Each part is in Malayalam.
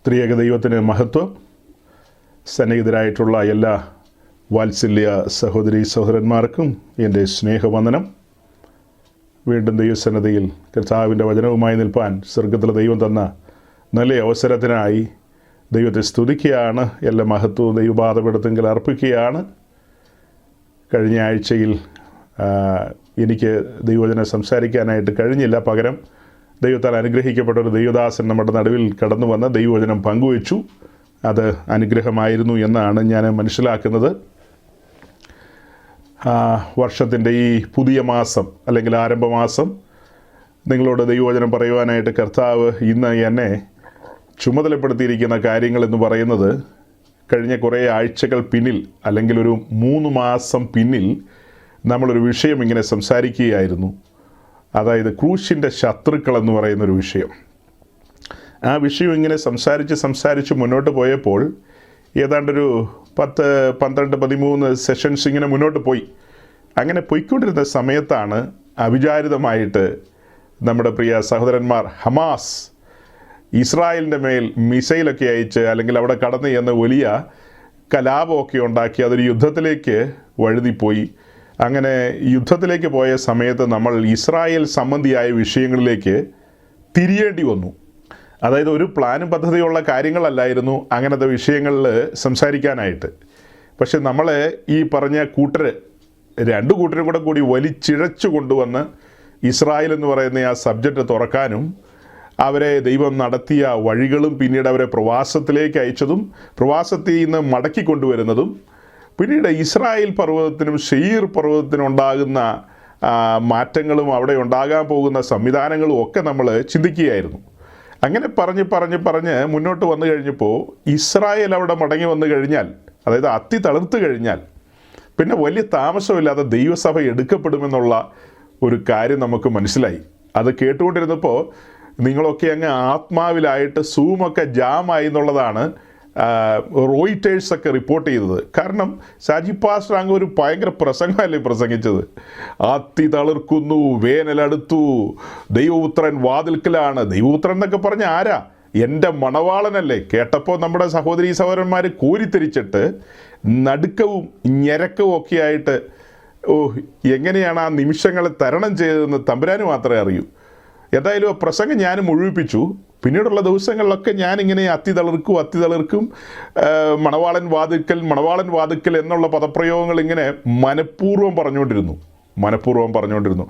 ത്രിയേക ദൈവത്തിന് മഹത്വം. സന്നിഹിതരായിട്ടുള്ള എല്ലാ വാത്സല്യ സഹോദരീ സഹോദരന്മാർക്കും എൻ്റെ സ്നേഹവന്ദനം. വീണ്ടും ദൈവസന്നിധിയിൽ കർത്താവിൻ്റെ വചനവുമായി നിൽപ്പാൻ സ്വർഗ്ഗത്തിലെ ദൈവം തന്ന നല്ല അവസരത്തിനായി ദൈവത്തെ സ്തുതിക്കുകയാണ്. എല്ലാ മഹത്വവും ദൈവപാദപീഠത്തിങ്കൽ അർപ്പിക്കുകയാണ്. കഴിഞ്ഞ ആഴ്ചയിൽ എനിക്ക് ദൈവവചനം സംസാരിക്കാനായിട്ട് കഴിഞ്ഞില്ല. പകരം ദൈവത്താൽ അനുഗ്രഹിക്കപ്പെട്ട ഒരു ദൈവദാസൻ നമ്മുടെ നടുവിൽ കടന്നു വന്ന് ദൈവവചനം പങ്കുവച്ചു. അത് അനുഗ്രഹമായിരുന്നു എന്നാണ് ഞാൻ മനസ്സിലാക്കുന്നത്. വർഷത്തിൻ്റെ ഈ പുതിയ മാസം അല്ലെങ്കിൽ ആരംഭമാസം നിങ്ങളോട് ദൈവവചനം പറയുവാനായിട്ട് കർത്താവ് ഇന്ന് എന്നെ ചുമതലപ്പെടുത്തിയിരിക്കുന്ന കാര്യങ്ങളെന്ന് പറയുന്നത്, കഴിഞ്ഞ കുറേ ആഴ്ചകൾ പിന്നിൽ അല്ലെങ്കിൽ ഒരു 3 മാസം പിന്നിൽ നമ്മളൊരു വിഷയം ഇങ്ങനെ സംസാരിക്കുകയായിരുന്നു. അതായത് ക്രൂശിൻ്റെ ശത്രുക്കൾ എന്ന് പറയുന്നൊരു വിഷയം. ആ വിഷയം ഇങ്ങനെ സംസാരിച്ച് മുന്നോട്ട് പോയപ്പോൾ ഏതാണ്ടൊരു 10, 12, 13 സെഷൻസ് ഇങ്ങനെ മുന്നോട്ട് പോയി. അങ്ങനെ പോയിക്കൊണ്ടിരുന്ന സമയത്താണ് അവിചാരിതമായിട്ട് നമ്മുടെ പ്രിയ സഹോദരന്മാർ ഹമാസ് ഇസ്രായേലിൻ്റെ മേൽ മിസൈലൊക്കെ അയച്ച് അല്ലെങ്കിൽ അവിടെ കടന്നു ചെന്ന് വലിയ കലാപമൊക്കെ ഉണ്ടാക്കി അതൊരു യുദ്ധത്തിലേക്ക് വഴുതിപ്പോയി. അങ്ങനെ യുദ്ധത്തിലേക്ക് പോയ സമയത്ത് നമ്മൾ ഇസ്രായേൽ സംബന്ധിയായ വിഷയങ്ങളിലേക്ക് തിരിയേണ്ടി വന്നു. അതായത് ഒരു പ്ലാനും പദ്ധതിയുള്ള കാര്യങ്ങളല്ലായിരുന്നു അങ്ങനത്തെ വിഷയങ്ങളിൽ സംസാരിക്കാനായിട്ട്. പക്ഷെ നമ്മളെ ഈ പറഞ്ഞ രണ്ട് കൂട്ടരും കൂടി വലിച്ചിഴച്ചു കൊണ്ടുവന്ന് ഇസ്രായേൽ എന്ന് പറയുന്ന ആ സബ്ജക്റ്റ് തുറക്കാനും അവരെ ദൈവം നടത്തിയ വഴികളും പിന്നീട് അവരെ പ്രവാസത്തിലേക്ക് അയച്ചതും പ്രവാസത്തിൽ നിന്ന് മടക്കി കൊണ്ടുവരുന്നതും പിന്നീട് ഇസ്രായേൽ പർവ്വതത്തിനും സെയീർ പർവ്വതത്തിനും ഉണ്ടാകുന്ന മാറ്റങ്ങളും അവിടെ ഉണ്ടാകാൻ പോകുന്ന സംവിധാനങ്ങളും ഒക്കെ നമ്മൾ ചിന്തിക്കുകയായിരുന്നു. അങ്ങനെ പറഞ്ഞ് മുന്നോട്ട് വന്നു കഴിഞ്ഞപ്പോൾ ഇസ്രായേൽ അവിടെ മടങ്ങി വന്നു കഴിഞ്ഞാൽ, അതായത് അത്തി തളിർത്ത് കഴിഞ്ഞാൽ പിന്നെ വലിയ താമസമില്ലാതെ ദൈവസഭ എടുക്കപ്പെടുമെന്നുള്ള ഒരു കാര്യം നമുക്ക് മനസ്സിലായി. അത് കേട്ടുകൊണ്ടിരുന്നപ്പോൾ നിങ്ങളൊക്കെ അങ്ങ് ആത്മാവിലായിട്ട് സൂമൊക്കെ ജാമായി എന്നുള്ളതാണ് റോയിറ്റേഴ്സൊക്കെ റിപ്പോർട്ട് ചെയ്തത്. കാരണം ഷാജി പാസ്റ്റർ അങ്ങ് ഒരു ഭയങ്കര പ്രസംഗമല്ലേ പ്രസംഗിച്ചത്. അത്തി തളിർക്കുന്നു, വേനലടുത്തു, ദൈവപുത്രൻ വാതിൽക്കലാണ്. ദൈവപുത്രൻ എന്നൊക്കെ പറഞ്ഞ ആരാ? എൻ്റെ മണവാളനല്ലേ? കേട്ടപ്പോൾ നമ്മുടെ സഹോദരീ സഹോദരന്മാർ കോരിത്തിരിച്ചിട്ട് നടുക്കവും ഞരക്കവും ഒക്കെ ആയിട്ട് എങ്ങനെയാണ് ആ നിമിഷങ്ങളെ തരണം ചെയ്തതെന്ന് തമ്പുരാന് മാത്രമേ അറിയൂ. എന്തായാലും ആ പ്രസംഗം ഞാൻ മുഴുവിപ്പിച്ചു. പിന്നീടുള്ള ദിവസങ്ങളിലൊക്കെ ഞാനിങ്ങനെ അത്തി തളിർക്കും, മണവാളൻ വാതിൽക്കൽ എന്നുള്ള പദപ്രയോഗങ്ങൾ ഇങ്ങനെ മനഃപൂർവ്വം പറഞ്ഞുകൊണ്ടിരുന്നു.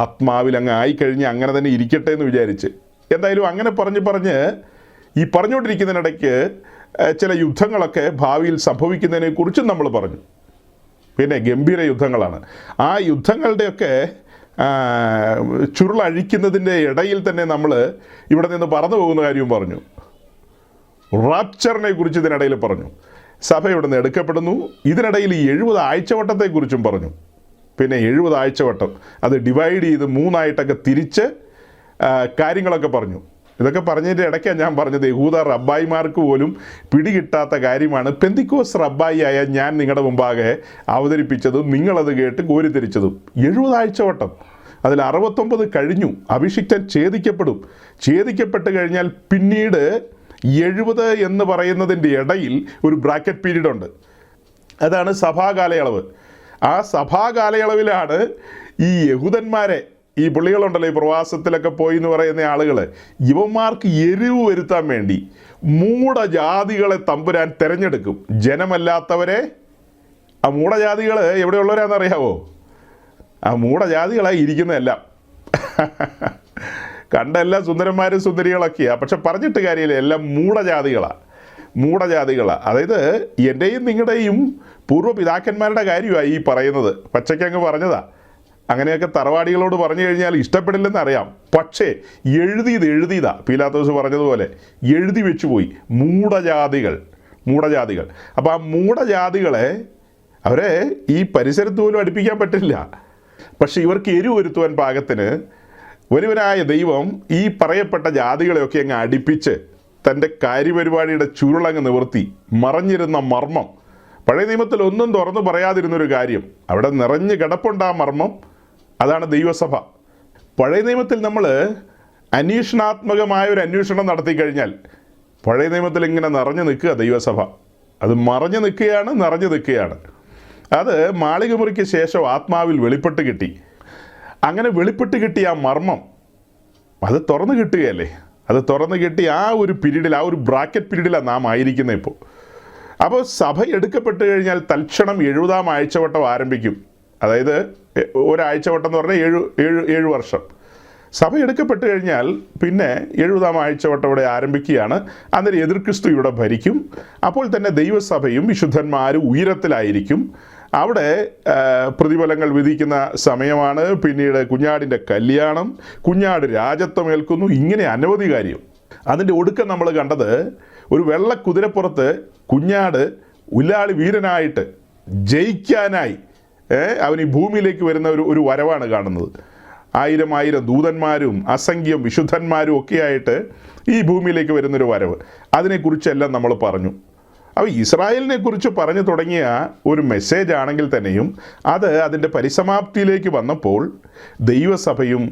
ആത്മാവിൽ അങ്ങ് ആയിക്കഴിഞ്ഞ് അങ്ങനെ തന്നെ ഇരിക്കട്ടെ എന്ന് വിചാരിച്ച്. എന്തായാലും അങ്ങനെ പറഞ്ഞ് ഈ പറഞ്ഞുകൊണ്ടിരിക്കുന്നതിനിടയ്ക്ക് ചില യുദ്ധങ്ങളൊക്കെ ഭാവിയിൽ സംഭവിക്കുന്നതിനെക്കുറിച്ചും നമ്മൾ പറഞ്ഞു. പിന്നെ ഗംഭീര യുദ്ധങ്ങളാണ്. ആ യുദ്ധങ്ങളുടെയൊക്കെ ചുരുളഴിക്കുന്നതിൻ്റെ ഇടയിൽ തന്നെ നമ്മൾ ഇവിടെ നിന്ന് പറന്നു പോകുന്ന കാര്യവും പറഞ്ഞു. റാപ്ചറിനെ കുറിച്ച് ഇതിനിടയിൽ പറഞ്ഞു. സഭ ഇവിടെ നിന്ന് എടുക്കപ്പെടുന്നു. ഇതിനിടയിൽ 70 ആഴ്ചവട്ടത്തെക്കുറിച്ചും പറഞ്ഞു. പിന്നെ 70 ആഴ്ചവട്ടം അത് ഡിവൈഡ് ചെയ്ത് 3 തിരിച്ച് കാര്യങ്ങളൊക്കെ പറഞ്ഞു. ഇതൊക്കെ പറഞ്ഞതിൻ്റെ ഇടയ്ക്കാണ് ഞാൻ പറഞ്ഞത്, യഹൂദ റബ്ബായിമാർക്ക് പോലും പിടികിട്ടാത്ത കാര്യമാണ് പെന്തിക്കോസ് റബ്ബായിയായ ഞാൻ നിങ്ങളുടെ മുമ്പാകെ അവതരിപ്പിച്ചതും നിങ്ങളത് കേട്ട് കോരിത്തിരിച്ചതും. 70 ആഴ്ചവട്ടം, അതിൽ 69 കഴിഞ്ഞു. അഭിഷിക്തൻ ഛേദിക്കപ്പെട്ട് കഴിഞ്ഞാൽ പിന്നീട് 70 എന്ന് പറയുന്നതിൻ്റെ ഇടയിൽ ഒരു ബ്രാക്കറ്റ് പീരീഡ് ഉണ്ട്. അതാണ് സഭാകാലയളവ്. ആ സഭാകാലയളവിലാണ് ഈ യഹൂദന്മാരെ, ഈ പുള്ളികളുണ്ടല്ലോ, ഈ പ്രവാസത്തിലൊക്കെ പോയി എന്ന് പറയുന്ന ആളുകൾ, ഇവന്മാർക്ക് എരിവ് വരുത്താൻ വേണ്ടി മൂഢജാതികളെ തമ്പുരാൻ തിരഞ്ഞെടുക്കും. ജനമല്ലാത്തവരെ. ആ മൂഢജാതികൾ എവിടെയുള്ളവരാണെന്നറിയാവോ? ആ മൂഢജാതികളായി ഇരിക്കുന്നതെല്ലാം കണ്ടെല്ലാം സുന്ദരന്മാരും സുന്ദരികളൊക്കെയാണ്. പക്ഷെ പറഞ്ഞിട്ട് കാര്യമില്ല, എല്ലാം മൂഢജാതികളാണ്. അതായത് എൻ്റെയും നിങ്ങളുടെയും പൂർവ്വപിതാക്കന്മാരുടെ കാര്യമാണ് ഈ പറയുന്നത്. പച്ചയ്ക്കങ്ങ് പറഞ്ഞതാ. അങ്ങനെയൊക്കെ തറവാടികളോട് പറഞ്ഞു കഴിഞ്ഞാൽ ഇഷ്ടപ്പെടില്ലെന്ന് അറിയാം. പക്ഷേ എഴുതിയതാ. പീലാത്തോസ് പറഞ്ഞതുപോലെ എഴുതി വെച്ചു പോയി. മൂഢജാതികൾ. അപ്പോൾ ആ മൂഢജാതികളെ അവരെ ഈ പരിസരത്ത് പോലും അടുപ്പിക്കാൻ പറ്റില്ല. പക്ഷെ ഇവർക്ക് എരിവ് വരുത്തുവാൻ പാകത്തിന് വലിയവനായ ദൈവം ഈ പറയപ്പെട്ട ജാതികളെയൊക്കെ അങ്ങ് അടുപ്പിച്ച് തൻ്റെ കാര്യപരിപാടിയുടെ ചുരുളങ്ങ് നിവർത്തി. മറഞ്ഞിരുന്ന മർമ്മം, പഴയ നിയമത്തിൽ ഒന്നും തുറന്നു പറയാതിരുന്നൊരു കാര്യം അവിടെ നിറഞ്ഞു കിടപ്പുണ്ട്. ആ മർമ്മം അതാണ് ദൈവസഭ. പഴയ നിയമത്തിൽ നമ്മൾ അന്വേഷണാത്മകമായ ഒരു അന്വേഷണം നടത്തി കഴിഞ്ഞാൽ പഴയ നിയമത്തിൽ ഇങ്ങനെ നിറഞ്ഞു നിൽക്കുക ദൈവസഭ. അത് മറഞ്ഞു നിൽക്കുകയാണ്, നിറഞ്ഞു നിൽക്കുകയാണ്. അത് മാളികമുറിക്ക് ശേഷം ആത്മാവിൽ വെളിപ്പെട്ട് കിട്ടി. അങ്ങനെ വെളിപ്പെട്ട് കിട്ടിയ ആ മർമ്മം അത് തുറന്നു കിട്ടുകയല്ലേ. അത് തുറന്നു കിട്ടി ആ ഒരു പീരീഡിൽ, ആ ഒരു ബ്രാക്കറ്റ് പീരീഡിലാണ് നാം ആയിരിക്കുന്നത് ഇപ്പോൾ. അപ്പോൾ സഭ എടുക്കപ്പെട്ട് കഴിഞ്ഞാൽ തൽക്ഷണം 70-ാം ആഴ്ചവട്ടം ആരംഭിക്കും. അതായത് ഒരാഴ്ചവട്ടം എന്ന് പറഞ്ഞാൽ 7 വർഷം. സഭ എടുക്കപ്പെട്ട് കഴിഞ്ഞാൽ പിന്നെ 70-ാം ആഴ്ചവട്ടം ഇവിടെ ആരംഭിക്കുകയാണ്. അന്നേരം എതിർ ക്രിസ്തു ഇവിടെ ഭരിക്കും. അപ്പോൾ തന്നെ ദൈവസഭയും വിശുദ്ധന്മാരും ഉയരത്തിലായിരിക്കും. അവിടെ പ്രതിഫലങ്ങൾ വിധിക്കുന്ന സമയമാണ്. പിന്നീട് കുഞ്ഞാടിൻ്റെ കല്യാണം, കുഞ്ഞാട് രാജത്വമേൽക്കുന്നു, ഇങ്ങനെ അനവധി കാര്യം. അതിൻ്റെ ഒടുക്കം നമ്മൾ കണ്ടത് ഒരു വെള്ള കുതിരപ്പുറത്ത് കുഞ്ഞാട് ഉല്ലാളി വീരനായിട്ട് ജയിക്കാനായി അവൻ ഈ ഭൂമിയിലേക്ക് വരുന്ന ഒരു വരവാണ് കാണുന്നത്. 1000 ദൂതന്മാരും അസംഖ്യം വിശുദ്ധന്മാരും ഒക്കെയായിട്ട് ഈ ഭൂമിയിലേക്ക് വരുന്നൊരു വരവ്. അതിനെക്കുറിച്ചെല്ലാം നമ്മൾ പറഞ്ഞു. അപ്പോൾ ഇസ്രായേലിനെ കുറിച്ച് പറഞ്ഞു തുടങ്ങിയ ഒരു മെസ്സേജ് ആണെങ്കിൽ തന്നെയും അത് അതിൻ്റെ പരിസമാപ്തിയിലേക്ക് വന്നപ്പോൾ ദൈവസഭയും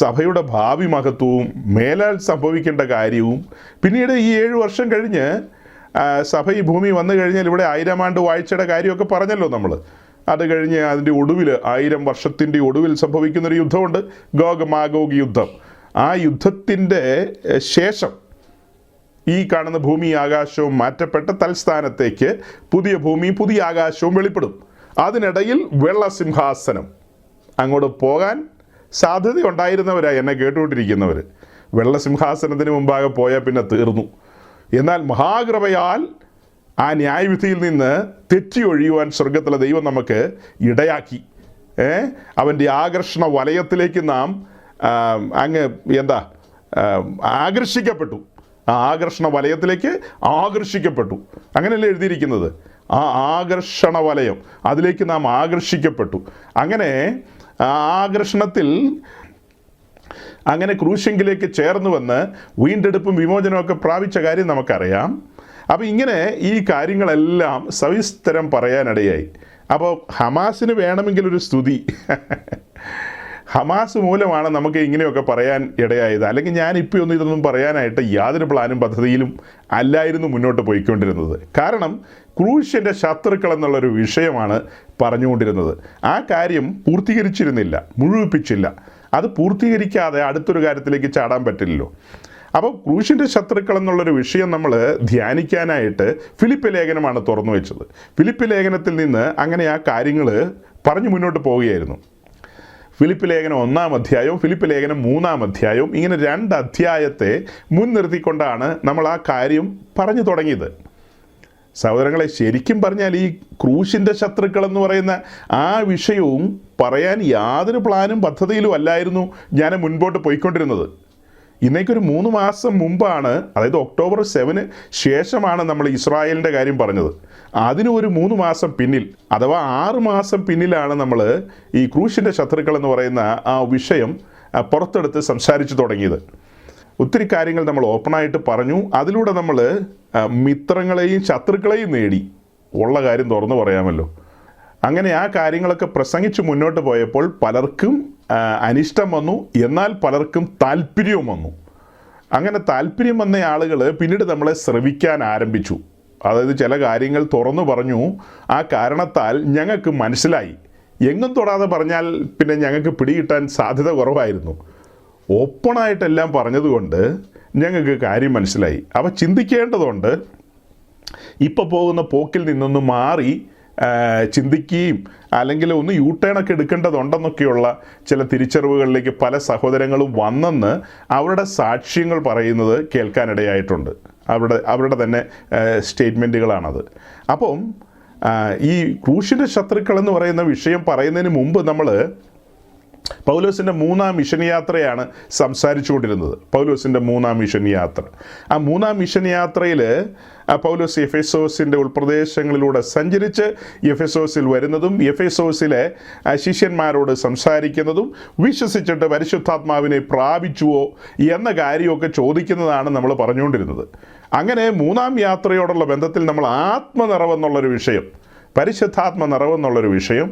സഭയുടെ ഭാവി മഹത്വവും മേലാൽ സംഭവിക്കേണ്ട കാര്യവും പിന്നീട് ഈ 7 വർഷം കഴിഞ്ഞ് സഭ ഈ ഭൂമി വന്നു കഴിഞ്ഞാൽ ഇവിടെ 1000 ആണ്ട് വാഴ്ചയുടെ കാര്യമൊക്കെ പറഞ്ഞല്ലോ നമ്മൾ. അത് കഴിഞ്ഞ് അതിൻ്റെ ഒടുവിൽ 1000 വർഷത്തിൻ്റെ ഒടുവിൽ സംഭവിക്കുന്നൊരു യുദ്ധമുണ്ട്, ഗോഗ് മാഗോഗ് യുദ്ധം. ആ യുദ്ധത്തിൻ്റെ ശേഷം ഈ കാണുന്ന ഭൂമി ആകാശവും മാറ്റപ്പെട്ട തൽസ്ഥാനത്തേക്ക് പുതിയ ഭൂമിയും പുതിയ ആകാശവും വെളിപ്പെടും. അതിനിടയിൽ വെള്ളസിംഹാസനം. അങ്ങോട്ട് പോകാൻ സാധ്യതയുണ്ടായിരുന്നവരാണ് എന്നെ കേട്ടുകൊണ്ടിരിക്കുന്നവർ. വെള്ളസിംഹാസനത്തിന് മുമ്പാകെ പോയാൽ പിന്നെ തീർന്നു. എന്നാൽ മഹാകൃപയാൽ ആ ന്യായവിധിയിൽ നിന്ന് തെറ്റി ഒഴിയുവാൻ സ്വർഗത്തിലെ ദൈവം നമുക്ക് ഇടയാക്കി. അവൻ്റെ ആകർഷണ വലയത്തിലേക്ക് നാം ആകർഷിക്കപ്പെട്ടു. ആ ആകർഷണ വലയത്തിലേക്ക് ആകർഷിക്കപ്പെട്ടു. അങ്ങനെയല്ലേ എഴുതിയിരിക്കുന്നത്? ആ ആകർഷണ വലയം, അതിലേക്ക് നാം ആകർഷിക്കപ്പെട്ടു. അങ്ങനെ ആ ആകർഷണത്തിൽ അങ്ങനെ ക്രൂശിങ്കിലേക്ക് ചേർന്ന് വന്ന് വീണ്ടെടുപ്പും വിമോചനമൊക്കെ പ്രാപിച്ച കാര്യം നമുക്കറിയാം. അപ്പോൾ ഇങ്ങനെ ഈ കാര്യങ്ങളെല്ലാം സവിസ്തരം പറയാനിടയായി. അപ്പോൾ ഹമാസിന് വേണമെങ്കിലൊരു സ്തുതി. ഹമാസ് മൂലമാണ് നമുക്ക് ഇങ്ങനെയൊക്കെ പറയാൻ ഇടയായത്. അല്ലെങ്കിൽ ഞാനിപ്പോൾ ഒന്നും ഇതൊന്നും പറയാനായിട്ട് യാതൊരു പ്ലാനും പദ്ധതിയിലും അല്ലായിരുന്നു മുന്നോട്ട് പോയിക്കൊണ്ടിരുന്നത്. കാരണം ക്രൂശിൻ്റെ ശത്രുക്കൾ എന്നുള്ളൊരു വിഷയമാണ് പറഞ്ഞുകൊണ്ടിരുന്നത്. ആ കാര്യം പൂർത്തീകരിച്ചിരുന്നില്ല, മുഴുവിപ്പിച്ചില്ല. അത് പൂർത്തീകരിക്കാതെ അടുത്തൊരു കാര്യത്തിലേക്ക് ചാടാൻ പറ്റില്ലല്ലോ. അപ്പോൾ ക്രൂശിൻ്റെ ശത്രുക്കൾ എന്നുള്ളൊരു വിഷയം നമ്മൾ ധ്യാനിക്കാനായിട്ട് ഫിലിപ്പ് ലേഖനമാണ് തുറന്നു വെച്ചത്. ഫിലിപ്പ് ലേഖനത്തിൽ നിന്ന് അങ്ങനെ ആ കാര്യങ്ങൾ പറഞ്ഞു മുന്നോട്ട് പോവുകയായിരുന്നു. ഫിലിപ്പ് ലേഖനം 1-ാം അധ്യായവും ഫിലിപ്പ് ലേഖനം 3-ാം അധ്യായവും, ഇങ്ങനെ 2 അധ്യായത്തെ മുൻനിർത്തിക്കൊണ്ടാണ് നമ്മൾ ആ കാര്യം പറഞ്ഞു തുടങ്ങിയത്. സഹോദരങ്ങളെ, ശരിക്കും പറഞ്ഞാൽ ഈ ക്രൂശിൻ്റെ ശത്രുക്കൾ എന്ന് പറയുന്ന ആ വിഷയവും പറയാൻ യാതൊരു പ്ലാനും പദ്ധതിയിലും അല്ലായിരുന്നു ഞാൻ മുൻപോട്ട് പോയിക്കൊണ്ടിരുന്നത്. ഇന്നേക്കൊരു 3 മാസം മുമ്പാണ്, അതായത് ഒക്ടോബർ 7 ശേഷമാണ് നമ്മൾ ഇസ്രായേലിൻ്റെ കാര്യം പറഞ്ഞത്. അതിന് ഒരു 3 മാസം പിന്നിൽ, അഥവാ 6 മാസം പിന്നിലാണ് നമ്മൾ ഈ ക്രൂശിൻ്റെ ശത്രുക്കൾ എന്ന് പറയുന്ന ആ വിഷയം പുറത്തെടുത്ത് സംസാരിച്ചു തുടങ്ങിയത്. ഒത്തിരി കാര്യങ്ങൾ നമ്മൾ ഓപ്പണായിട്ട് പറഞ്ഞു. അതിലൂടെ നമ്മൾ മിത്രങ്ങളെയും ശത്രുക്കളെയും നേടി. ഉള്ള കാര്യം തുറന്നു പറയാമല്ലോ. അങ്ങനെ ആ കാര്യങ്ങളൊക്കെ പ്രസംഗിച്ച് മുന്നോട്ട് പോയപ്പോൾ പലർക്കും അനിഷ്ടം വന്നു, എന്നാൽ പലർക്കും താല്പര്യവും വന്നു. അങ്ങനെ താല്പര്യം വന്ന ആളുകൾ പിന്നീട് നമ്മളെ ശ്രവിക്കാൻ ആരംഭിച്ചു. അതായത് ചില കാര്യങ്ങൾ തുറന്നു പറഞ്ഞു. ആ കാരണത്താൽ ഞങ്ങൾക്ക് മനസ്സിലായി. എങ്ങും തൊടാതെ പറഞ്ഞാൽ പിന്നെ ഞങ്ങൾക്ക് പിടികിട്ടാൻ സാധ്യത കുറവായിരുന്നു. ഓപ്പണായിട്ടെല്ലാം പറഞ്ഞതുകൊണ്ട് ഞങ്ങൾക്ക് കാര്യം മനസ്സിലായി. അപ്പോൾ ചിന്തിക്കേണ്ടതുണ്ട്. ഇപ്പോൾ പോകുന്ന പോക്കിൽ നിന്നൊന്ന് മാറി ചിന്തിക്കുകയും അല്ലെങ്കിൽ ഒന്ന് യൂട്ടേണൊക്കെ എടുക്കേണ്ടതുണ്ടെന്നൊക്കെയുള്ള ചില തിരിച്ചറിവുകളിലേക്ക് പല സഹോദരങ്ങളും വന്നെന്ന് അവരുടെ സാക്ഷ്യങ്ങൾ പറയുന്നത് കേൾക്കാനിടയായിട്ടുണ്ട്. അവരുടെ തന്നെ സ്റ്റേറ്റ്മെൻറ്റുകളാണത്. അപ്പം ഈ ക്രൂശിൻ്റെ ശത്രുക്കൾ എന്ന് പറയുന്ന വിഷയം പറയുന്നതിന് മുമ്പ് നമ്മൾ പൗലോസിൻ്റെ 3-ാം മിഷൻ യാത്രയാണ് സംസാരിച്ചുകൊണ്ടിരുന്നത്. പൗലോസിൻ്റെ 3-ാം മിഷൻ യാത്ര. ആ 3-ാം മിഷൻ യാത്രയിൽ പൗലോസ് എഫെസോസിൻ്റെ ഉൾപ്രദേശങ്ങളിലൂടെ സഞ്ചരിച്ച് എഫെസോസിൽ വരുന്നതും എഫെസോസിലെ ശിഷ്യന്മാരോട് സംസാരിക്കുന്നതും വിശ്വസിച്ചിട്ട് പരിശുദ്ധാത്മാവിനെ പ്രാപിച്ചുവോ എന്ന കാര്യമൊക്കെ ചോദിക്കുന്നതാണ് നമ്മൾ പറഞ്ഞുകൊണ്ടിരുന്നത്. അങ്ങനെ 3-ാം യാത്രയോടുള്ള ബന്ധത്തിൽ നമ്മൾ ആത്മനിറവെന്നുള്ളൊരു വിഷയം പരിശുദ്ധാത്മ നിറവെന്നുള്ളൊരു വിഷയം,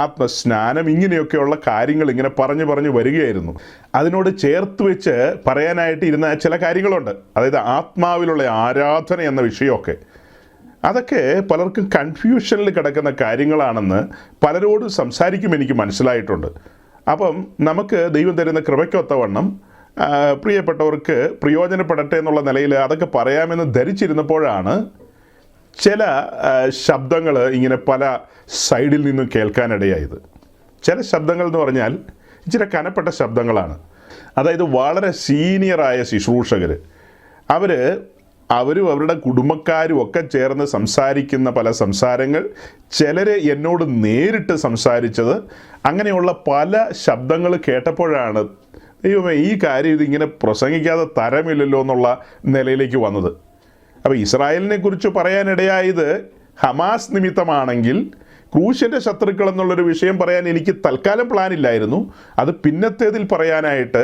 ആത്മസ്നാനം, ഇങ്ങനെയൊക്കെയുള്ള കാര്യങ്ങൾ ഇങ്ങനെ പറഞ്ഞു വരികയായിരുന്നു. അതിനോട് ചേർത്ത് വെച്ച് പറയാനായിട്ട് ഇരുന്ന ചില കാര്യങ്ങളുണ്ട്. അതായത് ആത്മാവിലുള്ള ആരാധന എന്ന വിഷയമൊക്കെ, അതൊക്കെ പലർക്കും കൺഫ്യൂഷനിൽ കിടക്കുന്ന കാര്യങ്ങളാണെന്ന് പലരോടും സംസാരിക്കും എനിക്ക് മനസ്സിലായിട്ടുണ്ട്. അപ്പം നമുക്ക് ദൈവം തരുന്ന കൃപയ്ക്കൊത്തവണ്ണം പ്രിയപ്പെട്ടവർക്ക് പ്രയോജനപ്പെടട്ടെ എന്നുള്ള നിലയിൽ അതൊക്കെ പറയാമെന്ന് ധരിച്ചിരുന്നപ്പോഴാണ് ചില ശബ്ദങ്ങൾ ഇങ്ങനെ പല സൈഡിൽ നിന്നും കേൾക്കാനിടയായത്. ചില ശബ്ദങ്ങൾ എന്ന് പറഞ്ഞാൽ ഇച്ചിരി കനപ്പെട്ട ശബ്ദങ്ങളാണ്. അതായത് വളരെ സീനിയറായ ശുശ്രൂഷകർ, അവരും അവരുടെ കുടുംബക്കാരും ഒക്കെ ചേർന്ന് സംസാരിക്കുന്ന പല സംസാരങ്ങൾ, ചിലർ എന്നോട് നേരിട്ട് സംസാരിച്ചത്, അങ്ങനെയുള്ള പല ശബ്ദങ്ങൾ കേട്ടപ്പോഴാണ് ദൈവമേ ഈ കാര്യം ഇതിങ്ങനെ പ്രസംഗിക്കാതെ തരമില്ലല്ലോ എന്നുള്ള നിലയിലേക്ക് വന്നത്. അപ്പോൾ ഇസ്രായേലിനെ കുറിച്ച് പറയാനിടയായത് ഹമാസ് നിമിത്തമാണെങ്കിൽ ക്രൂശിൻ്റെ ശത്രുക്കൾ എന്നുള്ളൊരു വിഷയം പറയാൻ എനിക്ക് തൽക്കാലം പ്ലാനില്ലായിരുന്നു. അത് പിന്നത്തേതിൽ പറയാനായിട്ട്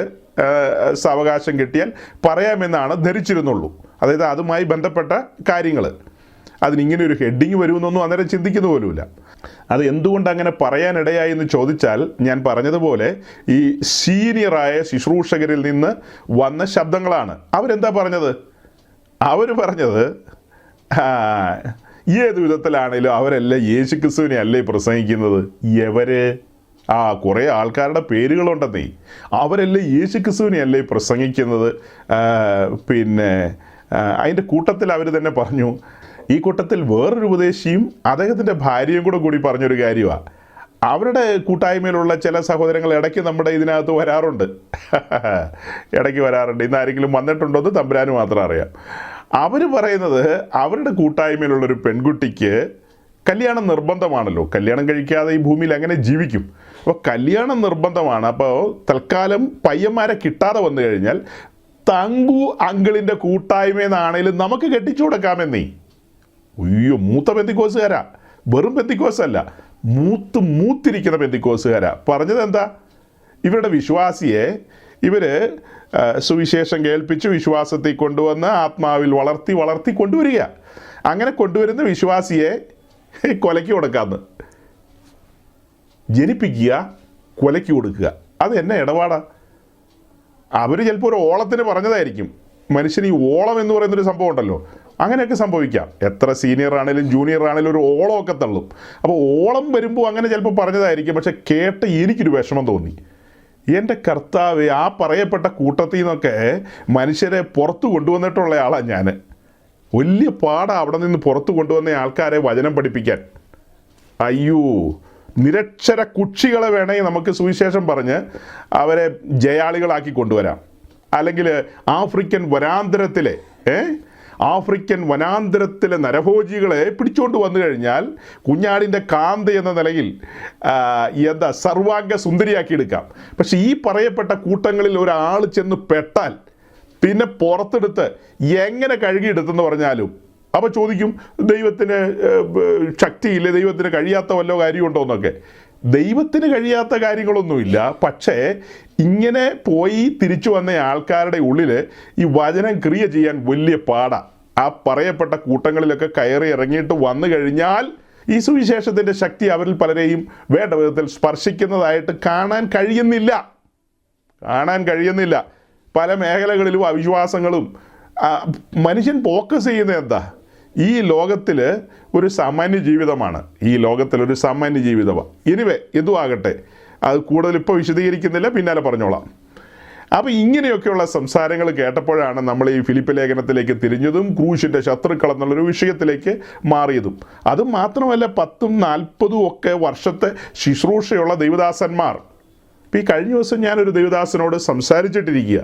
സാവകാശം കിട്ടിയാൽ പറയാമെന്നാണ് ധരിച്ചിരുന്നുള്ളൂ. അതായത് അതുമായി ബന്ധപ്പെട്ട കാര്യങ്ങൾ, അതിനിങ്ങനെ ഒരു ഹെഡിങ് വരുമെന്നൊന്നും അന്നേരം ചിന്തിക്കുന്ന പോലുമില്ല. അത് എന്തുകൊണ്ട് അങ്ങനെ പറയാനിടയായി എന്ന് ചോദിച്ചാൽ, ഞാൻ പറഞ്ഞതുപോലെ ഈ സീനിയറായ ശുശ്രൂഷകരിൽ നിന്ന് വന്ന ശബ്ദങ്ങളാണ്. അവരെന്താ പറഞ്ഞത്? അവർ പറഞ്ഞത് ഏത് വിധത്തിലാണേലും അവരെല്ലാം യേശു ക്രിസ്തുവിനെ അല്ലേ പ്രസംഗിക്കുന്നത്. കുറേ ആൾക്കാരുടെ പേരുകളുണ്ടെന്നേ, അവരെല്ലാം യേശു ക്രിസ്തുവിനെ അല്ലേ പ്രസംഗിക്കുന്നത്. പിന്നെ അതിൻ്റെ കൂട്ടത്തിൽ അവർ തന്നെ പറഞ്ഞു, ഈ കൂട്ടത്തിൽ വേറൊരു ഉപദേശിയും അദ്ദേഹത്തിൻ്റെ ഭാര്യയും കൂടി പറഞ്ഞൊരു കാര്യമാണ്. അവരുടെ കൂട്ടായ്മയിലുള്ള ചില സഹോദരങ്ങൾ ഇടയ്ക്ക് നമ്മുടെ ഇതിനകത്ത് വരാറുണ്ട്. ഇന്ന് ആരെങ്കിലും വന്നിട്ടുണ്ടോ എന്ന് തമ്പുരാന് മാത്രം അറിയാം. അവർ പറയുന്നത് അവരുടെ കൂട്ടായ്മയിലുള്ളൊരു പെൺകുട്ടിക്ക് കല്യാണം നിർബന്ധമാണല്ലോ. കല്യാണം കഴിക്കാതെ ഈ ഭൂമിയിൽ അങ്ങനെ ജീവിക്കും. അപ്പോൾ കല്യാണം നിർബന്ധമാണ്. അപ്പോൾ തൽക്കാലം പയ്യന്മാരെ കിട്ടാതെ വന്നു കഴിഞ്ഞാൽ തങ്കു അങ്കിളിൻ്റെ കൂട്ടായ്മയെന്നാണേലും നമുക്ക് കെട്ടിച്ചു കൊടുക്കാമെന്നേ. അയ്യോ, മൂത്ത പെന്തിക്കോസുകാരാ, വെറും പെന്തിക്കോസല്ല, മൂത്തിരിക്കുന്ന പെന്തിക്കോസുകാരാ. പറഞ്ഞത് എന്താ? ഇവരുടെ വിശ്വാസിയെ ഇവർ സുവിശേഷം കേൾപ്പിച്ച് വിശ്വാസത്തിൽ കൊണ്ടുവന്ന് ആത്മാവിൽ വളർത്തി കൊണ്ടുവരിക. അങ്ങനെ കൊണ്ടുവരുന്ന വിശ്വാസിയെ കൊലയ്ക്ക് കൊടുക്കാമെന്ന്, ജനിപ്പിക്കുക, കൊലയ്ക്ക് കൊടുക്കുക. അത് എന്നെ ഇടപാടാ? അവർ ചിലപ്പോൾ ഒരു ഓളത്തിന് പറഞ്ഞതായിരിക്കും. മനുഷ്യന് ഈ ഓളം എന്ന് പറയുന്നൊരു സംഭവം ഉണ്ടല്ലോ, അങ്ങനെയൊക്കെ സംഭവിക്കാം. എത്ര സീനിയർ ആണെങ്കിലും ജൂനിയർ ആണെങ്കിലും ഒരു ഓളമൊക്കെ തള്ളും. അപ്പോൾ ഓളം വരുമ്പോൾ അങ്ങനെ ചിലപ്പോൾ പറഞ്ഞതായിരിക്കും. പക്ഷെ കേട്ട് എനിക്കൊരു വിഷമം തോന്നി. എൻ്റെ കർത്താവേ, ആ പറയപ്പെട്ട കൂട്ടത്തിൽ നിന്നൊക്കെ മനുഷ്യരെ പുറത്തു കൊണ്ടുവന്നിട്ടുള്ള ആളാണ് ഞാൻ. വലിയ പാടാണ് അവിടെ നിന്ന് പുറത്തു കൊണ്ടുവന്ന ആൾക്കാരെ വചനം പഠിപ്പിക്കാൻ. അയ്യോ, നിരക്ഷര കുക്ഷികളെ വേണമെങ്കിൽ നമുക്ക് സുവിശേഷം പറഞ്ഞ് അവരെ ജയാളികളാക്കി കൊണ്ടുവരാം. അല്ലെങ്കിൽ ആഫ്രിക്കൻ വനാന്തരത്തിലെ നരഭോജികളെ പിടിച്ചുകൊണ്ട് വന്നു കഴിഞ്ഞാൽ കുഞ്ഞാടിൻ്റെ കാന്ത എന്ന നിലയിൽ സർവാംഗ സുന്ദരിയാക്കി എടുക്കാം. പക്ഷെ ഈ പറയപ്പെട്ട കൂട്ടങ്ങളിൽ ഒരാൾ ചെന്ന് പെട്ടാൽ പിന്നെ പുറത്തെടുത്ത് എങ്ങനെ കഴുകിയെടുത്തെന്ന് പറഞ്ഞാലും അപ്പോൾ ചോദിക്കും, ദൈവത്തിന് ശക്തിയില്ലേ, ദൈവത്തിന് കഴിയാത്ത വല്ല കാര്യമുണ്ടോ എന്നൊക്കെ. ദൈവത്തിന് കഴിയാത്ത കാര്യങ്ങളൊന്നുമില്ല. പക്ഷേ ഇങ്ങനെ പോയി തിരിച്ചു വന്ന ആൾക്കാരുടെ ഉള്ളിൽ ഈ വചനം ക്രിയ ചെയ്യാൻ വലിയ പാടാണ്. ആ പറയപ്പെട്ട കൂട്ടങ്ങളിലൊക്കെ കയറി ഇറങ്ങിയിട്ട് വന്നു കഴിഞ്ഞാൽ ഈ സുവിശേഷത്തിൻ്റെ ശക്തി അവരിൽ പലരെയും വേണ്ട വിധത്തിൽ സ്പർശിക്കുന്നതായിട്ട് കാണാൻ കഴിയുന്നില്ല. പല മേഖലകളിലും അവിശ്വാസങ്ങളും. മനുഷ്യൻ ഫോക്കസ് ചെയ്യുന്നത് എന്താ? ഈ ലോകത്തിൽ ഒരു സാമാന്യ ജീവിതമാണ്. എനിവേ, ഇതും ആകട്ടെ, അത് കൂടുതൽ ഇപ്പോൾ വിശദീകരിക്കുന്നില്ല, പിന്നാലെ പറഞ്ഞോളാം. അപ്പോൾ ഇങ്ങനെയൊക്കെയുള്ള സംസാരങ്ങൾ കേട്ടപ്പോഴാണ് നമ്മൾ ഈ ഫിലിപ്പ് ലേഖനത്തിലേക്ക് തിരിഞ്ഞതും ക്രൂശിൻ്റെ ശത്രുക്കൾ എന്നുള്ളൊരു വിഷയത്തിലേക്ക് മാറിയതും. അതും മാത്രമല്ല, 10-40 ഒക്കെ വർഷത്തെ ശുശ്രൂഷയുള്ള ദൈവദാസന്മാർ. ഇപ്പോൾ ഈ കഴിഞ്ഞ ദിവസം ഞാനൊരു ദൈവദാസനോട് സംസാരിച്ചിട്ടിരിക്കുക.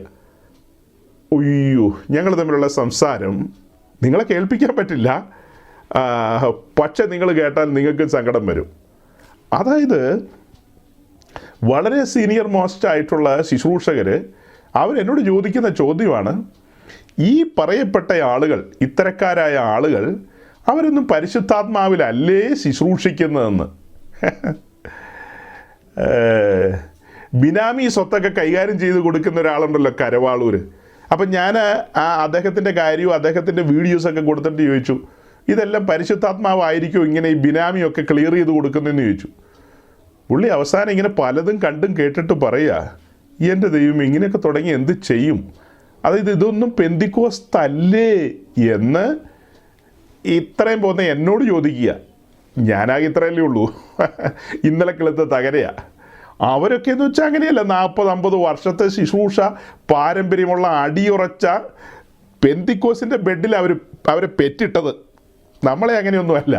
അയ്യോ, ഞങ്ങൾ തമ്മിലുള്ള സംസാരം നിങ്ങളെ കേൾപ്പിക്കാൻ പറ്റില്ല, പക്ഷെ നിങ്ങൾ കേട്ടാൽ നിങ്ങൾക്ക് സങ്കടം വരും. അതായത് വളരെ സീനിയർ മോസ്റ്റ് ആയിട്ടുള്ള ശുശ്രൂഷകർ അവരെന്നോട് ചോദിക്കുന്ന ചോദ്യമാണ്, ഈ പറയപ്പെട്ട ആളുകൾ, ഇത്തരക്കാരായ ആളുകൾ, അവരൊന്നും പരിശുദ്ധാത്മാവിലല്ലേ ശുശ്രൂഷിക്കുന്നതെന്ന്. ബിനാമി സ്വത്തൊക്കെ കൈകാര്യം ചെയ്ത് കൊടുക്കുന്ന ഒരാളുണ്ടല്ലോ, കരവാളൂർ. അപ്പം ഞാൻ അദ്ദേഹത്തിൻ്റെ കാര്യവും അദ്ദേഹത്തിൻ്റെ വീഡിയോസൊക്കെ കൊടുത്തിട്ട് ചോദിച്ചു, ഇതെല്ലാം പരിശുദ്ധാത്മാവായിരിക്കും ഇങ്ങനെ ഈ ബിനാമിയൊക്കെ ക്ലിയർ ചെയ്ത് കൊടുക്കുന്നതെന്ന് ചോദിച്ചു. പുള്ളി അവസാനം ഇങ്ങനെ പലതും കണ്ടും കേട്ടിട്ട് പറയുക, എൻ്റെ ദൈവം ഇങ്ങനെയൊക്കെ തുടങ്ങി എന്ത് ചെയ്യും, അതായത് ഇതൊന്നും പെന്തിക്കോസ്തല്ലേ എന്ന് ഇത്രയും പോകുന്ന എന്നോട് ചോദിക്കുക. ഞാനാകെ ഇത്രയല്ലേ ഉള്ളൂ, ഇന്നലെ കിളുത്ത തകരയാ. അവരൊക്കെ എന്ന് വെച്ചാൽ അങ്ങനെയല്ല, 40-50 വർഷത്തെ ശുശ്രൂഷ പാരമ്പര്യമുള്ള അടിയുറച്ച പെന്തിക്കോസിൻ്റെ ബെഡിൽ അവരെ പെറ്റിട്ടത്. നമ്മളെ അങ്ങനെയൊന്നുമല്ല,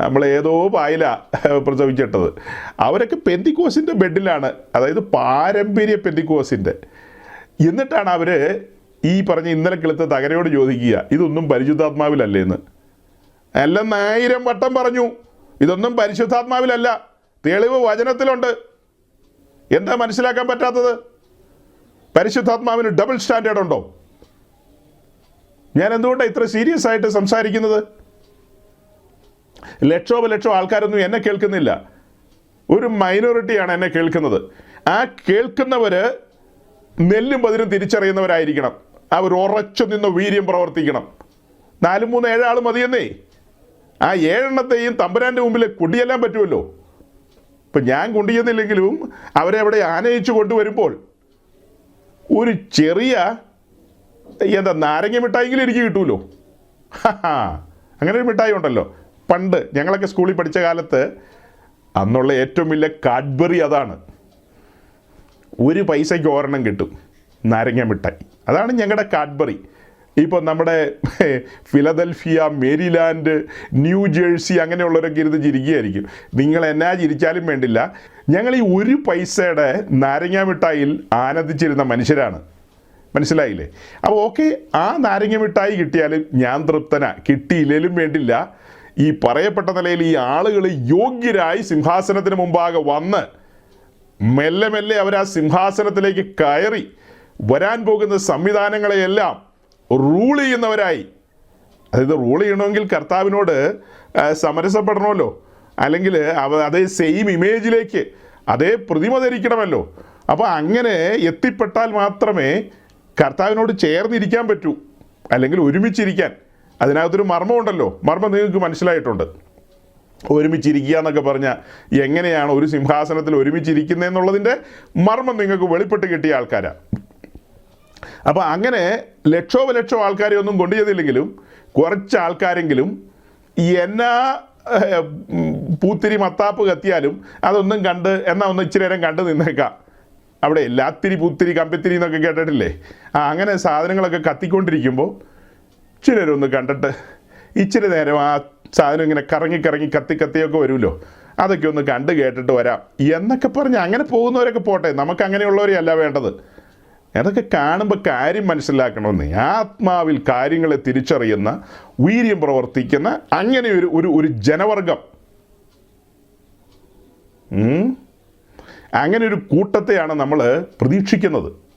നമ്മളേതോ പായില പ്രസവിച്ചിട്ടത്. അവരൊക്കെ പെന്തിക്കോസിൻ്റെ ബെഡിലാണ്, അതായത് പാരമ്പര്യ പെന്തിക്കോസിൻ്റെ. എന്നിട്ടാണ് അവർ ഈ പറഞ്ഞ ഇന്നലെ കിളുത്ത തകരയോട് ചോദിക്കുക, ഇതൊന്നും പരിശുദ്ധാത്മാവിലല്ലേ എന്ന്. എല്ലാം 1000 വട്ടം പറഞ്ഞു, ഇതൊന്നും പരിശുദ്ധാത്മാവിലല്ല, തെളിവ് വചനത്തിലുണ്ട്. എന്താ മനസ്സിലാക്കാൻ പറ്റാത്തത്? പരിശുദ്ധാത്മാവിന് ഡബിൾ സ്റ്റാൻഡേർഡ് ഉണ്ടോ? ഞാൻ എന്തുകൊണ്ടാണ് ഇത്ര സീരിയസ് ആയിട്ട് സംസാരിക്കുന്നത്? ലക്ഷോപലക്ഷം ആൾക്കാരൊന്നും എന്നെ കേൾക്കുന്നില്ല, ഒരു മൈനോറിറ്റിയാണ് എന്നെ കേൾക്കുന്നത്. ആ കേൾക്കുന്നവർ നെല്ലും പതിരും തിരിച്ചറിയുന്നവരായിരിക്കണം. അവർ ഉറച്ചു നിന്ന് വീര്യം പ്രവർത്തിക്കണം. 4, 3, 7 ആൾ മതിയെന്നേ. ആ 7 എണ്ണത്തെയും തമ്പുരാൻ്റെ മുമ്പിൽ കുടിയെല്ലാം പറ്റുമല്ലോ. ഇപ്പം ഞാൻ കൊണ്ടുചെന്നില്ലെങ്കിലും അവരെ അവിടെ ആനയിച്ചു കൊണ്ടുവരുമ്പോൾ ഒരു ചെറിയ നാരങ്ങ മിഠായിങ്കിലും എനിക്ക് കിട്ടുമല്ലോ. അങ്ങനെ ഒരു മിഠായി ഉണ്ടല്ലോ, പണ്ട് ഞങ്ങളൊക്കെ സ്കൂളിൽ പഠിച്ച കാലത്ത് അന്നുള്ള ഏറ്റവും വലിയ കാഡ്ബറി അതാണ്. 1 പൈസയ്ക്ക് ഒരെണ്ണം കിട്ടും, നാരങ്ങ മിഠായി. അതാണ് ഞങ്ങളുടെ കാഡ്ബറി. ഇപ്പോൾ നമ്മുടെ ഫിലദൽഫിയ, മേരിലാൻഡ്, ന്യൂ ജേഴ്സി അങ്ങനെയുള്ളവരൊക്കെ ഇരുന്ന് ചിരിക്കുകയായിരിക്കും. നിങ്ങൾ എന്നാ ചിരിച്ചാലും വേണ്ടില്ല, ഞങ്ങൾ ഈ 1 പൈസയുടെ നാരങ്ങ മിഠായിൽ ആനന്ദിച്ചിരുന്ന മനുഷ്യരാണ്. മനസ്സിലായില്ലേ? അപ്പോൾ ഓക്കെ, ആ നാരങ്ങ മിഠായി കിട്ടിയാലും ഞാൻ തൃപ്തനാ, കിട്ടിയില്ലേലും വേണ്ടില്ല. ഈ പറയപ്പെട്ട നിലയിൽ ഈ ആളുകൾ യോഗ്യരായി സിംഹാസനത്തിന് മുമ്പാകെ വന്ന് മെല്ലെ മെല്ലെ അവർ ആ സിംഹാസനത്തിലേക്ക് കയറി വരാൻ പോകുന്ന സംവിധാനങ്ങളെയെല്ലാം റൂൾ ചെയ്യുന്നവരായി. അതായത് റൂൾ ചെയ്യണമെങ്കിൽ കർത്താവിനോട് സമരസപ്പെടണമല്ലോ, അല്ലെങ്കിൽ അതേ സെയിം ഇമേജിലേക്ക് അതേ പ്രതിമ ധരിക്കണമല്ലോ. അപ്പോൾ അങ്ങനെ എത്തിപ്പെട്ടാൽ മാത്രമേ കർത്താവിനോട് ചേർന്നിരിക്കാൻ പറ്റൂ, അല്ലെങ്കിൽ ഒരുമിച്ചിരിക്കാൻ. അതിനകത്തൊരു മർമ്മമുണ്ടല്ലോ, മർമ്മം നിങ്ങൾക്ക് മനസ്സിലായിട്ടുണ്ട്. ഒരുമിച്ചിരിക്കുക എന്നൊക്കെ പറഞ്ഞാൽ എങ്ങനെയാണ് ഒരു സിംഹാസനത്തിൽ ഒരുമിച്ചിരിക്കുന്നതെന്നുള്ളതിൻ്റെ മർമ്മം നിങ്ങൾക്ക് വെളിപ്പെട്ട് കിട്ടിയ ആൾക്കാരാണ്. അപ്പോൾ അങ്ങനെ ലക്ഷോപലക്ഷം ആൾക്കാരെ ഒന്നും കൊണ്ടുചെന്നില്ലെങ്കിലും കുറച്ച് ആൾക്കാരെങ്കിലും എന്നാ പൂത്തിരി മത്താപ്പ് കത്തിയാലും അതൊന്നും കണ്ട് എന്നാൽ ഒന്ന് ഇച്ചിരി നേരം കണ്ടു നിന്നേക്കാം. അവിടെ ലാത്തിരി പൂത്തിരി കമ്പിത്തിരി എന്നൊക്കെ കേട്ടിട്ടില്ലേ? അങ്ങനെ സാധനങ്ങളൊക്കെ കത്തിക്കൊണ്ടിരിക്കുമ്പോൾ ഇച്ചിരി നേരം ഒന്ന് കണ്ടിട്ട് ഇച്ചിരി നേരം ആ സാധനം ഇങ്ങനെ കറങ്ങി കത്തിയൊക്കെ വരുമല്ലോ, അതൊക്കെ ഒന്ന് കണ്ട് കേട്ടിട്ട് വരാം എന്നൊക്കെ പറഞ്ഞ് അങ്ങനെ പോകുന്നവരൊക്കെ പോട്ടെ, നമുക്ക് അങ്ങനെയുള്ളവരെയല്ല വേണ്ടത്. അതൊക്കെ കാണുമ്പോൾ കാര്യം മനസ്സിലാക്കണമെന്ന്, ആത്മാവിൽ കാര്യങ്ങളെ തിരിച്ചറിയുന്ന, വീര്യം പ്രവർത്തിക്കുന്ന അങ്ങനെ ഒരു ജനവർഗം, അങ്ങനെ ഒരു കൂട്ടത്തെയാണ് നമ്മൾ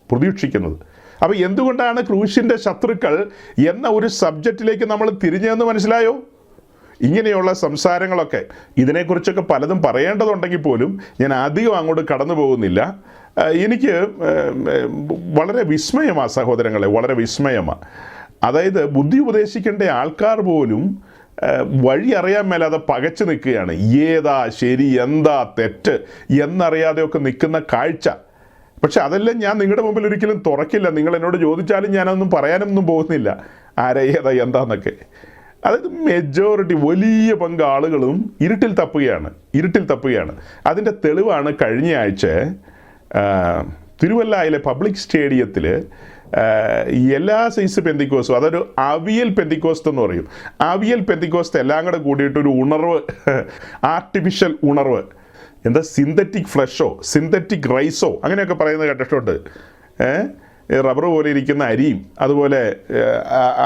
പ്രതീക്ഷിക്കുന്നത്. അപ്പോൾ എന്തുകൊണ്ടാണ് ക്രൂശിൻ്റെ ശത്രുക്കൾ എന്ന ഒരു സബ്ജക്റ്റിലേക്ക് നമ്മൾ തിരിഞ്ഞതെന്ന് മനസ്സിലായോ? ഇങ്ങനെയുള്ള സംസാരങ്ങളൊക്കെ, ഇതിനെക്കുറിച്ചൊക്കെ പലതും പറയേണ്ടതുണ്ടെങ്കിൽ പോലും ഞാൻ അധികം അങ്ങോട്ട് കടന്നു പോകുന്നില്ല. എനിക്ക് വളരെ വിസ്മയമാണ് സഹോദരങ്ങളെ, വളരെ വിസ്മയമാണ്. അതായത് ബുദ്ധി ഉപദേശിക്കേണ്ട ആൾക്കാർ പോലും വഴി അറിയാൻ മേലാതെ പകച്ചു നിൽക്കുകയാണ്. ഏതാ ശരി, എന്താ തെറ്റ് എന്നറിയാതെയൊക്കെ നിൽക്കുന്ന കാഴ്ച. പക്ഷെ അതെല്ലാം ഞാൻ നിങ്ങളുടെ മുമ്പിൽ ഒരിക്കലും തുറക്കില്ല. നിങ്ങൾ എന്നോട് ചോദിച്ചാലും ഞാനൊന്നും പറയാനൊന്നും പോകുന്നില്ല ആരാ ഏതാ എന്താന്നൊക്കെ. അതായത് മെജോറിറ്റി, വലിയ പങ്ക് ആളുകളും ഇരുട്ടിൽ തപ്പുകയാണ്. അതിൻ്റെ തെളിവാണ് കഴിഞ്ഞ ആഴ്ച തിരുവല്ലയിലെ പബ്ലിക് സ്റ്റേഡിയത്തിൽ എല്ലാ സൈസ് പെന്തിക്കോസ്റ്റും, അതൊരു അവിയൽ പെന്തിക്കോസ്റ്റ് എന്ന് പറയും. അവിയൽ പെന്തിക്കോസ്റ്റ് എല്ലാം കൂടെ കൂടിയിട്ടൊരു ഉണർവ്, ആർട്ടിഫിഷ്യൽ ഉണർവ്, എന്താ സിന്തറ്റിക് ഫ്ലഷോ സിന്തറ്റിക് റൈസോ അങ്ങനെയൊക്കെ പറയുന്നത് കേട്ടിട്ടുണ്ട്. റബ്ബർ പോലെ ഇരിക്കുന്ന അരിയും അതുപോലെ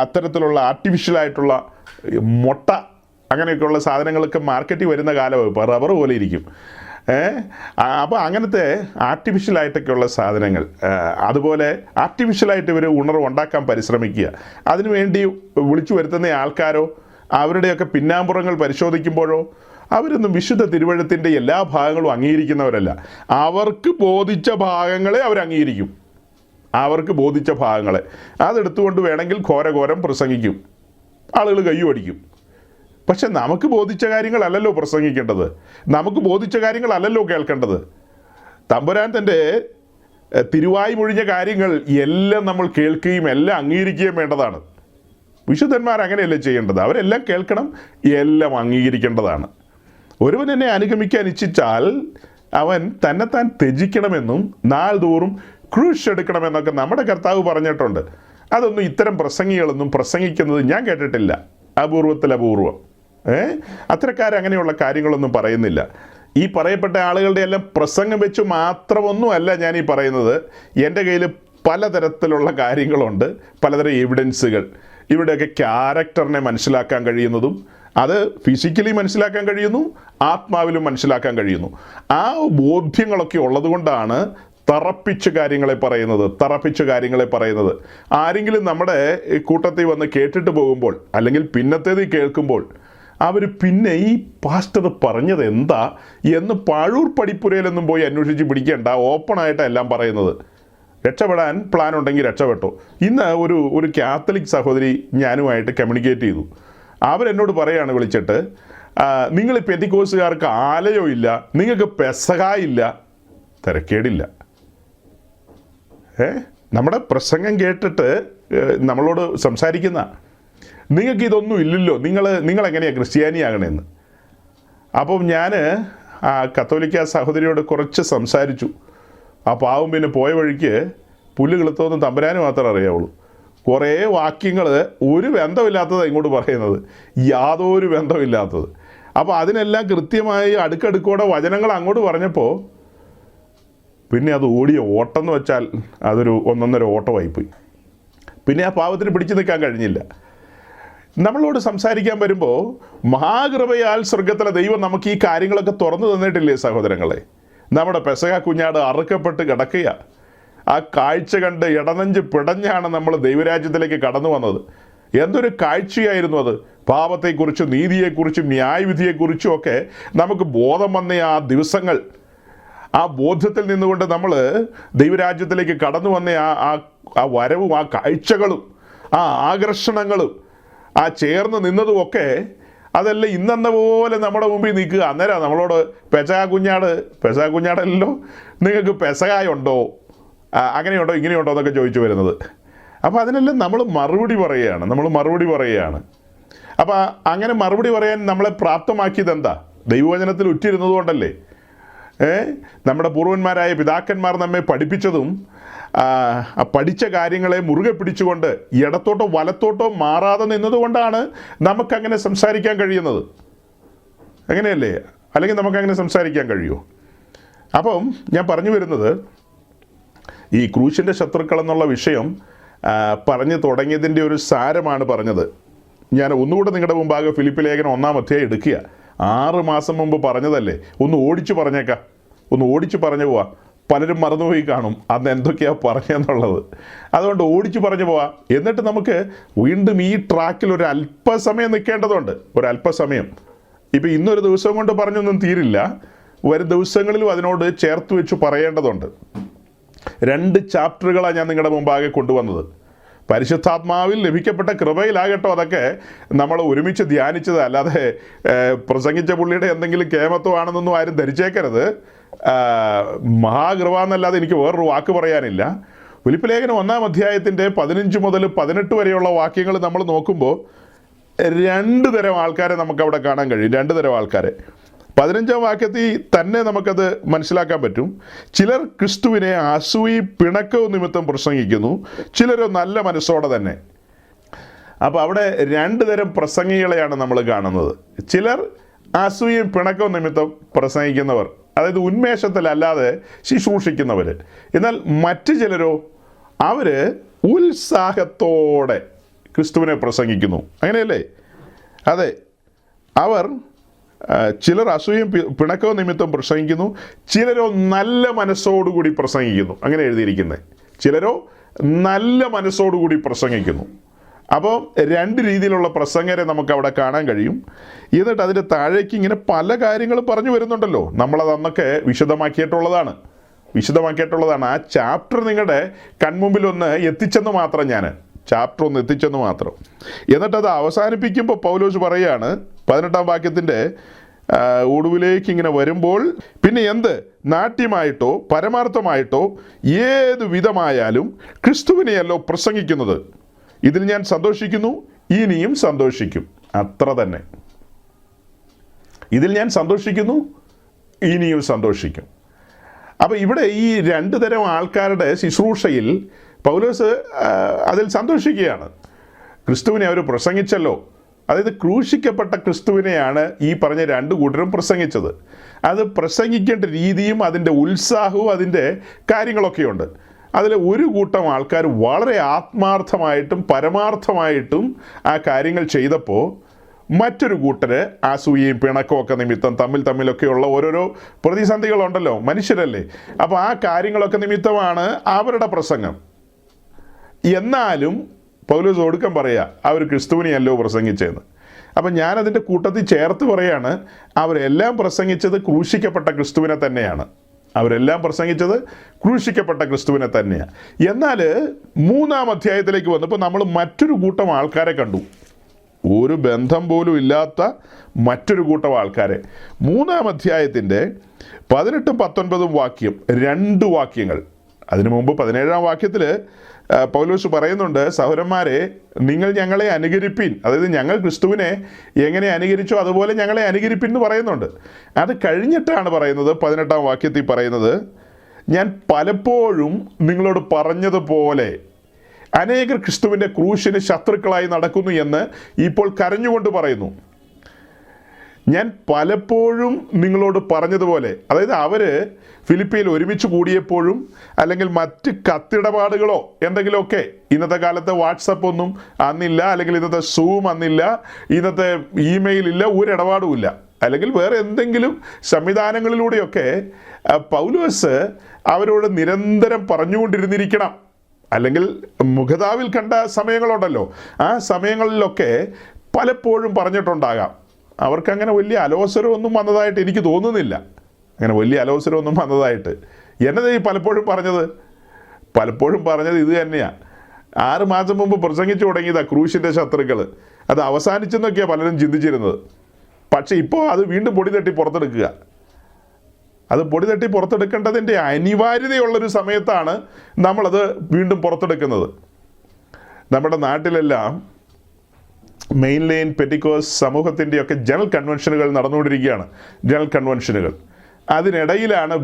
അത്തരത്തിലുള്ള ആർട്ടിഫിഷ്യലായിട്ടുള്ള മുട്ട അങ്ങനെയൊക്കെയുള്ള സാധനങ്ങളൊക്കെ മാർക്കറ്റിൽ വരുന്ന കാലമാണ് ഇപ്പോൾ. റബ്ബർ പോലെ ഇരിക്കും. അപ്പോൾ അങ്ങനത്തെ ആർട്ടിഫിഷ്യലായിട്ടൊക്കെയുള്ള സാധനങ്ങൾ, അതുപോലെ ആർട്ടിഫിഷ്യലായിട്ട് ഇവർ ഉണർവ് ഉണ്ടാക്കാൻ പരിശ്രമിക്കുക. അതിനുവേണ്ടി വിളിച്ചു വരുത്തുന്ന ആൾക്കാരോ അവരുടെയൊക്കെ പിന്നാമ്പുറങ്ങൾ പരിശോധിക്കുമ്പോഴോ അവരൊന്നും വിശുദ്ധ തിരുവഴുത്തിൻ്റെ എല്ലാ ഭാഗങ്ങളും അംഗീകരിക്കുന്നവരല്ല. അവർക്ക് ബോധിച്ച ഭാഗങ്ങളെ അവർ അംഗീകരിക്കും. അവർക്ക് ബോധിച്ച ഭാഗങ്ങളെ അതെടുത്തുകൊണ്ട് വേണമെങ്കിൽ ഘോരഘോരം പ്രസംഗിക്കും, ആളുകൾ കയ്യും അടിക്കും. പക്ഷെ നമുക്ക് ബോധിച്ച കാര്യങ്ങളല്ലല്ലോ പ്രസംഗിക്കേണ്ടത്, നമുക്ക് ബോധിച്ച കാര്യങ്ങളല്ലല്ലോ കേൾക്കേണ്ടത്. തമ്പുരാൻ തൻ്റെ തിരുവായി മൊഴിഞ്ഞ കാര്യങ്ങൾ എല്ലാം നമ്മൾ കേൾക്കുകയും എല്ലാം അംഗീകരിക്കുകയും വേണ്ടതാണ്. വിശുദ്ധന്മാർ അങ്ങനെയല്ലേ ചെയ്യേണ്ടത്? അവരെല്ലാം കേൾക്കണം, എല്ലാം അംഗീകരിക്കേണ്ടതാണ്. ഒരുവൻ എന്നെ അനുഗമിക്കാൻ ഇച്ഛിച്ചാൽ അവൻ തന്നെത്താൻ ത്യജിക്കണമെന്നും നാൾതോറും ക്രൂശ് എടുക്കണമെന്നൊക്കെ നമ്മുടെ കർത്താവ് പറഞ്ഞിട്ടുണ്ട്. അതൊന്നും ഇത്തരം പ്രസംഗികളൊന്നും പ്രസംഗിക്കുന്നത് ഞാൻ കേട്ടിട്ടില്ല. അപൂർവത്തിൽ അപൂർവം. അത്തരക്കാരങ്ങനെയുള്ള കാര്യങ്ങളൊന്നും പറയുന്നില്ല. ഈ പറയപ്പെട്ട ആളുകളുടെ എല്ലാം പ്രസംഗം വെച്ച് മാത്രമൊന്നുമല്ല ഞാൻ ഈ പറയുന്നത്. എൻ്റെ കയ്യിൽ പലതരത്തിലുള്ള കാര്യങ്ങളുണ്ട്, പലതരം എവിഡൻസുകൾ. ഇവിടെയൊക്കെ ക്യാരക്ടറിനെ മനസ്സിലാക്കാൻ കഴിയുന്നതും അത് ഫിസിക്കലി മനസ്സിലാക്കാൻ കഴിയുന്നു, ആത്മാവിലും മനസ്സിലാക്കാൻ കഴിയുന്നു. ആ ബോധ്യങ്ങളൊക്കെ ഉള്ളതുകൊണ്ടാണ് തറപ്പിച്ച് കാര്യങ്ങളെ പറയുന്നത്. ആരെങ്കിലും നമ്മുടെ കൂട്ടത്തിൽ വന്ന് കേട്ടിട്ട് പോകുമ്പോൾ അല്ലെങ്കിൽ പിന്നത്തേത് കേൾക്കുമ്പോൾ അവർ പിന്നെ ഈ പാസ്റ്റർ പറഞ്ഞത് എന്താ എന്ന് പാഴൂർ പടിപ്പുരയിലൊന്നും പോയി അന്വേഷിച്ച് പിടിക്കേണ്ട, ഓപ്പണായിട്ടാണ് എല്ലാം പറയുന്നത്. രക്ഷപ്പെടാൻ പ്ലാൻ ഉണ്ടെങ്കിൽ രക്ഷപ്പെട്ടോ. ഇന്ന് ഒരു കാത്തലിക് സഹോദരി ഞാനുമായിട്ട് കമ്മ്യൂണിക്കേറ്റ് ചെയ്തു. അവരെന്നോട് പറയാണ് വിളിച്ചിട്ട്, നിങ്ങൾ പെന്തിക്കോസുകാർക്ക് ആലയോ ഇല്ല, നിങ്ങൾക്ക് പെസഹായില്ല. തിരക്കേടില്ല. നമ്മുടെ പ്രസംഗം കേട്ടിട്ട് നമ്മളോട് സംസാരിക്കുന്ന, നിങ്ങൾക്ക് ഇതൊന്നും ഇല്ലല്ലോ, നിങ്ങൾ എങ്ങനെയാണ് ക്രിസ്ത്യാനിയാകണമെന്ന്. അപ്പം ഞാൻ ആ കത്തോലിക്ക സഹോദരിയോട് കുറച്ച് സംസാരിച്ചു. ആ പാവം പിന്നെ പോയ വഴിക്ക് പുല്ല് കിളുത്തോന്ന് തമ്പുരാന് മാത്രമേ അറിയാവുള്ളൂ. കുറേ വാക്യങ്ങൾ ഒരു ബന്ധമില്ലാത്തത് ഇങ്ങോട്ട് പറയുന്നത്, യാതൊരു ബന്ധമില്ലാത്തത്. അപ്പോൾ അതിനെല്ലാം കൃത്യമായി അടുക്കടുക്കോടെ വചനങ്ങൾ അങ്ങോട്ട് പറഞ്ഞപ്പോൾ പിന്നെ അത് ഓടിയ ഓട്ടം എന്ന് വെച്ചാൽ അതൊരു ഒന്നൊന്നര ഓട്ടമായിപ്പോയി. പിന്നെ ആ പാവത്തിന് പിടിച്ചു നിൽക്കാൻ കഴിഞ്ഞില്ല. നമ്മളോട് സംസാരിക്കാൻ വരുമ്പോൾ മഹാകൃപയാൽ സ്വർഗത്തിലെ ദൈവം നമുക്ക് ഈ കാര്യങ്ങളൊക്കെ തുറന്നു തന്നിട്ടില്ലേ സഹോദരങ്ങളെ? നമ്മുടെ പെസഹ കുഞ്ഞാട് അറുക്കപ്പെട്ട് കിടക്കുക. ആ കാഴ്ച കണ്ട് ഇടനെഞ്ച് പിടഞ്ഞാണ് നമ്മൾ ദൈവരാജ്യത്തിലേക്ക് കടന്നു വന്നത്. എന്തൊരു കാഴ്ചയായിരുന്നു അത്! പാപത്തെക്കുറിച്ചും നീതിയെക്കുറിച്ചും ന്യായവിധിയെക്കുറിച്ചും ഒക്കെ നമുക്ക് ബോധം വന്ന ആ ദിവസങ്ങൾ, ആ ബോധ്യത്തിൽ നിന്നുകൊണ്ട് നമ്മൾ ദൈവരാജ്യത്തിലേക്ക് കടന്നു വന്ന ആ വരവും ആ കാഴ്ചകളും ആ ആകർഷണങ്ങളും ആ ചേർന്ന് നിന്നതും ഒക്കെ അതെല്ലാം ഇന്നെന്ന പോലെ നമ്മുടെ മുമ്പിൽ നിൽക്കുക. അന്നേരം നമ്മളോട് പെസഹ കുഞ്ഞാടല്ലോ, നിങ്ങൾക്ക് പെസഹായുണ്ടോ, അങ്ങനെയുണ്ടോ ഇങ്ങനെയുണ്ടോ എന്നൊക്കെ ചോദിച്ചു വരുന്നത്. അപ്പോൾ അതിനെല്ലാം നമ്മൾ മറുപടി പറയുകയാണ്. അപ്പോൾ അങ്ങനെ മറുപടി പറയാൻ നമ്മളെ പ്രാപ്തമാക്കിയത് എന്താ? ദൈവവചനത്തിൽ ഉറ്റിരുന്നത് കൊണ്ടല്ലേ. നമ്മുടെ പൂർവന്മാരായ പിതാക്കന്മാർ നമ്മെ പഠിപ്പിച്ചതും പഠിച്ച കാര്യങ്ങളെ മുറുകെ പിടിച്ചുകൊണ്ട് ഇടത്തോട്ടോ വലത്തോട്ടോ മാറാതെ നിന്നതുകൊണ്ടാണ് നമുക്കങ്ങനെ സംസാരിക്കാൻ കഴിയുന്നത്. അങ്ങനെയല്ലേ? അല്ലെങ്കിൽ നമുക്കങ്ങനെ സംസാരിക്കാൻ കഴിയുമോ? അപ്പം ഞാൻ പറഞ്ഞു വരുന്നത്, ഈ ക്രൂശിൻ്റെ ശത്രുക്കൾ എന്നുള്ള വിഷയം പറഞ്ഞു തുടങ്ങിയതിൻ്റെ ഒരു സാരമാണ് പറഞ്ഞത്. ഞാൻ ഒന്നുകൂടെ നിങ്ങളുടെ മുമ്പാകെ ഫിലിപ്പി ലേഖനം 1-ാം അധ്യായം എടുക്കുക. 6 മാസം മുമ്പ് പറഞ്ഞതല്ലേ, ഒന്ന് ഓടിച്ചു പറഞ്ഞു പോവാം. പലരും മറന്നുപോയി കാണും അന്ന് എന്തൊക്കെയാണ് പറഞ്ഞെന്നുള്ളത്. അതുകൊണ്ട് ഓടിച്ചു പറഞ്ഞു പോവാം. എന്നിട്ട് നമുക്ക് വീണ്ടും ഈ ട്രാക്കിൽ ഒരു അല്പസമയം നിൽക്കേണ്ടതുണ്ട്. ഒരല്പസമയം. ഇപ്പം ഇന്നൊരു ദിവസം കൊണ്ട് പറഞ്ഞൊന്നും തീരില്ല. വരും ദിവസങ്ങളിലും അതിനോട് ചേർത്ത് വെച്ച് പറയേണ്ടതുണ്ട്. 2 ചാപ്റ്ററുകളാണ് ഞാൻ നിങ്ങളുടെ മുമ്പാകെ കൊണ്ടുവന്നത്. പരിശുദ്ധാത്മാവിൽ ലഭിക്കപ്പെട്ട കൃപയിലാകട്ടോ അതൊക്കെ നമ്മൾ ഒരുമിച്ച് ധ്യാനിച്ചത്, അല്ലാതെ പ്രസംഗിച്ച പുള്ളിയുടെ എന്തെങ്കിലും കേമത്വമാണെന്നൊന്നും ആരും ധരിച്ചേക്കരുത്. മഹാകൃപ എന്നല്ലാതെ എനിക്ക് വേറൊരു വാക്ക് പറയാനില്ല. ഫിലിപ്പി ലേഖനം 1-ാം അധ്യായത്തിൻ്റെ 15 മുതൽ 18 വരെയുള്ള വാക്യങ്ങൾ നമ്മൾ നോക്കുമ്പോൾ 2 തരം ആൾക്കാരെ നമുക്കവിടെ കാണാൻ കഴിയും. 2 തരം ആൾക്കാരെ 15-ാം വാക്യത്തിൽ തന്നെ നമുക്കത് മനസ്സിലാക്കാൻ പറ്റും. ചിലർ ക്രിസ്തുവിനെ അസൂയി പിണക്കവും നിമിത്തം പ്രസംഗിക്കുന്നു, ചിലരോ നല്ല മനസ്സോടെ തന്നെ. അപ്പോൾ അവിടെ 2 തരം പ്രസംഗികളെയാണ് നമ്മൾ കാണുന്നത്. ചിലർ അസൂയയും പിണക്കവും നിമിത്തം പ്രസംഗിക്കുന്നവർ, അതായത് ഉന്മേഷത്തിലല്ലാതെ ശുശ്രൂഷിക്കുന്നവർ. എന്നാൽ മറ്റു ചിലരോ അവർ ഉത്സാഹത്തോടെ ക്രിസ്തുവിനെ പ്രസംഗിക്കുന്നു. അങ്ങനെയല്ലേ? അതെ, അവർ ചിലർ അസൂയയും പിണക്കവും നിമിത്തം പ്രസംഗിക്കുന്നു, ചിലരോ നല്ല മനസ്സോടുകൂടി പ്രസംഗിക്കുന്നു. അങ്ങനെ എഴുതിയിരിക്കുന്നത്. ചിലരോ നല്ല മനസ്സോടുകൂടി പ്രസംഗിക്കുന്നു. അപ്പോൾ 2 രീതിയിലുള്ള പ്രസംഗരെ നമുക്ക് അവിടെ കാണാൻ കഴിയും. എന്നിട്ട് അതിൻ്റെ താഴേക്ക് ഇങ്ങനെ പല കാര്യങ്ങളും പറഞ്ഞു വരുന്നുണ്ടല്ലോ. നമ്മളത് അന്നൊക്കെ വിശദമാക്കിയിട്ടുള്ളതാണ്. ആ ചാപ്റ്റർ നിങ്ങളുടെ കൺമുമ്പിൽ ഒന്ന് എത്തിച്ചെന്ന് മാത്രം ഞാൻ ചാപ്റ്റർ ഒന്ന് എത്തിച്ചെന്ന് മാത്രം. എന്നിട്ടത് അവസാനിപ്പിക്കുമ്പോൾ പൗലോസ് പറയുകയാണ് 18-ാം വാക്യത്തിൻ്റെ ഒടുവിലേക്ക് ഇങ്ങനെ വരുമ്പോൾ, പിന്നെ എന്ത് നാട്യമായിട്ടോ പരമാർത്ഥമായിട്ടോ ഏത് വിധമായാലും ക്രിസ്തുവിനെയല്ലോ പ്രസംഗിക്കുന്നത്. ഇതിൽ ഞാൻ സന്തോഷിക്കുന്നു, ഇനിയും സന്തോഷിക്കും. അത്ര തന്നെ. ഇതിൽ ഞാൻ സന്തോഷിക്കുന്നു, ഇനിയും സന്തോഷിക്കും. അപ്പോൾ ഇവിടെ ഈ രണ്ടു തരം ആൾക്കാരുടെ ശുശ്രൂഷയിൽ പൗലോസ് അതിൽ സന്തോഷിക്കുകയാണ്. ക്രിസ്തുവിനെ അവർ പ്രസംഗിച്ചല്ലോ. അതായത് ക്രൂശിക്കപ്പെട്ട ക്രിസ്തുവിനെയാണ് ഈ പറഞ്ഞ രണ്ടു കൂട്ടരും പ്രസംഗിച്ചത്. അത് പ്രസംഗിക്കേണ്ട രീതിയും അതിൻ്റെ ഉത്സാഹവും അതിൻ്റെ കാര്യങ്ങളൊക്കെയുണ്ട്. അതിൽ ഒരു കൂട്ടം ആൾക്കാർ വളരെ ആത്മാർത്ഥമായിട്ടും പരമാർത്ഥമായിട്ടും ആ കാര്യങ്ങൾ ചെയ്തപ്പോൾ, മറ്റൊരു കൂട്ടര് അസൂയയും പിണക്കമൊക്കെ നിമിത്തം തമ്മിലൊക്കെയുള്ള ഓരോരോ പ്രതിസന്ധികളുണ്ടല്ലോ, മനുഷ്യരല്ലേ. അപ്പോൾ ആ കാര്യങ്ങളൊക്കെ നിമിത്തമാണ് അവരുടെ പ്രസംഗം. എന്നാലും പൗലോസ് ഒടുക്കം പറയുക, അവർ ക്രിസ്തുവിനെയല്ലോ പ്രസംഗിച്ചതെന്ന്. അപ്പം ഞാനതിൻ്റെ കൂട്ടത്തിൽ ചേർത്ത് പറയാണ്, അവരെല്ലാം പ്രസംഗിച്ചത് ക്രൂശിക്കപ്പെട്ട ക്രിസ്തുവിനെ തന്നെയാണ്. അവരെല്ലാം പ്രസംഗിച്ചത് ക്രൂശിക്കപ്പെട്ട ക്രിസ്തുവിനെ തന്നെയാണ്. എന്നാൽ 3-ാം അധ്യായത്തിലേക്ക് വന്നപ്പോൾ നമ്മൾ മറ്റൊരു കൂട്ടം ആൾക്കാരെ കണ്ടു. ഒരു ബന്ധം പോലും ഇല്ലാത്ത മറ്റൊരു കൂട്ടം ആൾക്കാരെ. 3-ാം അധ്യായത്തിൻ്റെ 18-19 വാക്യം, 2 വാക്യങ്ങൾ. അതിനു മുമ്പ് 17-ാം വാക്യത്തിൽ പൗലോസ് പറയുന്നുണ്ട്, സഹോദരന്മാരെ നിങ്ങൾ ഞങ്ങളെ അനുകരിപ്പിൻ. അതായത് ഞങ്ങൾ ക്രിസ്തുവിനെ എങ്ങനെ അനുകരിച്ചോ അതുപോലെ ഞങ്ങളെ അനുകരിപ്പിൻ എന്ന് പറയുന്നുണ്ട്. അത് കഴിഞ്ഞിട്ടാണ് പറയുന്നത് 18-ാം വാക്യത്തിൽ പറയുന്നത്, ഞാൻ പലപ്പോഴും നിങ്ങളോട് പറഞ്ഞതുപോലെ അനേകർ ക്രിസ്തുവിൻ്റെ ക്രൂശിന് ശത്രുക്കളായി നടക്കുന്നു എന്ന് ഇപ്പോൾ കരഞ്ഞുകൊണ്ട് പറയുന്നു. ഞാൻ പലപ്പോഴും നിങ്ങളോട് പറഞ്ഞതുപോലെ, അതായത് അവർ ഫിലിപ്പിയിൽ ഒരുമിച്ച് കൂടിയപ്പോഴും അല്ലെങ്കിൽ മറ്റ് കത്തിടപാടുകളോ എന്തെങ്കിലുമൊക്കെ, ഇന്നത്തെ കാലത്ത് വാട്സപ്പ് ഒന്നും അന്നില്ല, അല്ലെങ്കിൽ ഇന്നത്തെ സൂം അന്നില്ല, ഇന്നത്തെ ഇമെയിൽ ഇല്ല, ഒരു ഇടപാടുമില്ല, അല്ലെങ്കിൽ വേറെ എന്തെങ്കിലും സംവിധാനങ്ങളിലൂടെയൊക്കെ പൗലോസ് അവരോട് നിരന്തരം പറഞ്ഞുകൊണ്ടിരുന്നിരിക്കണം. അല്ലെങ്കിൽ മുഖതാവിൽ കണ്ട സമയങ്ങളുണ്ടല്ലോ, ആ സമയങ്ങളിലൊക്കെ പലപ്പോഴും പറഞ്ഞിട്ടുണ്ടാകാം. അവർക്കങ്ങനെ വലിയ അലോസരമൊന്നും വന്നതായിട്ട് എനിക്ക് തോന്നുന്നില്ല. അങ്ങനെ വലിയ അലോസരമൊന്നും വന്നതായിട്ട്. എന്നതേ ഈ പലപ്പോഴും പറഞ്ഞത് ഇത് തന്നെയാണ്. 6 മാസം മുമ്പ് പ്രസംഗിച്ചു തുടങ്ങിയതാണ് ക്രൂശിൻ്റെ ശത്രുക്കൾ. അത് അവസാനിച്ചെന്നൊക്കെയാണ് പലരും ചിന്തിച്ചിരുന്നത്. പക്ഷേ ഇപ്പോൾ അത് വീണ്ടും പൊടി തട്ടി പുറത്തെടുക്കുക. അത് പൊടി തട്ടി പുറത്തെടുക്കേണ്ടതിൻ്റെ അനിവാര്യതയുള്ളൊരു സമയത്താണ് നമ്മളത് വീണ്ടും പുറത്തെടുക്കുന്നത്. നമ്മുടെ നാട്ടിലെല്ലാം മെയിൻ ലൈൻ പെറ്റിക്കോസ് സമൂഹത്തിൻ്റെയൊക്കെ ജനറൽ കൺവെൻഷനുകൾ നടന്നുകൊണ്ടിരിക്കുകയാണ്. ജനറൽ കൺവെൻഷനുകൾ. അതിനിടയിലാണ്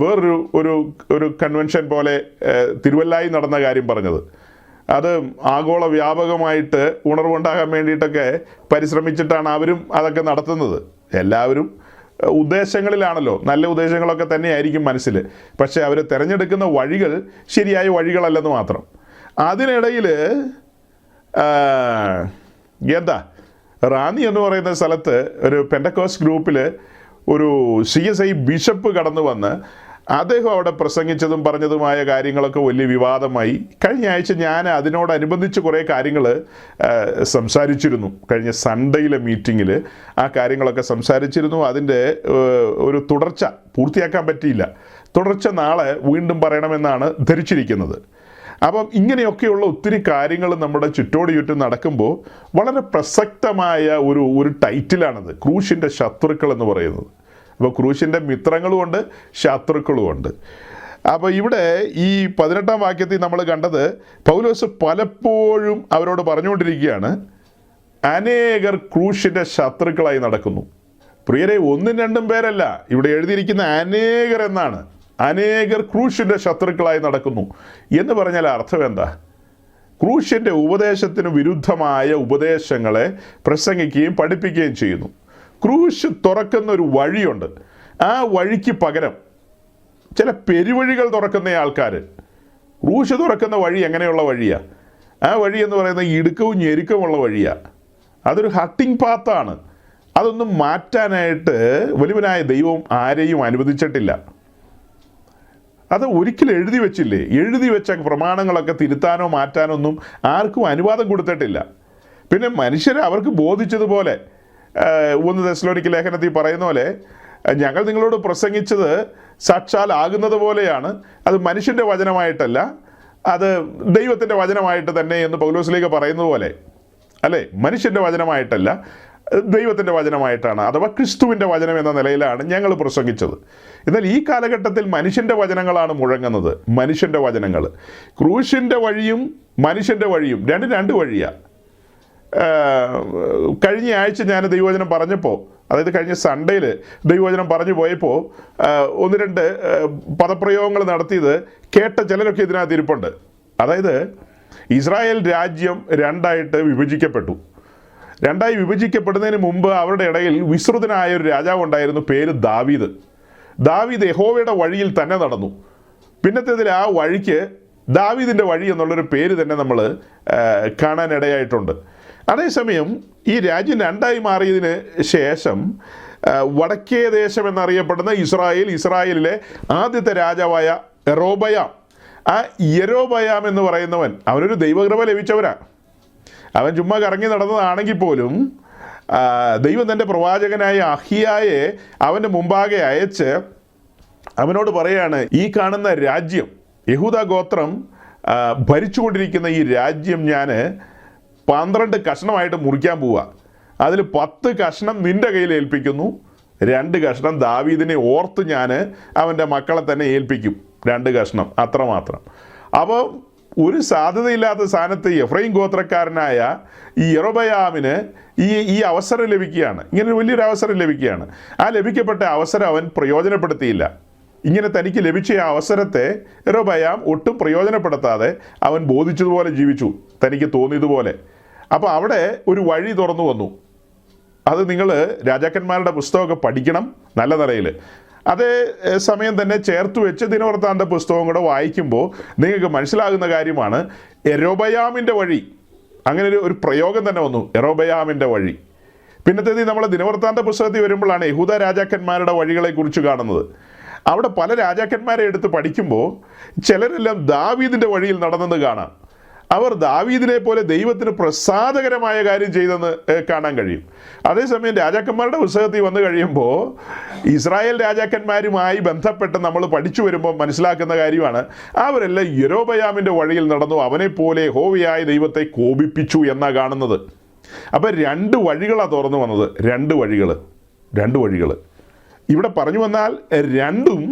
ഒരു കൺവെൻഷൻ പോലെ തിരുവല്ലായി നടന്ന കാര്യം പറഞ്ഞത്. അത് ആഗോള വ്യാപകമായിട്ട് ഉണർവുണ്ടാകാൻ വേണ്ടിയിട്ടൊക്കെ പരിശ്രമിച്ചിട്ടാണ് അവരും അതൊക്കെ നടത്തുന്നത്. എല്ലാവരും ഉദ്ദേശങ്ങളിലാണല്ലോ, നല്ല ഉദ്ദേശങ്ങളൊക്കെ തന്നെയായിരിക്കും മനസ്സിൽ. പക്ഷേ അവർ തിരഞ്ഞെടുക്കുന്ന വഴികൾ ശരിയായ വഴികളല്ലെന്ന് മാത്രം. അതിനിടയിൽ റാന്നി എന്ന് പറയുന്ന സ്ഥലത്ത് ഒരു പെന്തക്കോസ്റ്റ് ഗ്രൂപ്പിൽ ഒരു CSI ബിഷപ്പ് കടന്നു വന്ന് അദ്ദേഹം അവിടെ പ്രസംഗിച്ചതും പറഞ്ഞതുമായ കാര്യങ്ങളൊക്കെ വലിയ വിവാദമായി. കഴിഞ്ഞ ആഴ്ച ഞാൻ അതിനോടനുബന്ധിച്ച് കുറേ കാര്യങ്ങൾ സംസാരിച്ചിരുന്നു. കഴിഞ്ഞ സൺഡേയിലെ മീറ്റിങ്ങിൽ ആ കാര്യങ്ങളൊക്കെ സംസാരിച്ചിരുന്നു. അതിൻ്റെ ഒരു തുടർച്ച പൂർത്തിയാക്കാൻ പറ്റിയില്ല. തുടർച്ച നാളെ വീണ്ടും പറയണമെന്നാണ് ധരിച്ചിരിക്കുന്നത്. അപ്പം ഇങ്ങനെയൊക്കെയുള്ള ഒത്തിരി കാര്യങ്ങൾ നമ്മുടെ ചുറ്റും നടക്കുമ്പോൾ വളരെ പ്രസക്തമായ ഒരു ടൈറ്റിലാണത്, ക്രൂശിൻ്റെ ശത്രുക്കൾ എന്ന് പറയുന്നത്. അപ്പോൾ ക്രൂശിൻ്റെ മിത്രങ്ങളുമുണ്ട്, ശത്രുക്കളുമുണ്ട്. അപ്പോൾ ഇവിടെ ഈ 18-ാം വാക്യത്തിൽ നമ്മൾ കണ്ടത് പൗലോസ് പലപ്പോഴും അവരോട് പറഞ്ഞുകൊണ്ടിരിക്കുകയാണ്, അനേകർ ക്രൂശിൻ്റെ ശത്രുക്കളായി നടക്കുന്നു. പ്രിയരെ, 1-2 പേരല്ല ഇവിടെ എഴുതിയിരിക്കുന്ന, അനേകർ എന്നാണ്. അനേകർ ക്രൂശിൻ്റെ ശത്രുക്കളായി നടക്കുന്നു എന്ന് പറഞ്ഞാൽ അർത്ഥം എന്താ? ക്രൂശിൻ്റെ ഉപദേശത്തിന് വിരുദ്ധമായ ഉപദേശങ്ങളെ പ്രസംഗിക്കുകയും പഠിപ്പിക്കുകയും ചെയ്യുന്നു. ക്രൂശ് തുറക്കുന്ന ഒരു വഴിയുണ്ട്. ആ വഴിക്ക് പകരം ചില പെരുവഴികൾ തുറക്കുന്ന ആൾക്കാർ. ക്രൂശ് തുറക്കുന്ന വഴി എങ്ങനെയുള്ള വഴിയാണ്? ആ വഴി എന്ന് പറയുന്നത് ഇടുക്കവും ഞെരുക്കമുള്ള വഴിയാണ്. അതൊരു ഹട്ടിങ് പാത്താണ്. അതൊന്നും മാറ്റാനായിട്ട് വലുവനായ ദൈവം ആരെയും അനുവദിച്ചിട്ടില്ല. അത് ഒരിക്കലും എഴുതി വെച്ചില്ലേ. എഴുതി വെച്ച പ്രമാണങ്ങളൊക്കെ തിരുത്താനോ മാറ്റാനോ ഒന്നും ആർക്കും അനുവാദം കൊടുത്തിട്ടില്ല. പിന്നെ മനുഷ്യരെ അവർക്ക് ബോധിച്ചതുപോലെ 1 തെസ്സലോനിക്ക ലേഖനത്തിൽ പറയുന്ന പോലെ, ഞങ്ങൾ നിങ്ങളോട് പ്രസംഗിച്ചത് സാക്ഷാൽ ആകുന്നത് പോലെയാണ്. അത് മനുഷ്യൻ്റെ വചനമായിട്ടല്ല, അത് ദൈവത്തിൻ്റെ വചനമായിട്ട് തന്നെ എന്ന് പൗലോസ്ലീഹ പറയുന്നത് പോലെ, അല്ലേ, മനുഷ്യൻ്റെ വചനമായിട്ടല്ല, ദൈവത്തിൻ്റെ വചനമായിട്ടാണ്, അഥവാ ക്രിസ്തുവിൻ്റെ വചനം എന്ന നിലയിലാണ് ഞങ്ങൾ പ്രസംഗിച്ചത്. എന്നാൽ ഈ കാലഘട്ടത്തിൽ മനുഷ്യൻ്റെ വചനങ്ങളാണ് മുഴങ്ങുന്നത്. മനുഷ്യൻ്റെ വചനങ്ങൾ, ക്രൂശിൻ്റെ വഴിയും മനുഷ്യൻ്റെ വഴിയും രണ്ട് വഴിയാണ്. കഴിഞ്ഞ ആഴ്ച ഞാൻ ദൈവവചനം പറഞ്ഞപ്പോൾ, അതായത് കഴിഞ്ഞ സൺഡേയിൽ ദൈവവചനം പറഞ്ഞു പോയപ്പോൾ ഒന്ന് രണ്ട് പദപ്രയോഗങ്ങൾ നടത്തിയത് കേട്ട ചിലരൊക്കെ ഇതിനകത്ത് ഇരിപ്പുണ്ട്. അതായത് ഇസ്രായേൽ രാജ്യം രണ്ടായിട്ട് വിഭജിക്കപ്പെട്ടു. രണ്ടായി വിഭജിക്കപ്പെടുന്നതിന് മുമ്പ് അവരുടെ ഇടയിൽ വിസ്തൃതനായ ഒരു രാജാവ് ഉണ്ടായിരുന്നു, പേര് ദാവീദ്. ദാവീദ് യഹോവയുടെ വഴിയിൽ തന്നെ നടന്നു. പിന്നത്തേതിൽ ആ വഴിക്ക് ദാവീദിൻ്റെ വഴി എന്നുള്ളൊരു പേര് തന്നെ നമ്മൾ കാണാനിടയായിട്ടുണ്ട്. അതേസമയം ഈ രാജ്യം രണ്ടായി മാറിയതിന് ശേഷം വടക്കേ ദേശം എന്നറിയപ്പെടുന്ന ഇസ്രായേലിലെ ആദ്യത്തെ രാജാവായ യെരോബയാം, ആ യെരോബയാം എന്ന് പറയുന്നവൻ, അവനൊരു ദൈവകൃപ ലഭിച്ചവനാ. അവൻ ചുമ്മാ കറങ്ങി നടന്നതാണെങ്കിൽ പോലും ദൈവം തൻ്റെ പ്രവാചകനായ അഹിയായെ അവൻ്റെ മുമ്പാകെ അയച്ച് അവനോട് പറയാണ്, ഈ കാണുന്ന രാജ്യം, യഹൂദ ഗോത്രം ഭരിച്ചുകൊണ്ടിരിക്കുന്ന ഈ രാജ്യം ഞാൻ 12 കഷ്ണമായിട്ട് മുറിക്കാൻ പോവുക. അതിൽ 10 കഷ്ണം നിൻ്റെ കയ്യിൽ ഏൽപ്പിക്കുന്നു, 2 കഷ്ണം ദാവീദിനെ ഓർത്ത് ഞാൻ അവൻ്റെ മക്കളെ തന്നെ ഏൽപ്പിക്കും. 2 കഷ്ണം, അത്രമാത്രം. അപ്പോൾ ഒരു സാധ്യതയില്ലാത്ത സ്ഥാനത്ത് എഫ്രൈം ഗോത്രക്കാരനായ ഈ യെരോബയാമിന് ഈ അവസരം ലഭിക്കുകയാണ്. ഇങ്ങനെ വലിയൊരു അവസരം ലഭിക്കുകയാണ്. ആ ലഭിക്കപ്പെട്ട അവസരം അവൻ പ്രയോജനപ്പെടുത്തിയില്ല. ഇങ്ങനെ തനിക്ക് ലഭിച്ച ആ അവസരത്തെ യെരോബയാം ഒട്ടും പ്രയോജനപ്പെടുത്താതെ അവൻ ബോധിച്ചതുപോലെ ജീവിച്ചു, തനിക്ക് തോന്നിയതുപോലെ. അപ്പോൾ അവിടെ ഒരു വഴി തുറന്നു വന്നു. അത് നിങ്ങൾ രാജാക്കന്മാരുടെ പുസ്തകമൊക്കെ പഠിക്കണം നല്ല നിലയിൽ. അതേ സമയം തന്നെ ചേർത്ത് വെച്ച് ദിനവൃത്താന്ത പുസ്തകം കൂടെ വായിക്കുമ്പോൾ നിങ്ങൾക്ക് മനസ്സിലാകുന്ന കാര്യമാണ്, യെരോബയാമിൻ്റെ വഴി, അങ്ങനെ ഒരു പ്രയോഗം തന്നെ വന്നു, യെരോബയാമിൻ്റെ വഴി. പിന്നത്തേത് നമ്മൾ ദിനവൃത്താന്ത പുസ്തകത്തിൽ വരുമ്പോഴാണ് യഹൂദ രാജാക്കന്മാരുടെ വഴികളെക്കുറിച്ച് കാണുന്നത്. അവിടെ പല രാജാക്കന്മാരെ എടുത്ത് പഠിക്കുമ്പോൾ ചിലരെല്ലാം ദാവീദിൻ്റെ വഴിയിൽ നടന്നെന്ന് കാണാം. അവർ ദാവീദിനെ പോലെ ദൈവത്തിന് പ്രസാദകരമായ കാര്യം ചെയ്തെന്ന് കാണാൻ കഴിയും. അതേസമയം രാജാക്കന്മാരുടെ പുസ്തകത്തിൽ വന്നു കഴിയുമ്പോൾ ഇസ്രായേൽ രാജാക്കന്മാരുമായി ബന്ധപ്പെട്ട് നമ്മൾ പഠിച്ചു വരുമ്പോൾ മനസ്സിലാക്കുന്ന കാര്യമാണ്, അവരെല്ലാം യെരോബയാമിൻ്റെ വഴിയിൽ നടന്നു, അവനെപ്പോലെ യഹോവയായ ദൈവത്തെ കോപിപ്പിച്ചു എന്നാണ് കാണുന്നത്. അപ്പോൾ 2 വഴികളാണ് തുറന്നു വന്നത്. 2 വഴികൾ ഇവിടെ പറഞ്ഞു വന്നാൽ രണ്ടും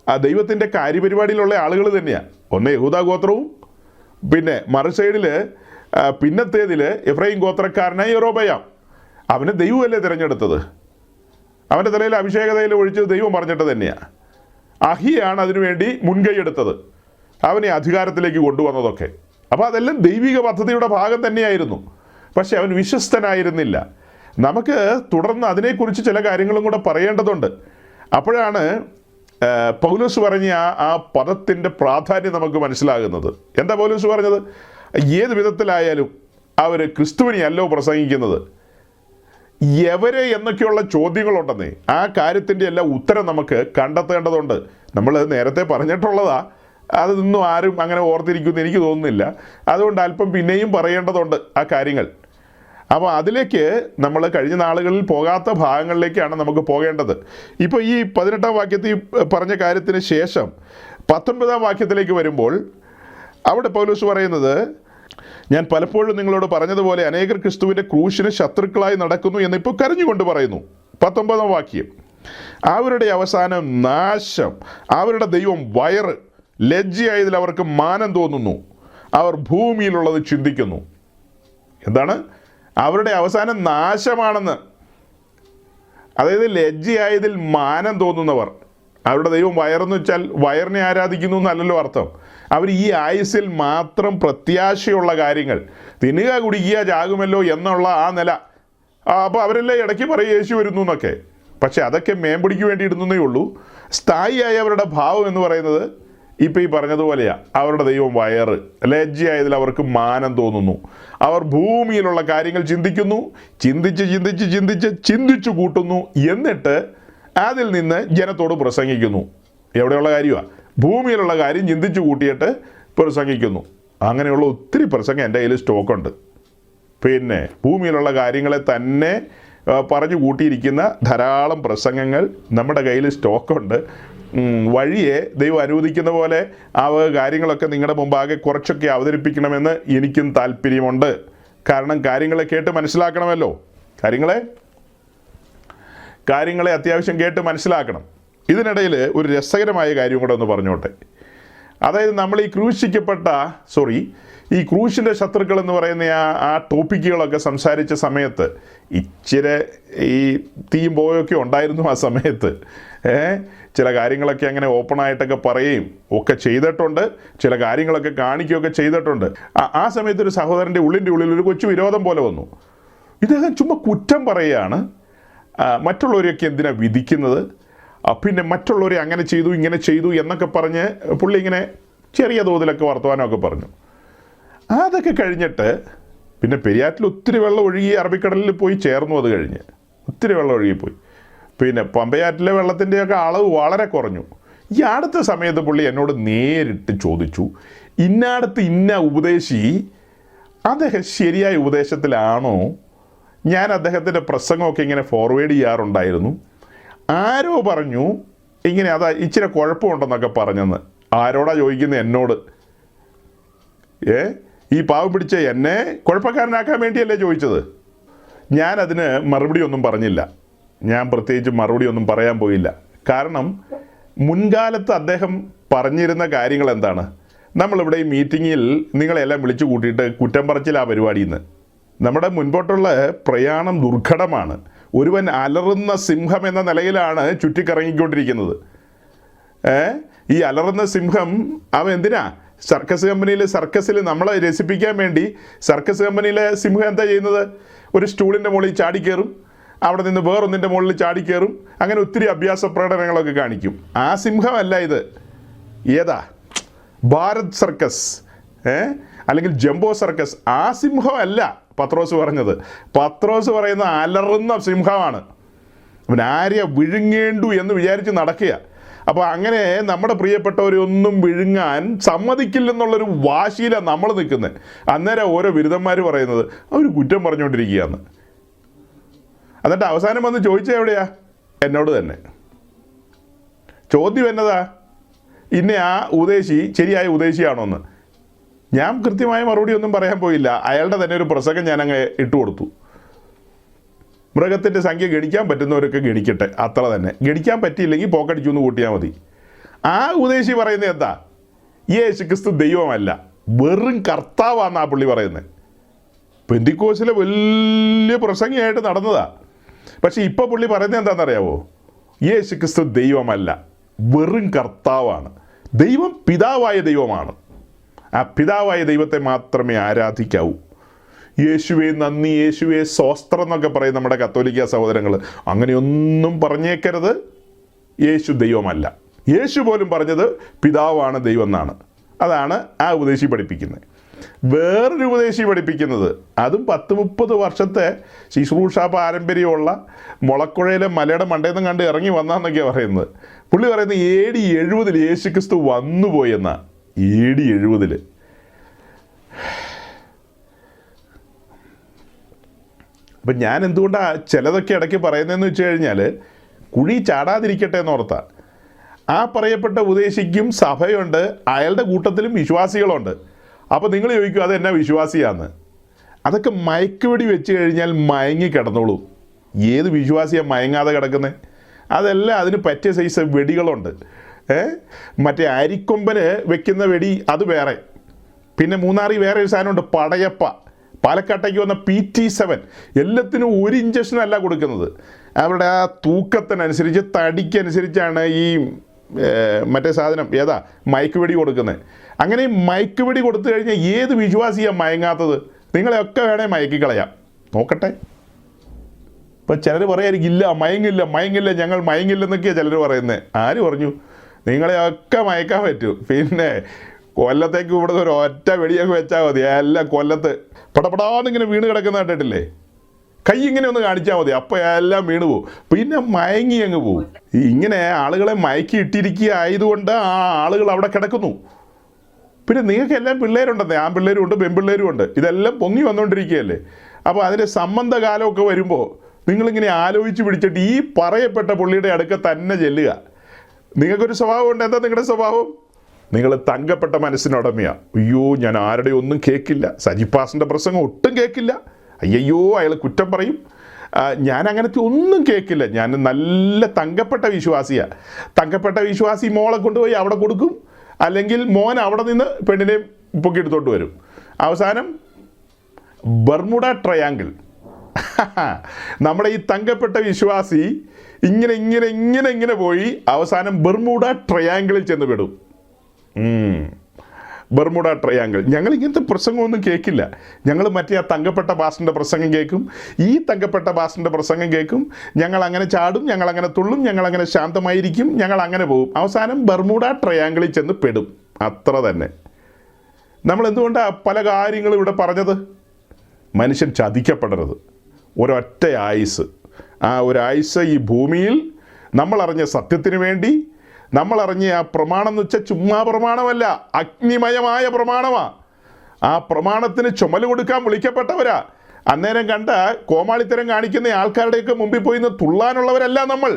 ആ ദൈവത്തിൻ്റെ കാര്യപരിപാടിയിലുള്ള ആളുകൾ തന്നെയാണ്. ഒന്ന് യഹൂദ ഗോത്രവും, പിന്നെ മറു സൈഡിൽ പിന്നത്തേതിൽ എഫ്രൈം ഗോത്രക്കാരനായ യെരോബയാം. അവനെ ദൈവമല്ലേ തിരഞ്ഞെടുത്തത്, അവൻ്റെ തലയിൽ അഭിഷേകതയിൽ ഒഴിച്ചത് ദൈവം പറഞ്ഞിട്ട് തന്നെയാണ്. അഹിയാണ് അതിനുവേണ്ടി മുൻകൈ എടുത്തത്, അവനെ അധികാരത്തിലേക്ക് കൊണ്ടുവന്നതൊക്കെ. അപ്പോൾ അതെല്ലാം ദൈവിക പദ്ധതിയുടെ ഭാഗം തന്നെയായിരുന്നു. പക്ഷെ അവൻ വിശ്വസ്തനായിരുന്നില്ല. നമുക്ക് തുടർന്ന് അതിനെക്കുറിച്ച് ചില കാര്യങ്ങളും കൂടെ പറയേണ്ടതുണ്ട്. അപ്പോഴാണ് പൗലോസ് പറഞ്ഞ ആ പദത്തിൻ്റെ പ്രാധാന്യം നമുക്ക് മനസ്സിലാകുന്നത്. എന്താ പൗലോസ് പറഞ്ഞത്? ഏത് വിധത്തിലായാലും അവർ ക്രിസ്തുവിനെയല്ലോ പ്രസംഗിക്കുന്നത്, എവരെ എന്നൊക്കെയുള്ള ചോദ്യങ്ങളുണ്ടെന്നേ. ആ കാര്യത്തിൻ്റെ എല്ലാം ഉത്തരം നമുക്ക് കണ്ടെത്തേണ്ടതുണ്ട്. നമ്മൾ നേരത്തെ പറഞ്ഞിട്ടുള്ളതാ, അതൊന്നും ആരും അങ്ങനെ ഓർത്തിരിക്കുമെന്ന് എനിക്ക് തോന്നുന്നില്ല. അതുകൊണ്ട് അല്പം പിന്നെയും പറയേണ്ടതുണ്ട് ആ കാര്യങ്ങൾ. അപ്പോൾ അതിലേക്ക് നമ്മൾ കഴിഞ്ഞ നാളുകളിൽ പോകാത്ത ഭാഗങ്ങളിലേക്കാണ് നമുക്ക് പോകേണ്ടത്. ഇപ്പോൾ ഈ 18-ാം വാക്യത്തിൽ പറഞ്ഞ കാര്യത്തിന് ശേഷം 19-ാം വാക്യത്തിലേക്ക് വരുമ്പോൾ അവിടെ പൗലോസ് പറയുന്നത്, ഞാൻ പലപ്പോഴും നിങ്ങളോട് പറഞ്ഞതുപോലെ അനേകർ ക്രിസ്തുവിൻ്റെ ക്രൂശിന് ശത്രുക്കളായി നടക്കുന്നു എന്നിപ്പോൾ കരഞ്ഞുകൊണ്ട് പറയുന്നു. 19-ാം വാക്യം, അവരുടെ അവസാനം നാശം, അവരുടെ ദൈവം വയറ്, ലജ്ജയായതിൽ അവർക്ക് മാനം തോന്നുന്നു, അവർ ഭൂമിയിലുള്ളത് ചിന്തിക്കുന്നു. എന്താണ്? അവരുടെ അവസാനം നാശമാണെന്ന്. അതായത് ലജ്ജയായതിൽ മാനം തോന്നുന്നവർ. അവരുടെ ദൈവം വയറെന്ന് വെച്ചാൽ വയറിനെ ആരാധിക്കുന്നു എന്നല്ലല്ലോ അർത്ഥം. അവർ ഈ ആയുസ്സിൽ മാത്രം പ്രത്യാശയുള്ള കാര്യങ്ങൾ, തിന്നുക കുടിക്കുക ചാകുമല്ലോ എന്നുള്ള ആ നില. അപ്പോൾ അവരെല്ലാം ഇടയ്ക്ക് പറയും യേശു വരുന്നു എന്നൊക്കെ. പക്ഷെ അതൊക്കെ മേമ്പൊടിക്ക് വേണ്ടി ഇടുന്നേ ഉള്ളൂ. സ്ഥായിയായ അവരുടെ ഭാവം എന്ന് പറയുന്നത് ഇപ്പം ഈ പറഞ്ഞതുപോലെയാണ്. അവരുടെ ദൈവം വയറ്, ലജ്ജയായതിൽ അവർക്ക് മാനം തോന്നുന്നു, അവർ ഭൂമിയിലുള്ള കാര്യങ്ങൾ ചിന്തിക്കുന്നു, ചിന്തിച്ച് കൂട്ടുന്നു, എന്നിട്ട് അതിൽ നിന്ന് ജനത്തോട് പ്രസംഗിക്കുന്നു. എവിടെയുള്ള കാര്യമാണ്? ഭൂമിയിലുള്ള കാര്യം ചിന്തിച്ചു കൂട്ടിയിട്ട് പ്രസംഗിക്കുന്നു. അങ്ങനെയുള്ള ഒത്തിരി പ്രസംഗം എൻ്റെ കയ്യിൽ സ്റ്റോക്കുണ്ട്. പിന്നെ ഭൂമിയിലുള്ള കാര്യങ്ങളെ തന്നെ പറഞ്ഞു കൂട്ടിയിരിക്കുന്ന ധാരാളം പ്രസംഗങ്ങൾ നമ്മുടെ കയ്യിൽ സ്റ്റോക്കുണ്ട്. വഴിയെ ദൈവം അനുവദിക്കുന്ന പോലെ ആ കാര്യങ്ങളൊക്കെ നിങ്ങളുടെ മുമ്പാകെ കുറച്ചൊക്കെ അവതരിപ്പിക്കണമെന്ന് എനിക്കും താല്പര്യമുണ്ട്. കാരണം കാര്യങ്ങളെ കേട്ട് മനസ്സിലാക്കണമല്ലോ. കാര്യങ്ങളെ അത്യാവശ്യം കേട്ട് മനസ്സിലാക്കണം. ഇതിനിടയിൽ ഒരു രസകരമായ കാര്യം കൂടെ ഒന്ന് പറഞ്ഞോട്ടെ. അതായത് നമ്മൾ ഈ ക്രൂശിൻ്റെ ശത്രുക്കൾ എന്ന് പറയുന്ന ആ ടോപ്പിക്കുകളൊക്കെ സംസാരിച്ച സമയത്ത് ഇച്ചിരി ഈ തീയും പോയൊക്കെ ഉണ്ടായിരുന്നു. ആ സമയത്ത് ചില കാര്യങ്ങളൊക്കെ അങ്ങനെ ഓപ്പണായിട്ടൊക്കെ പറയുകയും ഒക്കെ ചെയ്തിട്ടുണ്ട്. ചില കാര്യങ്ങളൊക്കെ കാണിക്കുകയൊക്കെ ചെയ്തിട്ടുണ്ട്. ആ സമയത്ത് ഒരു സഹോദരൻ്റെ ഉള്ളിൻ്റെ ഉള്ളിൽ ഒരു കൊച്ചു വിരോധം പോലെ വന്നു. ഇദ്ദേഹം ചുമ്മാ കുറ്റം പറയുകയാണ്. മറ്റുള്ളവരെയൊക്കെ എന്തിനാണ് വിധിക്കുന്നത്, പിന്നെ മറ്റുള്ളവരെ അങ്ങനെ ചെയ്തു ഇങ്ങനെ ചെയ്തു എന്നൊക്കെ പറഞ്ഞ് പുള്ളി ഇങ്ങനെ ചെറിയ തോതിലൊക്കെ വർത്തമാനമൊക്കെ പറഞ്ഞു. അതൊക്കെ കഴിഞ്ഞിട്ട് പിന്നെ പെരിയാറ്റിൽ ഒത്തിരി വെള്ളം ഒഴുകി അറബിക്കടലിൽ പോയി ചേർന്നു. അത് കഴിഞ്ഞ് ഒത്തിരി വെള്ളം ഒഴുകിപ്പോയി. പിന്നെ പമ്പയാറ്റിലെ വെള്ളത്തിൻ്റെയൊക്കെ അളവ് വളരെ കുറഞ്ഞു. ഈ അടുത്ത സമയത്ത് പുള്ളി എന്നോട് നേരിട്ട് ചോദിച്ചു, ഇന്ന ഉപദേശി അദ്ദേഹം ശരിയായ ഉപദേശത്തിലാണോ? ഞാൻ അദ്ദേഹത്തിൻ്റെ പ്രസംഗമൊക്കെ ഇങ്ങനെ ഫോർവേഡ് ചെയ്യാറുണ്ടായിരുന്നു. ആരോ പറഞ്ഞു ഇങ്ങനെ ഇച്ചിരി കുഴപ്പമുണ്ടെന്നൊക്കെ പറഞ്ഞെന്ന്. ആരോടാ ചോദിക്കുന്നത്? എന്നോട്. ഈ പാവം പിടിച്ച എന്നെ കുഴപ്പക്കാരനാക്കാൻ വേണ്ടിയല്ലേ ചോദിച്ചത്? ഞാനതിന് മറുപടി ഒന്നും പറഞ്ഞില്ല. ഞാൻ പ്രത്യേകിച്ച് മറുപടി ഒന്നും പറയാൻ പോയില്ല. കാരണം മുൻകാലത്ത് അദ്ദേഹം പറഞ്ഞിരുന്ന കാര്യങ്ങൾ എന്താണ്? നമ്മളിവിടെ ഈ മീറ്റിങ്ങിൽ നിങ്ങളെല്ലാം വിളിച്ചു കൂട്ടിയിട്ട് കുറ്റം പറച്ചിൽ ആ പരിപാടിയിൽ നിന്ന്. നമ്മുടെ മുൻപോട്ടുള്ള പ്രയാണം ദുർഘടമാണ്. ഒരുവൻ അലറുന്ന സിംഹം എന്ന നിലയിലാണ് ചുറ്റിക്കറങ്ങിക്കൊണ്ടിരിക്കുന്നത്. ഈ അലറുന്ന സിംഹം അവൻ എന്തിനാ? സർക്കസിൽ നമ്മളെ രസിപ്പിക്കാൻ വേണ്ടി സർക്കസ് കമ്പനിയിലെ സിംഹം എന്താ ചെയ്യുന്നത്? ഒരു സ്റ്റൂളിൻ്റെ മുകളിൽ ചാടിക്കയറും, അവിടെ നിന്ന് വേറൊന്നിൻ്റെ മുകളിൽ ചാടിക്കയറും, അങ്ങനെ ഒത്തിരി അഭ്യാസ പ്രകടനങ്ങളൊക്കെ കാണിക്കും. ആ സിംഹമല്ല ഇത്. ഏതാ? ഭാരത് സർക്കസ് അല്ലെങ്കിൽ ജംബോ സർക്കസ്. ആ സിംഹമല്ല പത്രോസ് പറഞ്ഞത്. പത്രോസ് പറയുന്ന അലറുന്ന സിംഹമാണ്. അവൻ ആരെയാ വിഴുങ്ങേണ്ടു എന്ന് വിചാരിച്ച് നടക്കുക. അപ്പോൾ അങ്ങനെ നമ്മുടെ പ്രിയപ്പെട്ടവരൊന്നും വിഴുങ്ങാൻ സമ്മതിക്കില്ലെന്നുള്ളൊരു വാശിയിലാണ് നമ്മൾ നിൽക്കുന്നത്. അന്നേരം ഓരോ ബിരുദന്മാർ പറയുന്നത് അവർ കുറ്റം പറഞ്ഞുകൊണ്ടിരിക്കുകയാണ്. എന്നിട്ട് അവസാനം വന്ന് ചോദിച്ചത് എവിടെയാ? എന്നോട് തന്നെ. ചോദ്യം എന്നതാ? ആ ഉപദേശി ശരിയായ ഉപദേശിയാണോ എന്ന്. ഞാൻ കൃത്യമായ മറുപടി ഒന്നും പറയാൻ പോയില്ല. അയാളുടെ തന്നെ ഒരു പ്രസംഗം ഞാനങ്ങ് ഇട്ടുകൊടുത്തു. മൃഗത്തിൻ്റെ സംഖ്യ ഗണിക്കാൻ പറ്റുന്നവരൊക്കെ ഗണിക്കട്ടെ, അത്ര തന്നെ. ഗണിക്കാൻ പറ്റിയില്ലെങ്കിൽ പോക്കടിച്ചു എന്ന് കൂട്ടിയാൽ മതി. ആ ഉപദേശി പറയുന്നത് എന്താ? യേശുക്രിസ്തു ദൈവമല്ല, വെറും കർത്താവാണെന്നാ പുള്ളി പറയുന്നത്. പെന്തിക്കോസിലെ വലിയ പ്രസംഗിയായിട്ട് നടന്നതാ. പക്ഷെ ഇപ്പോൾ പുള്ളി പറയുന്നത് എന്താണെന്നറിയാവോ? യേശുക്രിസ്തു ദൈവമല്ല, വെറും കർത്താവാണ്. ദൈവം പിതാവായ ദൈവമാണ്. ആ പിതാവായ ദൈവത്തെ മാത്രമേ ആരാധിക്കാവൂ. യേശുവേ നന്ദി, യേശുവേ സ്തോത്രം എന്നൊക്കെ പറയും നമ്മുടെ കത്തോലിക്ക സഹോദരങ്ങൾ. അങ്ങനെയൊന്നും പറഞ്ഞേക്കരുത്. യേശു ദൈവമല്ല. യേശു പോലും പറഞ്ഞത് പിതാവാണ് ദൈവം എന്നാണ്. അതാണ് ആ ഉപദേശി പഠിപ്പിക്കുന്നത്. വേറൊരു ഉപദേശി പഠിപ്പിക്കുന്നത്, അതും 10-30 വർഷത്തെ ശുശ്രൂഷ പാരമ്പര്യമുള്ള മുളക്കുഴയിലെ മലയുടെ മണ്ടയിൽ നിന്ന് കണ്ട് ഇറങ്ങി വന്നാന്നൊക്കെയാണ് പറയുന്നത്. പുള്ളി പറയുന്നത് AD 70 യേശുക്രിസ്തു വന്നുപോയെന്നാ. AD 70. അപ്പം ഞാൻ എന്തുകൊണ്ടാണ് ചിലതൊക്കെ ഇടയ്ക്ക് പറയുന്നതെന്ന് വെച്ച് കഴിഞ്ഞാൽ കുഴി ചാടാതിരിക്കട്ടെ എന്നോർത്താ. ആ പറയപ്പെട്ട ഉപദേശിക്കും സഭയുണ്ട്, അയാളുടെ കൂട്ടത്തിലും വിശ്വാസികളുണ്ട്. അപ്പോൾ നിങ്ങൾ ചോദിക്കും അതെന്നാ വിശ്വാസിയാന്ന്? അതൊക്കെ മയക്കുവെടി വെച്ച് കഴിഞ്ഞാൽ മയങ്ങി കിടന്നോളൂ. ഏത് വിശ്വാസിയാണ് മയങ്ങാതെ കിടക്കുന്നത്? അതെല്ലാം അതിന് പറ്റിയ സൈസ് വെടികളുണ്ട്. മറ്റേ അരിക്കൊമ്പന് വെക്കുന്ന വെടി അത് വേറെ. പിന്നെ മൂന്നാറിൽ വേറെ ഒരു സാധനമുണ്ട്, പടയപ്പ. പാലക്കാട്ടേക്ക് വന്ന PT7. എല്ലാത്തിനും ഒരു ഇഞ്ചക്ഷനല്ല കൊടുക്കുന്നത്. അവരുടെ ആ തൂക്കത്തിനനുസരിച്ച് തടിക്കനുസരിച്ചാണ് ഈ മറ്റേ സാധനം ഏതാ മയക്കുവെടി കൊടുക്കുന്നത്. അങ്ങനെ ഈ മയക്കുവെടി കൊടുത്തു കഴിഞ്ഞാൽ ഏത് വിശ്വാസിയാണ് മയങ്ങാത്തത്? നിങ്ങളെയൊക്കെ വേണേൽ മയക്കിക്കളയാം, നോക്കട്ടെ. ഇപ്പം ചിലർ പറയായിരിക്കും ഇല്ല മയങ്ങില്ല ഞങ്ങൾ മയങ്ങില്ലെന്നൊക്കെയാണ് ചിലർ പറയുന്നത്. ആര് പറഞ്ഞു? നിങ്ങളെയൊക്കെ മയക്കാൻ പറ്റൂ. പിന്നെ കൊല്ലത്തേക്ക് ഇവിടുന്ന് ഒരു ഒറ്റ വെടിയൊക്കെ വെച്ചാൽ മതി, എല്ലാം കൊല്ലത്ത് പടപടാന്നിങ്ങനെ വീണ് കിടക്കുന്ന കേട്ടിട്ടില്ലേ? കൈ ഇങ്ങനെ ഒന്ന് കാണിച്ചാൽ മതി, അപ്പോൾ എല്ലാം വീണ് പോവും. പിന്നെ മയങ്ങി അങ്ങ് പോവും. ഇങ്ങനെ ആളുകളെ മയക്കി ഇട്ടിരിക്കുക ആയതുകൊണ്ട് ആ ആളുകൾ അവിടെ കിടക്കുന്നു. പിന്നെ നിങ്ങൾക്ക് എല്ലാം പിള്ളേരുണ്ടെന്നേ, ആൺപിള്ളേരും ഉണ്ട് പെൺപിള്ളേരും ഉണ്ട്. ഇതെല്ലാം പൊങ്ങി വന്നുകൊണ്ടിരിക്കുകയല്ലേ. അപ്പോൾ അതിൻ്റെ സംബന്ധകാലമൊക്കെ വരുമ്പോൾ നിങ്ങളിങ്ങനെ ആലോചിച്ച് പിടിച്ചിട്ട് ഈ പറയപ്പെട്ട പുള്ളിയുടെ അടുക്ക തന്നെ ചെല്ലുക. നിങ്ങൾക്കൊരു സ്വഭാവമുണ്ട്. എന്താ നിങ്ങളുടെ സ്വഭാവം? നിങ്ങൾ തങ്കപ്പെട്ട മനസ്സിനുടമയാണ്. അയ്യോ, ഞാൻ ആരുടെ ഒന്നും കേൾക്കില്ല, സജിപ്പാസിൻ്റെ പ്രസംഗം ഒട്ടും കേൾക്കില്ല, അയ്യോ അയാൾ കുറ്റം പറയും, ഞാൻ അങ്ങനത്തെ ഒന്നും കേൾക്കില്ല, ഞാൻ നല്ല തങ്കപ്പെട്ട വിശ്വാസിയാണ്. തങ്കപ്പെട്ട വിശ്വാസി മോളെ കൊണ്ടുപോയി അവിടെ കൊടുക്കും, അല്ലെങ്കിൽ മോൻ അവിടെ നിന്ന് പെണ്ണിനെ പൊക്കിയെടുത്തോണ്ട് വരും. അവസാനം ബർമുഡ ട്രയാങ്കിൾ. നമ്മുടെ ഈ തങ്കപ്പെട്ട വിശ്വാസി ഇങ്ങനെ ഇങ്ങനെ ഇങ്ങനെ ഇങ്ങനെ പോയി അവസാനം ബർമുഡ ട്രയാങ്കിളിൽ ചെന്ന് പെടും. Bermuda triangle. ഞങ്ങൾ ഇങ്ങനത്തെ പ്രസംഗമൊന്നും കേൾക്കില്ല, ഞങ്ങൾ മറ്റേ ആ തങ്കപ്പെട്ട പാസ്റ്ററിൻ്റെ പ്രസംഗം കേൾക്കും, ഈ തങ്കപ്പെട്ട പാസ്റ്ററിൻ്റെ പ്രസംഗം കേൾക്കും, ഞങ്ങൾ അങ്ങനെ ചാടും, ഞങ്ങൾ അങ്ങനെ തുള്ളും, ഞങ്ങൾ അങ്ങനെ ശാന്തമായിരിക്കും, ഞങ്ങൾ അങ്ങനെ പോകും. അവസാനം ബർമുഡ ട്രയാങ്കിളിൽ ചെന്ന് പെടും. അത്ര തന്നെ. നമ്മൾ എന്തുകൊണ്ടാണ് പല കാര്യങ്ങളും ഇവിടെ പറഞ്ഞത്? മനുഷ്യൻ ചതിക്കപ്പെടരുത്. ഒരൊറ്റ ആയുസ്, ആ ഒരു ആയുസ് ഈ ഭൂമിയിൽ നമ്മളറിഞ്ഞ സത്യത്തിന് വേണ്ടി നമ്മളറിഞ്ഞ ആ പ്രമാണം എന്ന് വെച്ചാൽ ചുമ്മാ പ്രമാണമല്ല, അഗ്നിമയമായ പ്രമാണമാണ്. ആ പ്രമാണത്തിന് ചുമല് കൊടുക്കാൻ വിളിക്കപ്പെട്ടവരാ. അന്നേരം കണ്ട കോമാളിത്തരം കാണിക്കുന്ന ആൾക്കാരുടെയൊക്കെ മുമ്പിൽ പോയി നിന്ന് തുള്ളാനുള്ളവരല്ല നമ്മൾ.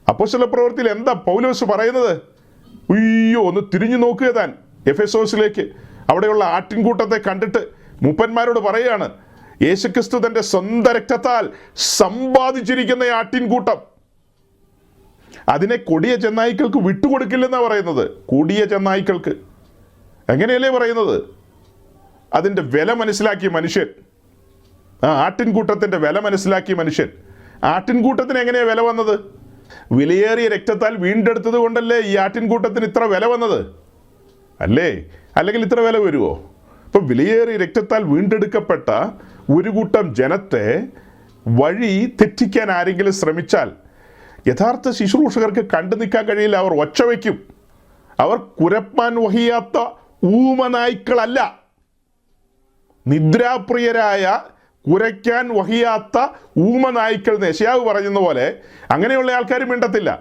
അപ്പോസ്തല പ്രവൃത്തിയിൽ എന്താ പൗലോസ് പറയുന്നത്? ഉയ്യോ, ഒന്ന് തിരിഞ്ഞു നോക്കുക താൻ എഫെസോസിലേക്ക്. അവിടെയുള്ള ആട്ടിൻകൂട്ടത്തെ കണ്ടിട്ട് മൂപ്പന്മാരോട് പറയുകയാണ്, യേശുക്രിസ്തു തൻ്റെ സ്വന്തം രക്തത്താൽ സമ്പാദിച്ചിരിക്കുന്ന ആട്ടിൻകൂട്ടം, അതിനെ കൊടിയ ചെന്നായ്ക്കൾക്ക് വിട്ടുകൊടുക്കില്ലെന്നാണ് പറയുന്നത്. കൊടിയ ചെന്നായ്ക്കൾക്ക് എങ്ങനെയല്ലേ പറയുന്നത്? അതിൻ്റെ വില മനസ്സിലാക്കിയ മനുഷ്യൻ, ആ ആട്ടിൻകൂട്ടത്തിൻ്റെ വില മനസ്സിലാക്കിയ മനുഷ്യൻ. ആട്ടിൻകൂട്ടത്തിന് എങ്ങനെയാണ് വില വന്നത്? വിലയേറിയ രക്തത്താൽ വീണ്ടെടുത്തത് കൊണ്ടല്ലേ ഈ ആട്ടിൻകൂട്ടത്തിന് ഇത്ര വില വന്നത്, അല്ലേ? അല്ലെങ്കിൽ ഇത്ര വില വരുമോ? ഇപ്പം വിലയേറിയ രക്തത്താൽ വീണ്ടെടുക്കപ്പെട്ട ഒരു കൂട്ടം ജനത്തെ വഴി തെറ്റിക്കാൻ ആരെങ്കിലും ശ്രമിച്ചാൽ യഥാർത്ഥ ശുശ്രൂഷകർക്ക് കണ്ടു നിൽക്കാൻ കഴിയില്ല. അവർ ഒച്ച വയ്ക്കും. അവർ കുരപ്പാൻ വഹിയാത്ത ഊമനായ്ക്കളല്ല, നിദ്രാപ്രിയരായ കുരയ്ക്കാൻ വഹിയാത്ത ഊമനായ്ക്കൾ. യെശയ്യാവ് പറയുന്ന പോലെ അങ്ങനെയുള്ള ആൾക്കാരും മിണ്ടത്തില്ല.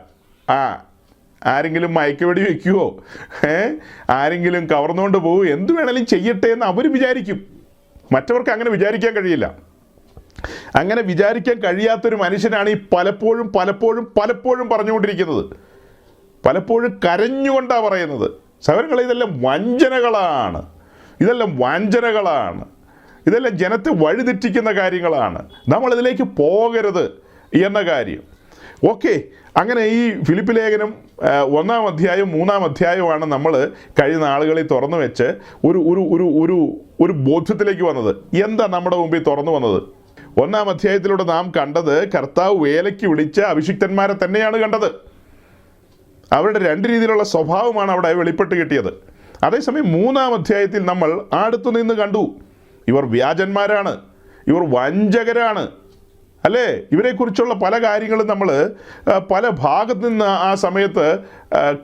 ആരെങ്കിലും മയക്കുവെടി വയ്ക്കുവോ, ആരെങ്കിലും കവർന്നുകൊണ്ട് പോവുമോ, എന്ത് വേണമെങ്കിലും ചെയ്യട്ടെ എന്ന് അവർ വിചാരിക്കും. മറ്റവർക്ക് അങ്ങനെ വിചാരിക്കാൻ കഴിയില്ല. അങ്ങനെ വിചാരിക്കാൻ കഴിയാത്തൊരു മനുഷ്യനാണ് ഈ പലപ്പോഴും പലപ്പോഴും പലപ്പോഴും പറഞ്ഞുകൊണ്ടിരിക്കുന്നത്. പലപ്പോഴും കരഞ്ഞുകൊണ്ടാണ് പറയുന്നത്. സഹോദരങ്ങളെ, ഇതെല്ലാം വഞ്ചനകളാണ്, ഇതെല്ലാം വഞ്ചനകളാണ്, ഇതെല്ലാം ജനത്തെ വഴിതെറ്റിക്കുന്ന കാര്യങ്ങളാണ്. നമ്മളിതിലേക്ക് പോകരുത് എന്ന കാര്യം. ഓക്കെ, അങ്ങനെ ഈ ഫിലിപ്പ് ലേഖനം 1-ാം അധ്യായം 3-ാം അധ്യായമാണ് നമ്മൾ കഴിഞ്ഞ നാളുകളിൽ തുറന്നു വെച്ച് ഒരു ഒരു ഒരു ഒരു ഒരു ബോധ്യത്തിലേക്ക് വന്നത്. എന്താ നമ്മുടെ മുമ്പിൽ തുറന്നു വന്നത്? 1-ാം അധ്യായത്തിലൂടെ നാം കണ്ടത് കർത്താവ് വേലയ്ക്ക് വിളിച്ച അഭിഷിക്തന്മാരെ തന്നെയാണ് കണ്ടത്. അവരുടെ രണ്ട് രീതിയിലുള്ള സ്വഭാവമാണ് അവിടെ വെളിപ്പെട്ട് കിട്ടിയത്. അതേസമയം 3-ാം അധ്യായത്തിൽ നമ്മൾ അടുത്തു നിന്ന് കണ്ടു, ഇവർ വ്യാജന്മാരാണ്, ഇവർ വഞ്ചകരാണ്, അല്ലേ? ഇവരെക്കുറിച്ചുള്ള പല കാര്യങ്ങളും നമ്മൾ പല ഭാഗത്തു നിന്ന് ആ സമയത്ത്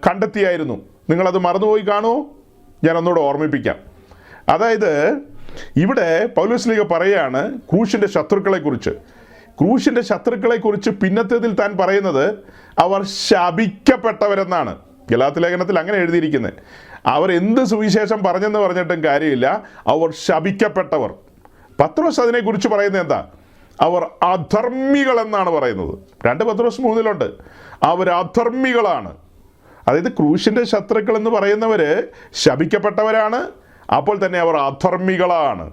കണ്ടെത്തിയായിരുന്നു. നിങ്ങളത് മറന്നുപോയി കാണുമോ? ഞാനൊന്നുകൂടെ ഓർമ്മിപ്പിക്കാം. അതായത് ഇവിടെ പൗലോസ്ലീഹ പറയാണ് ക്രൂശിൻ്റെ ശത്രുക്കളെക്കുറിച്ച്. ക്രൂശിൻ്റെ ശത്രുക്കളെക്കുറിച്ച് പിന്നത്തേതിൽ താൻ പറയുന്നത് അവർ ശപിക്കപ്പെട്ടവരെന്നാണ്. ഗലാത്യ ലേഖനത്തിൽ അങ്ങനെ എഴുതിയിരിക്കുന്നത്. അവർ എന്ത് സുവിശേഷം പറഞ്ഞെന്ന് പറഞ്ഞിട്ടും കാര്യമില്ല, അവർ ശപിക്കപ്പെട്ടവർ. പത്രോസ് അതിനെക്കുറിച്ച് പറയുന്നത് എന്താ? അവർ അധർമ്മികളെന്നാണ് പറയുന്നത്. 2 പത്രോസ് 3-ലുണ്ട്, അവർ അധർമ്മികളാണ്. അതായത് ക്രൂശിൻ്റെ ശത്രുക്കൾ എന്ന് പറയുന്നവർ ശപിക്കപ്പെട്ടവരാണ്, അപ്പോൾ തന്നെ അവർ അധർമ്മികളാണ്.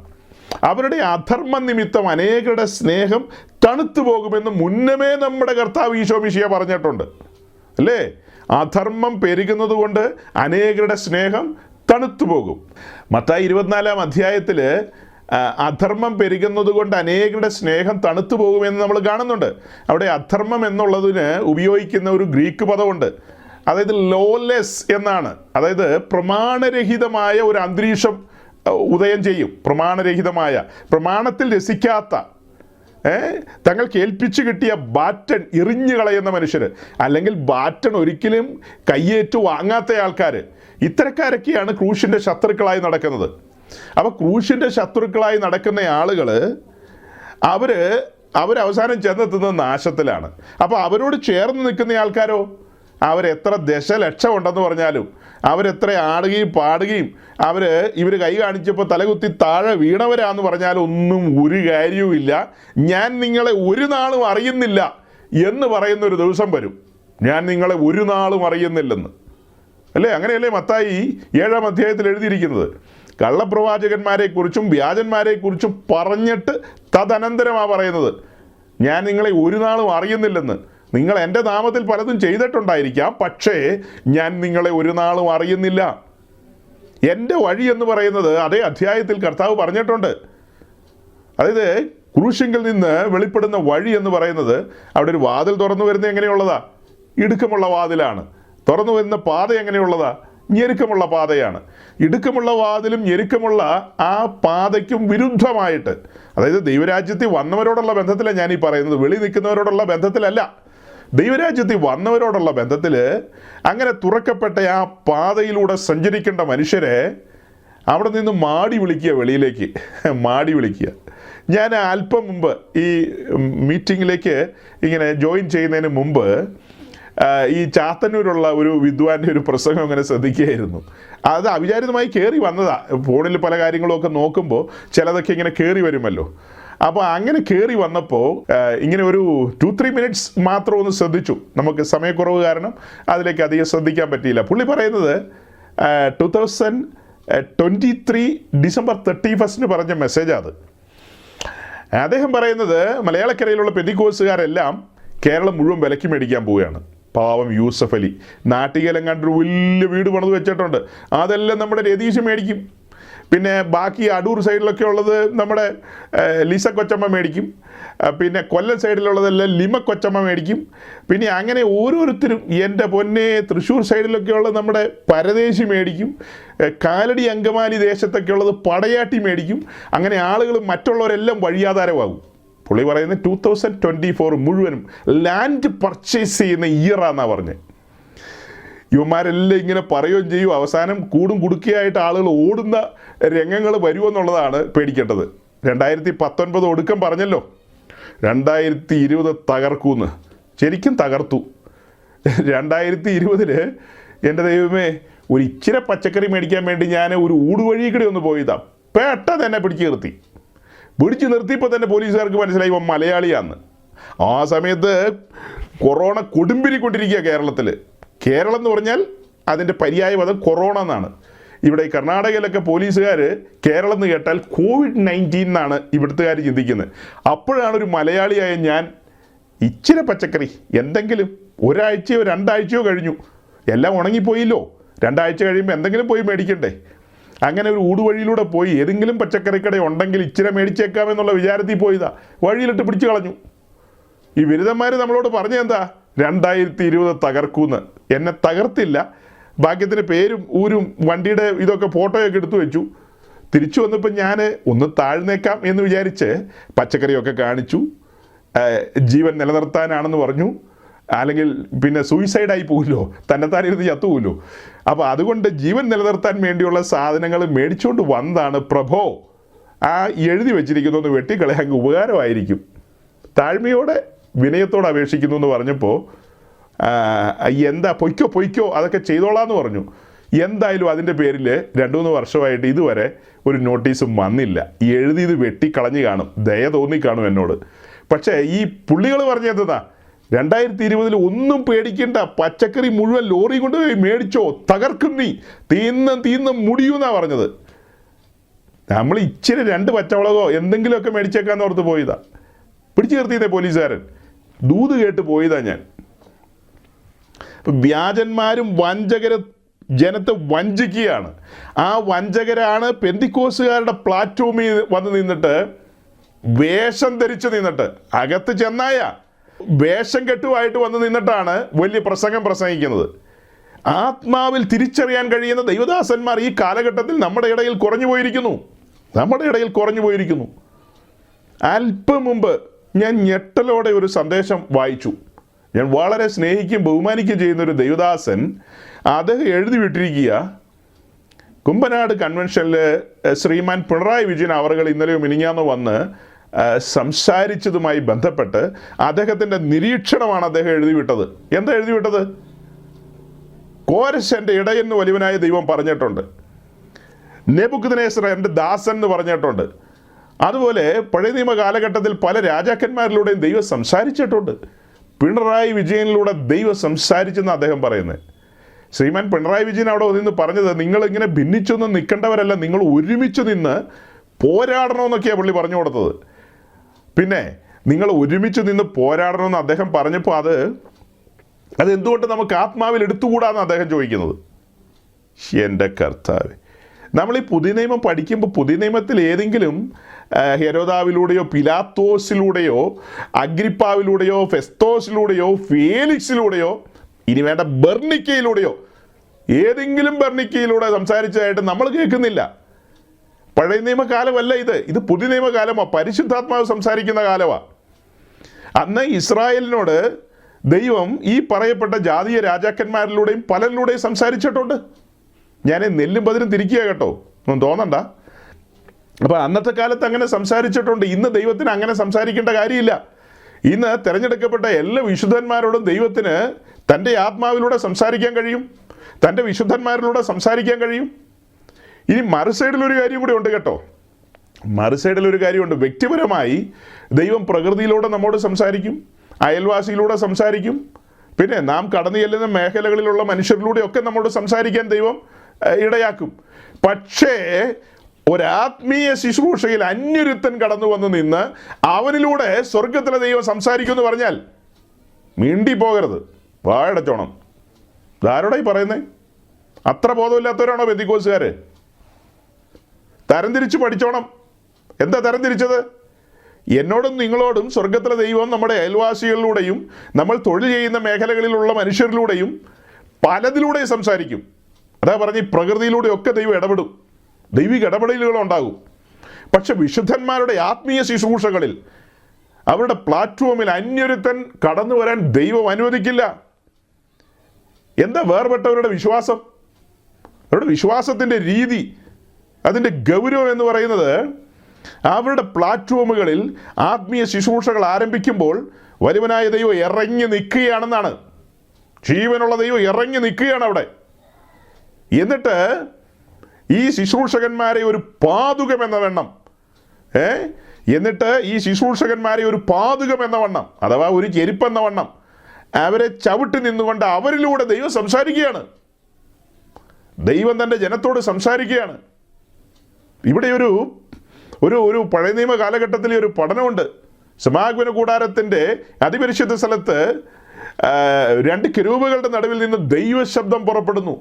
അവരുടെ അധർമ്മ നിമിത്തം അനേകരുടെ സ്നേഹം തണുത്തു പോകുമെന്ന് മുന്നമേ നമ്മുടെ കർത്താവ് ഈശോ മിശിഹ പറഞ്ഞിട്ടുണ്ട്, അല്ലേ? അധർമ്മം പെരുകുന്നത് കൊണ്ട് അനേകരുടെ സ്നേഹം തണുത്തു പോകും. മത്തായി 24-ാം അധ്യായത്തിൽ അധർമ്മം പെരുകുന്നത് കൊണ്ട് അനേകരുടെ സ്നേഹം തണുത്തു പോകുമെന്ന് നമ്മൾ കാണുന്നുണ്ട്. അവിടെ അധർമ്മം എന്നുള്ളതിന് ഉപയോഗിക്കുന്ന ഒരു ഗ്രീക്ക് പദമുണ്ട്, അതായത് ലോലെസ് എന്നാണ്. അതായത് പ്രമാണരഹിതമായ ഒരു അന്തരീക്ഷം ഉദയം ചെയ്യും. പ്രമാണരഹിതമായ, പ്രമാണത്തിൽ രസിക്കാത്ത, തങ്ങൾക്ക് ഏൽപ്പിച്ചു കിട്ടിയ ബാറ്റൺ എറിഞ്ഞു കളയുന്ന മനുഷ്യർ, അല്ലെങ്കിൽ ബാറ്റൺ ഒരിക്കലും കയ്യേറ്റു വാങ്ങാത്ത ആൾക്കാർ, ഇത്തരക്കാരൊക്കെയാണ് ക്രൂശിൻ്റെ ശത്രുക്കളായി നടക്കുന്നത്. അപ്പോൾ ക്രൂശിൻ്റെ ശത്രുക്കളായി നടക്കുന്ന ആളുകൾ അവരവസാനം ചെന്നെത്തുന്നത് നാശത്തിലാണ്. അപ്പോൾ അവരോട് ചേർന്ന് നിൽക്കുന്ന ആൾക്കാരോ, അവരെത്ര ദശലക്ഷം ഉണ്ടെന്ന് പറഞ്ഞാലും, അവരെത്ര ആടുകയും പാടുകയും ഇവർ കൈ കാണിച്ചപ്പോൾ തലകുത്തി താഴെ വീണവരാന്ന് പറഞ്ഞാലും ഒന്നും ഒരു കാര്യവുമില്ല. ഞാൻ നിങ്ങളെ ഒരു നാളും അറിയുന്നില്ല എന്ന് പറയുന്നൊരു ദിവസം വരും. ഞാൻ നിങ്ങളെ ഒരു നാളും അറിയുന്നില്ലെന്ന്. അല്ലേ? അങ്ങനെയല്ലേ മത്തായി 7-ാം അധ്യായത്തിൽ എഴുതിയിരിക്കുന്നത്. കള്ളപ്രവാചകന്മാരെക്കുറിച്ചും വ്യാജന്മാരെക്കുറിച്ചും പറഞ്ഞിട്ട് തദനന്തരമാണ് പറയുന്നത്, ഞാൻ നിങ്ങളെ ഒരു നാളും അറിയുന്നില്ലെന്ന്. നിങ്ങൾ എൻ്റെ നാമത്തിൽ പലതും ചെയ്തിട്ടുണ്ടായിരിക്കാം, പക്ഷേ ഞാൻ നിങ്ങളെ ഒരു നാളും അറിയുന്നില്ല. എൻ്റെ വഴി എന്ന് പറയുന്നത് അതേ അധ്യായത്തിൽ കർത്താവ് പറഞ്ഞിട്ടുണ്ട്. അതായത് ക്രൂശിങ്കിൽ നിന്ന് വെളിപ്പെടുന്ന വഴി എന്ന് പറയുന്നത്, അവിടെ ഒരു വാതിൽ തുറന്നു വരുന്നത് എങ്ങനെയുള്ളതാ? ഇടുക്കമുള്ള വാതിലാണ്. തുറന്നു വരുന്ന പാത എങ്ങനെയുള്ളതാ? ഞെരുക്കമുള്ള പാതയാണ്. ഇടുക്കമുള്ള വാതിലും ഞെരുക്കമുള്ള ആ പാതയ്ക്കും വിരുദ്ധമായിട്ട്, അതായത് ദൈവരാജ്യത്തിൽ വന്നവരോടുള്ള ബന്ധത്തിലാണ് ഞാനീ പറയുന്നത്, വെളി നിൽക്കുന്നവരോടുള്ള ബന്ധത്തിലല്ല. ദൈവരാജ്യത്തിൽ വന്നവരോടുള്ള ബന്ധത്തിൽ അങ്ങനെ തുറക്കപ്പെട്ട ആ പാതയിലൂടെ സഞ്ചരിക്കേണ്ട മനുഷ്യരെ അവിടെ നിന്ന് മാടി വിളിക്കുക, വെളിയിലേക്ക് മാടി വിളിക്കുക. ഞാൻ അല്പം മുമ്പ് ഈ മീറ്റിങ്ങിലേക്ക് ഇങ്ങനെ ജോയിൻ ചെയ്യുന്നതിന് മുമ്പ് ഈ ചാത്തന്നൂരുള്ള ഒരു വിദ്വാൻ്റെ ഒരു പ്രസംഗം അങ്ങനെ ശ്രദ്ധിക്കുകയായിരുന്നു. അത് അവിചാരിതമായി കയറി വന്നതാണ്. ഫോണിൽ പല കാര്യങ്ങളൊക്കെ നോക്കുമ്പോൾ ചിലതൊക്കെ ഇങ്ങനെ കയറി വരുമല്ലോ. അപ്പോൾ അങ്ങനെ കയറി വന്നപ്പോൾ ഇങ്ങനെ ഒരു 2-3 മിനിറ്റ്സ് മാത്രം ഒന്ന് ശ്രദ്ധിച്ചു. നമുക്ക് സമയക്കുറവ് കാരണം അതിലേക്ക് അധികം ശ്രദ്ധിക്കാൻ പറ്റിയില്ല. പുള്ളി പറയുന്നത് 2023 ഡിസംബർ 31 പറഞ്ഞ മെസ്സേജാണ് അത്. അദ്ദേഹം പറയുന്നത് മലയാളക്കരയിലുള്ള പെന്തിക്കോസുകാരെല്ലാം കേരളം മുഴുവൻ വിലയ്ക്ക് മേടിക്കാൻ പോവുകയാണ്. പാവം യൂസഫ് അലി നാട്ടികേലം കണ്ടൊരു വലിയ വീട് പണിത് വെച്ചിട്ടുണ്ട്, അതെല്ലാം നമ്മുടെ രതീഷ് മേടിക്കും. പിന്നെ ബാക്കി അടൂർ സൈഡിലൊക്കെ ഉള്ളത് നമ്മുടെ ലിസ കൊച്ചമ്മ മേടിക്കും. പിന്നെ കൊല്ലം സൈഡിലുള്ളതെല്ലാം ലിമ കൊച്ചമ്മ മേടിക്കും. പിന്നെ അങ്ങനെ ഓരോരുത്തരും, എൻ്റെ പൊന്നെ തൃശ്ശൂർ സൈഡിലൊക്കെ ഉള്ളത് നമ്മുടെ പരദേശി മേടിക്കും. കാലടി അങ്കമാലി ദേശത്തൊക്കെ ഉള്ളത് പടയാട്ടി മേടിക്കും. അങ്ങനെ ആളുകൾ മറ്റുള്ളവരെല്ലാം വഴിയാധാരമാകും. പുള്ളി പറയുന്നത് 2024 മുഴുവനും ലാൻഡ് പർച്ചേസ് ചെയ്യുന്ന ഇയറാന്നാണ് പറഞ്ഞത്. ഇവന്മാരെല്ലാം ഇങ്ങനെ പറയുകയും ചെയ്യും. അവസാനം കൂടും കുടുക്കിയായിട്ട് ആളുകൾ ഓടുന്ന രംഗങ്ങൾ വരുമെന്നുള്ളതാണ് പേടിക്കേണ്ടത്. 2019 ഒടുക്കം പറഞ്ഞല്ലോ 2020 തകർക്കൂന്ന്. ശരിക്കും തകർത്തു. 2020 എൻ്റെ ദൈവമേ, ഒരു ഇച്ചിരി പച്ചക്കറി മേടിക്കാൻ വേണ്ടി ഞാൻ ഒരു ഊടുവഴി കൂടെ ഒന്ന് പോയതാണ്. പെട്ടെന്ന് എന്നെ പിടിച്ചു നിർത്തിയപ്പോൾ തന്നെ പോലീസുകാർക്ക് മനസ്സിലായി ഇവൻ മലയാളിയാന്ന്. ആ സമയത്ത് കൊറോണ കൊടുമ്പിരിക്കൊണ്ടിരിക്കുക കേരളത്തിൽ. കേരളം എന്ന് പറഞ്ഞാൽ അതിൻ്റെ പര്യായ പദം കൊറോണ എന്നാണ്. ഇവിടെ ഈ കർണാടകയിലൊക്കെ പോലീസുകാർ കേരളം എന്ന് കേട്ടാൽ COVID-19 എന്നാണ് ഇവിടുത്തുകാർ ചിന്തിക്കുന്നത്. അപ്പോഴാണ് ഒരു മലയാളിയായ ഞാൻ ഇച്ചിരി പച്ചക്കറി എന്തെങ്കിലും 1 ആഴ്ചയോ 2 ആഴ്ചയോ കഴിഞ്ഞു, എല്ലാം ഉണങ്ങിപ്പോയില്ലോ. 2 ആഴ്ച കഴിയുമ്പോൾ എന്തെങ്കിലും പോയി മേടിക്കണ്ടേ. അങ്ങനെ ഒരു ഊടുവഴിയിലൂടെ പോയി ഏതെങ്കിലും പച്ചക്കറിക്കട ഉണ്ടെങ്കിൽ ഇച്ചിരി മേടിച്ചേക്കാമെന്നുള്ള വിചാരത്തിൽ പോയതാ. വഴിയിലിട്ട് പിടിച്ചു കളഞ്ഞു. ഈ ബിരുദന്മാർ നമ്മളോട് പറഞ്ഞെന്താ 2020 തകർക്കൂന്ന്. എന്നെ തകർത്തില്ല. ഭാഗ്യത്തിന് പേരും ഊരും വണ്ടിയുടെ ഇതൊക്കെ ഫോട്ടോയൊക്കെ എടുത്തു വെച്ചു. തിരിച്ചു വന്നപ്പോൾ ഞാൻ ഒന്ന് താഴ്ന്നേക്കാം എന്ന് വിചാരിച്ച് പച്ചക്കറിയൊക്കെ കാണിച്ചു. ജീവൻ നിലനിർത്താനാണെന്ന് പറഞ്ഞു. അല്ലെങ്കിൽ പിന്നെ സൂയിസൈഡായി പോകുമല്ലോ, തന്നെത്താനിരുന്ന് ചത്തുപോകുമല്ലോ. അപ്പോൾ അതുകൊണ്ട് ജീവൻ നിലനിർത്താൻ വേണ്ടിയുള്ള സാധനങ്ങൾ മേടിച്ചുകൊണ്ട് വന്നതാണ് പ്രഭോ. ആ എഴുതി വെച്ചിരിക്കുന്നൊന്ന് വെട്ടിക്കളയാൻ ഉപകാരമായിരിക്കും. താഴ്മയോടെ വിനയത്തോടെ അപേക്ഷിക്കുന്നു എന്ന് പറഞ്ഞപ്പോൾ എന്താ പൊയ്ക്കോ അതൊക്കെ ചെയ്തോളാന്ന് പറഞ്ഞു. എന്തായാലും അതിൻ്റെ പേരിൽ 2-3 വർഷമായിട്ട് ഇതുവരെ ഒരു നോട്ടീസും വന്നില്ല. എഴുതിയത് വെട്ടിക്കളഞ്ഞ് കാണും, ദയ തോന്നിക്കാണും എന്നോട്. പക്ഷേ ഈ പുള്ളികൾ പറഞ്ഞെന്താ 2020 ഒന്നും പേടിക്കേണ്ട, പച്ചക്കറി മുഴുവൻ ലോറി കൊണ്ടുപോയി മേടിച്ചോ, തകർക്കും നീ, തീന്ന് മുടിയൂന്നാണ് പറഞ്ഞത്. നമ്മൾ ഇച്ചിരി 2 പച്ചമുളകോ എന്തെങ്കിലുമൊക്കെ മേടിച്ചേക്കാന്ന് ഓർത്ത് പോയതാ. പിടിച്ചു നിർത്തിയതേ പോലീസുകാരൻ. ദൂത് കേട്ട് പോയതാ ഞാൻ. വ്യാജന്മാരും വഞ്ചകരും ജനത്തെ വഞ്ചിക്കുകയാണ്. ആ വഞ്ചകരാണ് പെന്തിക്കോസുകാരുടെ പ്ലാറ്റ്ഫോമിൽ വന്ന് നിന്നിട്ട് വേഷം ധരിച്ച് നിന്നിട്ട്, അകത്ത് ചെന്നായ വേഷം കെട്ടുമായിട്ട് വന്ന് നിന്നിട്ടാണ് വലിയ പ്രസംഗം പ്രസംഗിക്കുന്നത്. ആത്മാവിൽ തിരിച്ചറിയാൻ കഴിയുന്ന ദൈവദാസന്മാർ ഈ കാലഘട്ടത്തിൽ നമ്മുടെ ഇടയിൽ കുറഞ്ഞു പോയിരിക്കുന്നു. അല്പം മുമ്പ് ഞാൻ ഞെട്ടലോടെ ഒരു സന്ദേശം വായിച്ചു. ഞാൻ വളരെ സ്നേഹിക്കുകയും ബഹുമാനിക്കുകയും ചെയ്യുന്നൊരു ദൈവദാസൻ അദ്ദേഹം എഴുതി വിട്ടിരിക്കുക, കുമ്പനാട് കൺവെൻഷനിൽ ശ്രീമാൻ പിണറായി വിജയൻ അവറുകൾ ഇന്നലെയോ മിനിഞ്ഞാന്നോ വന്ന് സംസാരിച്ചതുമായി ബന്ധപ്പെട്ട് അദ്ദേഹത്തിൻ്റെ നിരീക്ഷണമാണ് അദ്ദേഹം എഴുതി വിട്ടത്. എന്താ എഴുതി വിട്ടത്? കോരശ് എൻ്റെ ഇടയെന്ന് വലിയവനായ ദൈവം പറഞ്ഞിട്ടുണ്ട്. നെബൂഖദ്നേസർ എൻ്റെ ദാസൻ എന്ന് പറഞ്ഞിട്ടുണ്ട്. അതുപോലെ പഴയ നിയമ കാലഘട്ടത്തിൽ പല രാജാക്കന്മാരിലൂടെയും ദൈവം സംസാരിച്ചിട്ടുണ്ട്. പിണറായി വിജയനിലൂടെ ദൈവം സംസാരിച്ചെന്ന് അദ്ദേഹം പറയുന്നത്. ശ്രീമാൻ പിണറായി വിജയൻ അവിടെ നിന്ന് പറഞ്ഞത്, നിങ്ങളിങ്ങനെ ഭിന്നിച്ചൊന്നും നിൽക്കേണ്ടവരല്ല, നിങ്ങൾ ഒരുമിച്ച് നിന്ന് പോരാടണമെന്നൊക്കെയാണ് പുള്ളി പറഞ്ഞു കൊടുത്തത്. പിന്നെ നിങ്ങൾ ഒരുമിച്ച് നിന്ന് പോരാടണമെന്ന് അദ്ദേഹം പറഞ്ഞപ്പോൾ അത് എന്തുകൊണ്ട് നമുക്ക് ആത്മാവിൽ എടുത്തുകൂടാന്ന് അദ്ദേഹം ചോദിക്കുന്നത്. എൻ്റെ കർത്താവ്, നമ്മൾ ഈ പുതിയ നിയമം പഠിക്കുമ്പോൾ പുതിയ നിയമത്തിൽ ഏതെങ്കിലും ഹെരോദാവിലൂടെയോ പിലാത്തോസിലൂടെയോ അഗ്രിപ്പാവിലൂടെയോ ഫെസ്തോസിലൂടെയോ ഫേലിക്സിലൂടെയോ ഇനി വേണ്ട ബെർണിക്കയിലൂടെയോ ഏതെങ്കിലും ബെർണിക്കയിലൂടെ സംസാരിച്ചതായിട്ട് നമ്മൾ കേൾക്കുന്നില്ല. പഴയ നിയമകാലമല്ല ഇത് പുതിയ നിയമകാലമാണ്. പരിശുദ്ധാത്മാവ് സംസാരിക്കുന്ന കാലമാണ്. അന്ന് ഇസ്രായേലിനോട് ദൈവം ഈ പറയപ്പെട്ട ജാതീയ രാജാക്കന്മാരിലൂടെയും പലരിലൂടെയും സംസാരിച്ചിട്ടുണ്ട്. ഞാൻ നെല്ലും പതിരും തിരിക്കുക കേട്ടോ, ഒന്നും തോന്നണ്ട. അപ്പോൾ അന്നത്തെ കാലത്ത് അങ്ങനെ സംസാരിച്ചിട്ടുണ്ട്. ഇന്ന് ദൈവത്തിന് അങ്ങനെ സംസാരിക്കേണ്ട കാര്യമില്ല. ഇന്ന് തിരഞ്ഞെടുക്കപ്പെട്ട എല്ലാ വിശുദ്ധന്മാരോടും ദൈവത്തിന് തൻ്റെ ആത്മാവിലൂടെ സംസാരിക്കാൻ കഴിയും, തൻ്റെ വിശുദ്ധന്മാരിലൂടെ സംസാരിക്കാൻ കഴിയും. ഇനി മറുസൈഡിലൊരു കാര്യം കൂടി ഉണ്ട് കേട്ടോ. മറുസൈഡിലൊരു കാര്യമുണ്ട്. വ്യക്തിപരമായി ദൈവം പ്രകൃതിയിലൂടെ നമ്മോട് സംസാരിക്കും, അയൽവാസിയിലൂടെ സംസാരിക്കും, പിന്നെ നാം കടന്നു ചെല്ലുന്ന മേഖലകളിലുള്ള മനുഷ്യരിലൂടെയൊക്കെ നമ്മോട് സംസാരിക്കാൻ ദൈവം ഇടയാക്കും. പക്ഷേ ഒരാത്മീയ ശുശ്രൂഷയിൽ അന്യൊരുത്തൻ കടന്നു വന്ന് നിന്ന് അവനിലൂടെ സ്വർഗത്തിലെ ദൈവം സംസാരിക്കുമെന്ന് പറഞ്ഞാൽ മിണ്ടി പോകരുത്, വായടച്ചോണം. ഇതാരോടായി പറയുന്നേ? അത്ര ബോധമില്ലാത്തവരാണോ പെന്തിക്കോസുകാർ? തരംതിരിച്ച് പഠിച്ചോണം. എന്താ തരംതിരിച്ചത്? എന്നോടും നിങ്ങളോടും സ്വർഗത്തിലെ ദൈവം നമ്മുടെ അയൽവാസികളിലൂടെയും നമ്മൾ തൊഴിൽ ചെയ്യുന്ന മേഖലകളിലുള്ള മനുഷ്യരിലൂടെയും പലതിലൂടെയും സംസാരിക്കും. അതാ പറഞ്ഞ് പ്രകൃതിയിലൂടെയൊക്കെ ദൈവം ഇടപെടും, ദൈവിക ഇടപെടലുകളുണ്ടാകും. പക്ഷെ വിശുദ്ധന്മാരുടെ ആത്മീയ ശുശ്രൂഷകളിൽ അവരുടെ പ്ലാറ്റ്ഫോമിൽ അന്യൊരുത്തൻ കടന്നു വരാൻ ദൈവം അനുവദിക്കില്ല. എന്താ വേർപെട്ടവരുടെ വിശ്വാസം? അവരുടെ വിശ്വാസത്തിൻ്റെ രീതി, അതിൻ്റെ ഗൗരവം എന്ന് പറയുന്നത് അവരുടെ പ്ലാറ്റ്ഫോമുകളിൽ ആത്മീയ ശുശ്രൂഷകൾ ആരംഭിക്കുമ്പോൾ വരുവനായ ദൈവം ഇറങ്ങി നിൽക്കുകയാണെന്നാണ്. ജീവനുള്ള ദൈവം ഇറങ്ങി നിൽക്കുകയാണ് അവിടെ. എന്നിട്ട് ഈ ശുശ്രൂഷകന്മാരെ ഒരു പാതുകം എന്ന വണ്ണം അഥവാ ഒരു ചെരുപ്പെന്ന വണ്ണം അവരെ ചവിട്ടി നിന്നുകൊണ്ട് അവരിലൂടെ ദൈവം സംസാരിക്കുകയാണ്. ദൈവം തൻ്റെ ജനത്തോട് സംസാരിക്കുകയാണ്. ഇവിടെ ഒരു പഴയ നിയമ കാലഘട്ടത്തിലെ ഒരു പഠനമുണ്ട്. സമാഗമന കൂടാരത്തിൻ്റെ അതിപരിശുദ്ധ സ്ഥലത്ത് 2 കെരൂബുകളുടെ നടുവിൽ നിന്ന് ദൈവശബ്ദം പുറപ്പെടുന്നു.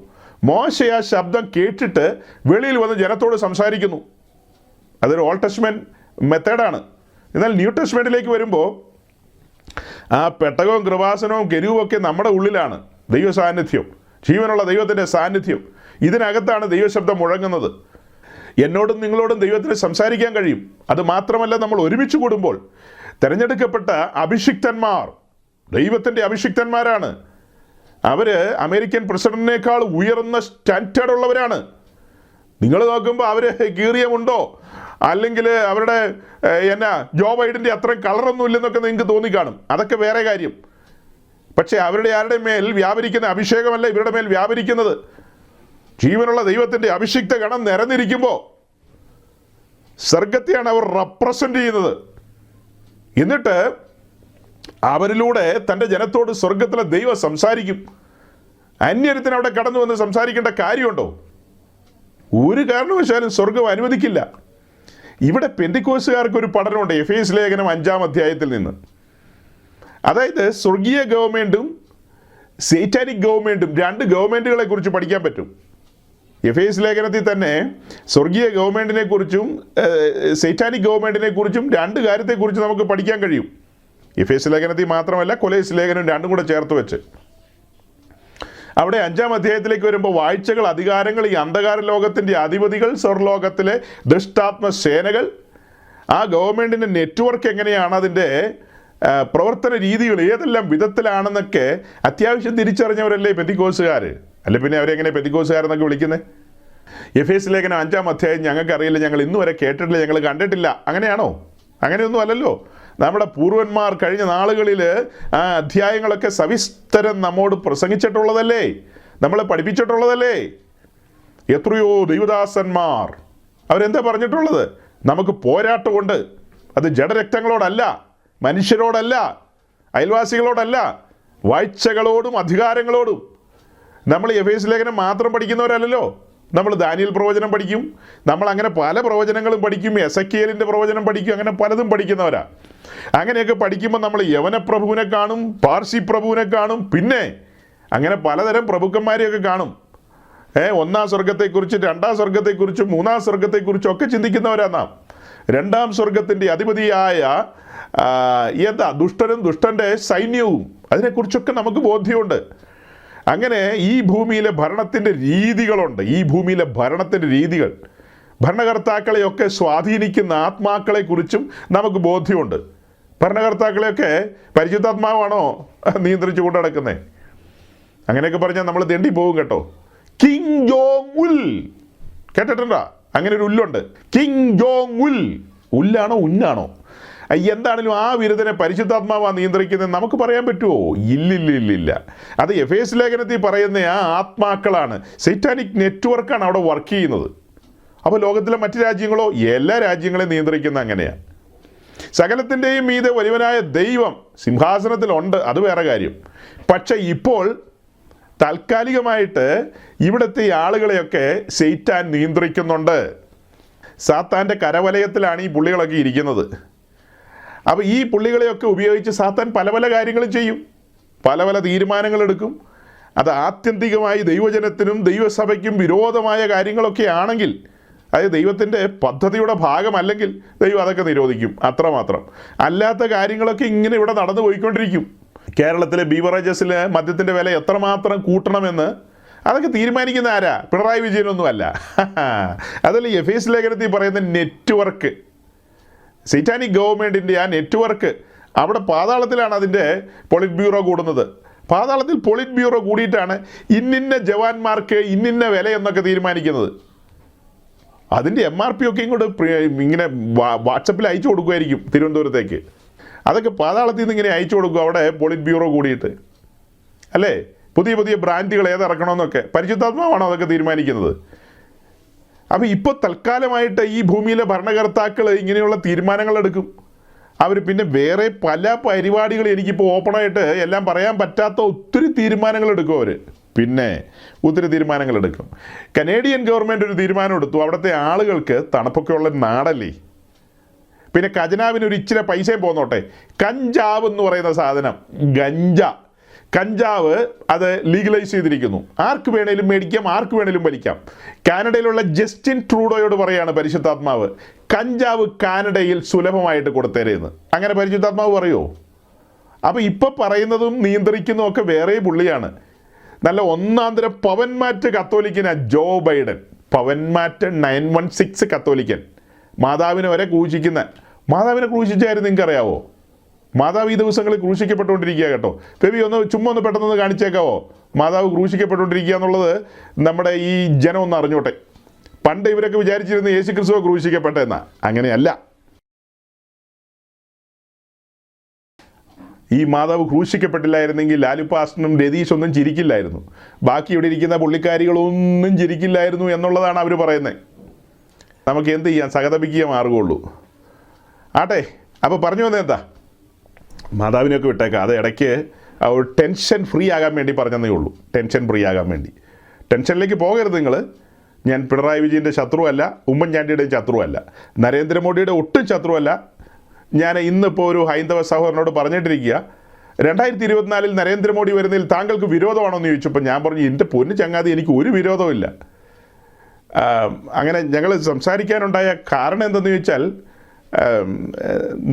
മോശ ആ ശബ്ദം കേട്ടിട്ട് വെളിയിൽ വന്ന് ജനത്തോട് സംസാരിക്കുന്നു. അതൊരു ഓൾഡ് ടെസ്റ്റ്മെന്റ് മെത്തേഡാണ്. എന്നാൽ ന്യൂ ടെസ്റ്റ്മെന്റിലേക്ക് വരുമ്പോൾ ആ പെട്ടകവും കൃപാസനവും കെരൂബും ഒക്കെ നമ്മുടെ ഉള്ളിലാണ്. ദൈവ സാന്നിധ്യം, ജീവനുള്ള ദൈവത്തിൻ്റെ സാന്നിധ്യം, ഇതിനകത്താണ് ദൈവശബ്ദം മുഴങ്ങുന്നത്. എന്നോടും നിങ്ങളോടും ദൈവത്തിന് സംസാരിക്കാൻ കഴിയും. അത് മാത്രമല്ല, നമ്മൾ ഒരുമിച്ച് കൂടുമ്പോൾ തിരഞ്ഞെടുക്കപ്പെട്ട അഭിഷിക്തന്മാർ ദൈവത്തിൻ്റെ അഭിഷിക്തന്മാരാണ്. അവർ അമേരിക്കൻ പ്രസിഡന്റിനേക്കാൾ ഉയർന്ന സ്റ്റാൻഡേർഡ് ഉള്ളവരാണ്. നിങ്ങൾ നോക്കുമ്പോൾ അവർ കീറിയമുണ്ടോ അല്ലെങ്കിൽ അവരുടെ ജോ ബൈഡൻ്റെ അത്രയും കളറൊന്നും ഇല്ലെന്നൊക്കെ നിങ്ങൾക്ക് തോന്നിക്കാണും. അതൊക്കെ വേറെ കാര്യം. പക്ഷേ ആരുടെ മേൽ വ്യാപരിക്കുന്ന അഭിഷേകമല്ല ഇവരുടെ മേൽ വ്യാപരിക്കുന്നത്. ജീവനുള്ള ദൈവത്തിൻ്റെ അഭിഷിക്ത ഗണം നിരന്നിരിക്കുമ്പോൾ സ്വർഗത്തെയാണ് അവർ റെപ്രസെൻ്റ് ചെയ്യുന്നത്. എന്നിട്ട് അവരിലൂടെ തൻ്റെ ജനത്തോട് സ്വർഗത്തിലെ ദൈവം സംസാരിക്കും. അന്യരത്തിന് അവിടെ കടന്നു വന്ന് സംസാരിക്കേണ്ട കാര്യമുണ്ടോ? ഒരു കാരണവശാലും സ്വർഗം അനുവദിക്കില്ല. ഇവിടെ പെന്തിക്കോസുകാർക്കൊരു പഠനമുണ്ട് എഫേസ് ലേഖനം 5-ാം അധ്യായത്തിൽ നിന്ന്. അതായത് സ്വർഗീയ ഗവൺമെൻറ്റും സേറ്റാനിക് ഗവൺമെൻറ്റും 2 ഗവൺമെൻറ്റുകളെ കുറിച്ച് പഠിക്കാൻ പറ്റും. എഫേസ് ലേഖനത്തിൽ തന്നെ സ്വർഗീയ ഗവൺമെൻറ്റിനെ കുറിച്ചും സൈറ്റാനിക് ഗവൺമെൻറ്റിനെ കുറിച്ചും 2 കാര്യത്തെക്കുറിച്ച് നമുക്ക് പഠിക്കാൻ കഴിയും. എഫേസ് ലേഖനത്തിൽ മാത്രമല്ല, കൊലോസ് ലേഖനം 2 കൂടെ ചേർത്ത് വെച്ച് അവിടെ 5-ാം അധ്യായത്തിലേക്ക് വരുമ്പോൾ വാഴ്ചകൾ, അധികാരങ്ങൾ, ഈ അന്ധകാര ലോകത്തിൻ്റെ അധിപതികൾ, സ്വർലോകത്തിലെ ദൃഷ്ടാത്മ സേനകൾ, ആ ഗവൺമെൻറ്റിൻ്റെ നെറ്റ്വർക്ക് എങ്ങനെയാണ്, അതിൻ്റെ പ്രവർത്തന രീതികൾ ഏതെല്ലാം വിധത്തിലാണെന്നൊക്കെ അത്യാവശ്യം തിരിച്ചറിഞ്ഞവരല്ലേ പെന്തിക്കോസുകാർ. അല്ലെ പിന്നെ അവരെങ്ങനെ പെന്തിക്കോസുകാരെന്നൊക്കെ വിളിക്കുന്നത്? എഫേസ് ലേഖനം 5-ാം അധ്യായം ഞങ്ങൾക്കറിയില്ല, ഞങ്ങൾ ഇന്നു വരെ കേട്ടിട്ടില്ല, ഞങ്ങൾ കണ്ടിട്ടില്ല, അങ്ങനെയാണോ? അങ്ങനെയൊന്നും അല്ലല്ലോ. നമ്മുടെ പൂർവന്മാർ കഴിഞ്ഞ നാളുകളിൽ ആ അധ്യായങ്ങളൊക്കെ സവിസ്തരം നമ്മോട് പ്രസംഗിച്ചിട്ടുള്ളതല്ലേ, നമ്മളെ പഠിപ്പിച്ചിട്ടുള്ളതല്ലേ. എത്രയോ ദൈവദാസന്മാർ അവരെന്താ പറഞ്ഞിട്ടുള്ളത്? നമുക്ക് പോരാട്ടമുണ്ട്, അത് ജഡരക്തങ്ങളോടല്ല, മനുഷ്യരോടല്ല, അയൽവാസികളോടല്ല, വാഴ്ചകളോടും അധികാരങ്ങളോടും. നമ്മൾ എഫേസ്യ ലേഖനം മാത്രം പഠിക്കുന്നവരല്ലല്ലോ. നമ്മൾ ദാനിയേൽ പ്രവചനം പഠിക്കും, നമ്മൾ അങ്ങനെ പല പ്രവചനങ്ങളും പഠിക്കും, എസെക്കിയേലിൻ്റെ പ്രവചനം പഠിക്കും, അങ്ങനെ പലതും പഠിക്കുന്നവരാ. അങ്ങനെയൊക്കെ പഠിക്കുമ്പോൾ നമ്മൾ യവനപ്രഭുവിനെ കാണും, പാർസി പ്രഭുവിനെ കാണും, പിന്നെ അങ്ങനെ പലതരം പ്രഭുക്കന്മാരെയൊക്കെ കാണും. ഒന്നാം സ്വർഗത്തെക്കുറിച്ച്, രണ്ടാം സ്വർഗത്തെക്കുറിച്ചും മൂന്നാം സ്വർഗത്തെക്കുറിച്ചും ഒക്കെ ചിന്തിക്കുന്നവരാ നാം. രണ്ടാം സ്വർഗത്തിൻ്റെ അധിപതിയായ ദുഷ്ടനും ദുഷ്ടൻ്റെ സൈന്യവും, അതിനെക്കുറിച്ചൊക്കെ നമുക്ക് ബോധ്യമുണ്ട്. അങ്ങനെ ഈ ഭൂമിയിലെ ഭരണത്തിൻ്റെ രീതികളുണ്ട്. ഈ ഭൂമിയിലെ ഭരണത്തിൻ്റെ രീതികൾ, ഭരണകർത്താക്കളെയൊക്കെ സ്വാധീനിക്കുന്ന ആത്മാക്കളെക്കുറിച്ചും നമുക്ക് ബോധ്യമുണ്ട്. ഭരണകർത്താക്കളെയൊക്കെ പരിശുദ്ധാത്മാവാണോ നിയന്ത്രിച്ചു കൊണ്ട് നടക്കുന്നത്? അങ്ങനെയൊക്കെ പറഞ്ഞാൽ നമ്മൾ തെണ്ടി പോകും കേട്ടോ. കിങ് ജോങ് ഉൽ കേട്ടിട്ടുണ്ടോ? അങ്ങനെ ഒരു ഉല്ലുണ്ട്, കിങ് ജോങ് ഉൽ. ഉല്ലാണോ ഉന്നാണോ എന്താണെങ്കിലും ആ വിരുദ്ധനെ പരിശുദ്ധാത്മാവാ നിയന്ത്രിക്കുന്നത് നമുക്ക് പറയാൻ പറ്റുമോ? ഇല്ലില്ല. അത് എഫേസ്യ ലേഖനത്തിൽ പറയുന്ന ആ ആത്മാക്കളാണ്, സൈറ്റാനിക് നെറ്റ്വർക്കാണ് അവിടെ വർക്ക് ചെയ്യുന്നത്. അപ്പോൾ ലോകത്തിലെ മറ്റ് രാജ്യങ്ങളോ? എല്ലാ രാജ്യങ്ങളെയും നിയന്ത്രിക്കുന്ന അങ്ങനെയാണ്. സകലത്തിൻ്റെയും മീതെ വലിയവനായ ദൈവം സിംഹാസനത്തിലുണ്ട്, അത് വേറെ കാര്യം. പക്ഷെ ഇപ്പോൾ താൽക്കാലികമായിട്ട് ഇവിടുത്തെ ആളുകളെയൊക്കെ സൈറ്റാൻ നിയന്ത്രിക്കുന്നുണ്ട്. സാത്താൻ്റെ കരവലയത്തിലാണ് ഈ പുള്ളികളൊക്കെ ഇരിക്കുന്നത്. അപ്പോൾ ഈ പുള്ളികളെയൊക്കെ ഉപയോഗിച്ച് സാത്താൻ പല പല കാര്യങ്ങളും ചെയ്യും, പല പല തീരുമാനങ്ങളെടുക്കും. അത് ആത്യന്തികമായി ദൈവജനത്തിനും ദൈവസഭയ്ക്കും വിരോധമായ കാര്യങ്ങളൊക്കെ ആണെങ്കിൽ, അതായത് ദൈവത്തിൻ്റെ പദ്ധതിയുടെ ഭാഗമല്ലെങ്കിൽ ദൈവം അതൊക്കെ നിരോധിക്കും, അത്രമാത്രം. അല്ലാത്ത കാര്യങ്ങളൊക്കെ ഇങ്ങനെ ഇവിടെ നടന്നു പോയിക്കൊണ്ടിരിക്കും. കേരളത്തിലെ ബീവറേജസിൽ മദ്യത്തിൻ്റെ വില എത്രമാത്രം കൂട്ടണമെന്ന് അതൊക്കെ തീരുമാനിക്കുന്ന ആരാ? പിണറായി വിജയനൊന്നുമല്ല. അതല്ല എഫേസ്യ ലേഖനത്തിൽ പറയുന്ന നെറ്റ്വർക്ക്, സൈറ്റാനിക് ഗവൺമെൻറ്റിൻ്റെ ആ നെറ്റ്വർക്ക്, അവിടെ പാതാളത്തിലാണ് അതിൻ്റെ പൊളിറ്റ് ബ്യൂറോ കൂടുന്നത്. പാതാളത്തിൽ പൊളിറ്റ് ബ്യൂറോ കൂടിയിട്ടാണ് ഇന്നിന്ന ജവാന്മാർക്ക് ഇന്നിന്ന വില എന്നൊക്കെ തീരുമാനിക്കുന്നത്. അതിൻ്റെ MRP ഒക്കെ ഇങ്ങോട്ട് ഇങ്ങനെ വാട്സപ്പിൽ അയച്ചു കൊടുക്കുമായിരിക്കും തിരുവനന്തപുരത്തേക്ക്. അതൊക്കെ പാതാളത്തിൽ നിന്ന് ഇങ്ങനെ അയച്ചു കൊടുക്കും, അവിടെ പൊളിറ്റ് ബ്യൂറോ കൂടിയിട്ട് അല്ലേ. പുതിയ പുതിയ ബ്രാൻഡുകൾ ഏതിറക്കണമെന്നൊക്കെ പരിശുദ്ധാത്മാവാണോ അതൊക്കെ തീരുമാനിക്കുന്നത്? അപ്പോൾ ഇപ്പോൾ തൽക്കാലമായിട്ട് ഈ ഭൂമിയിലെ ഭരണകർത്താക്കൾ ഇങ്ങനെയുള്ള തീരുമാനങ്ങൾ എടുക്കും. അവർ പിന്നെ വേറെ പല പരിപാടികൾ, എനിക്കിപ്പോൾ ഓപ്പണായിട്ട് എല്ലാം പറയാൻ പറ്റാത്ത ഒത്തിരി തീരുമാനങ്ങൾ എടുക്കും അവർ. പിന്നെ ഒത്തിരി തീരുമാനങ്ങൾ എടുക്കും. കനേഡിയൻ ഗവൺമെൻറ് ഒരു തീരുമാനം എടുത്തു, അവിടുത്തെ ആളുകൾക്ക് തണുപ്പൊക്കെ ഉള്ള നാടല്ലേ, പിന്നെ ഖജനാവിന് ഒരു ഇച്ചിരി പൈസയും പോന്നോട്ടെ. കഞ്ചാവ് എന്ന് പറയുന്ന സാധനം, കഞ്ചാവ് അത് ലീഗലൈസ് ചെയ്തിരിക്കുന്നു. ആർക്ക് വേണേലും മേടിക്കാം, ആർക്ക് വേണേലും വലിക്കാം. കാനഡയിലുള്ള ജസ്റ്റിൻ ട്രൂഡോയോട് പറയാണ് പരിശുദ്ധാത്മാവ്, കഞ്ചാവ് കാനഡയിൽ സുലഭമായിട്ട് കൊടുത്തേരെന്ന്. അങ്ങനെ പരിശുദ്ധാത്മാവ് പറയുമോ? അപ്പോൾ ഇപ്പോൾ പറയുന്നതും നിയന്ത്രിക്കുന്നതും ഒക്കെ വേറെ പുള്ളിയാണ്. നല്ല ഒന്നാന്തരം പവൻമാറ്റ് കത്തോലിക്കനാ ജോ ബൈഡൻ. പവൻമാറ്റ് 916 കത്തോലിക്കൻ. മാതാവിനെ വരെ ക്രൂശിക്കുന്ന. മാതാവിനെ ക്രൂശിച്ചായിരുന്നു നിങ്ങൾക്കറിയാവോ? മാതാവ് ഈ ദിവസങ്ങളിൽ ക്രൂശിക്കപ്പെട്ടുകൊണ്ടിരിക്കുക കേട്ടോ. ബേബി ചുമ്മാ ഒന്ന് പെട്ടെന്ന് കാണിച്ചേക്കാവോ? മാതാവ് ക്രൂശിക്കപ്പെട്ടുകൊണ്ടിരിക്കുക എന്നുള്ളത് നമ്മുടെ ഈ ജനം ഒന്ന് അറിഞ്ഞോട്ടെ. പണ്ട് ഇവരൊക്കെ വിചാരിച്ചിരുന്ന യേശു ക്രിസ്തുവോ ക്രൂശിക്കപ്പെട്ടെന്നാ. അങ്ങനെയല്ല. ഈ മാതാവ് ക്രൂശിക്കപ്പെട്ടില്ലായിരുന്നെങ്കിൽ ലാലു പാസ്റ്റനും രതീഷ് ഒന്നും ചിരിക്കില്ലായിരുന്നു, ബാക്കി ഇവിടെ ഇരിക്കുന്ന പുള്ളിക്കാരികളൊന്നും ചിരിക്കില്ലായിരുന്നു എന്നുള്ളതാണ് അവർ പറയുന്നത്. നമുക്ക് എന്ത് ചെയ്യാം, സഹതപിക്കുക മാർഗമുള്ളൂ. ആട്ടെ, അപ്പോൾ പറഞ്ഞു വന്നത് എന്താ? മാതാവിനെയൊക്കെ വിട്ടേക്കാം. അത് ഇടയ്ക്ക് ഒരു ടെൻഷൻ ഫ്രീ ആകാൻ വേണ്ടി പറഞ്ഞതേ ഉള്ളൂ. ടെൻഷൻ ഫ്രീ ആകാൻ വേണ്ടി. ടെൻഷനിലേക്ക് പോകരുത് നിങ്ങൾ. ഞാൻ പിണറായി വിജയൻ്റെ ശത്രുവല്ല, ഉമ്മൻചാണ്ടിയുടെയും ശത്രുവല്ല, നരേന്ദ്രമോദിയുടെ ഒട്ടും ശത്രുവല്ല. ഞാൻ ഇന്നിപ്പോൾ ഒരു ഹൈന്ദവ സഹോദരനോട് പറഞ്ഞിട്ടിരിക്കുക, 2024 നരേന്ദ്രമോദി വരുന്നതിൽ താങ്കൾക്ക് വിരോധമാണോ എന്ന് ചോദിച്ചപ്പോൾ ഞാൻ പറഞ്ഞു, എൻ്റെ പൊന്നു ചങ്ങാതി, എനിക്ക് ഒരു വിരോധമില്ല. അങ്ങനെ ഞങ്ങൾ സംസാരിക്കാനുണ്ടായ കാരണം എന്തെന്ന് ചോദിച്ചാൽ,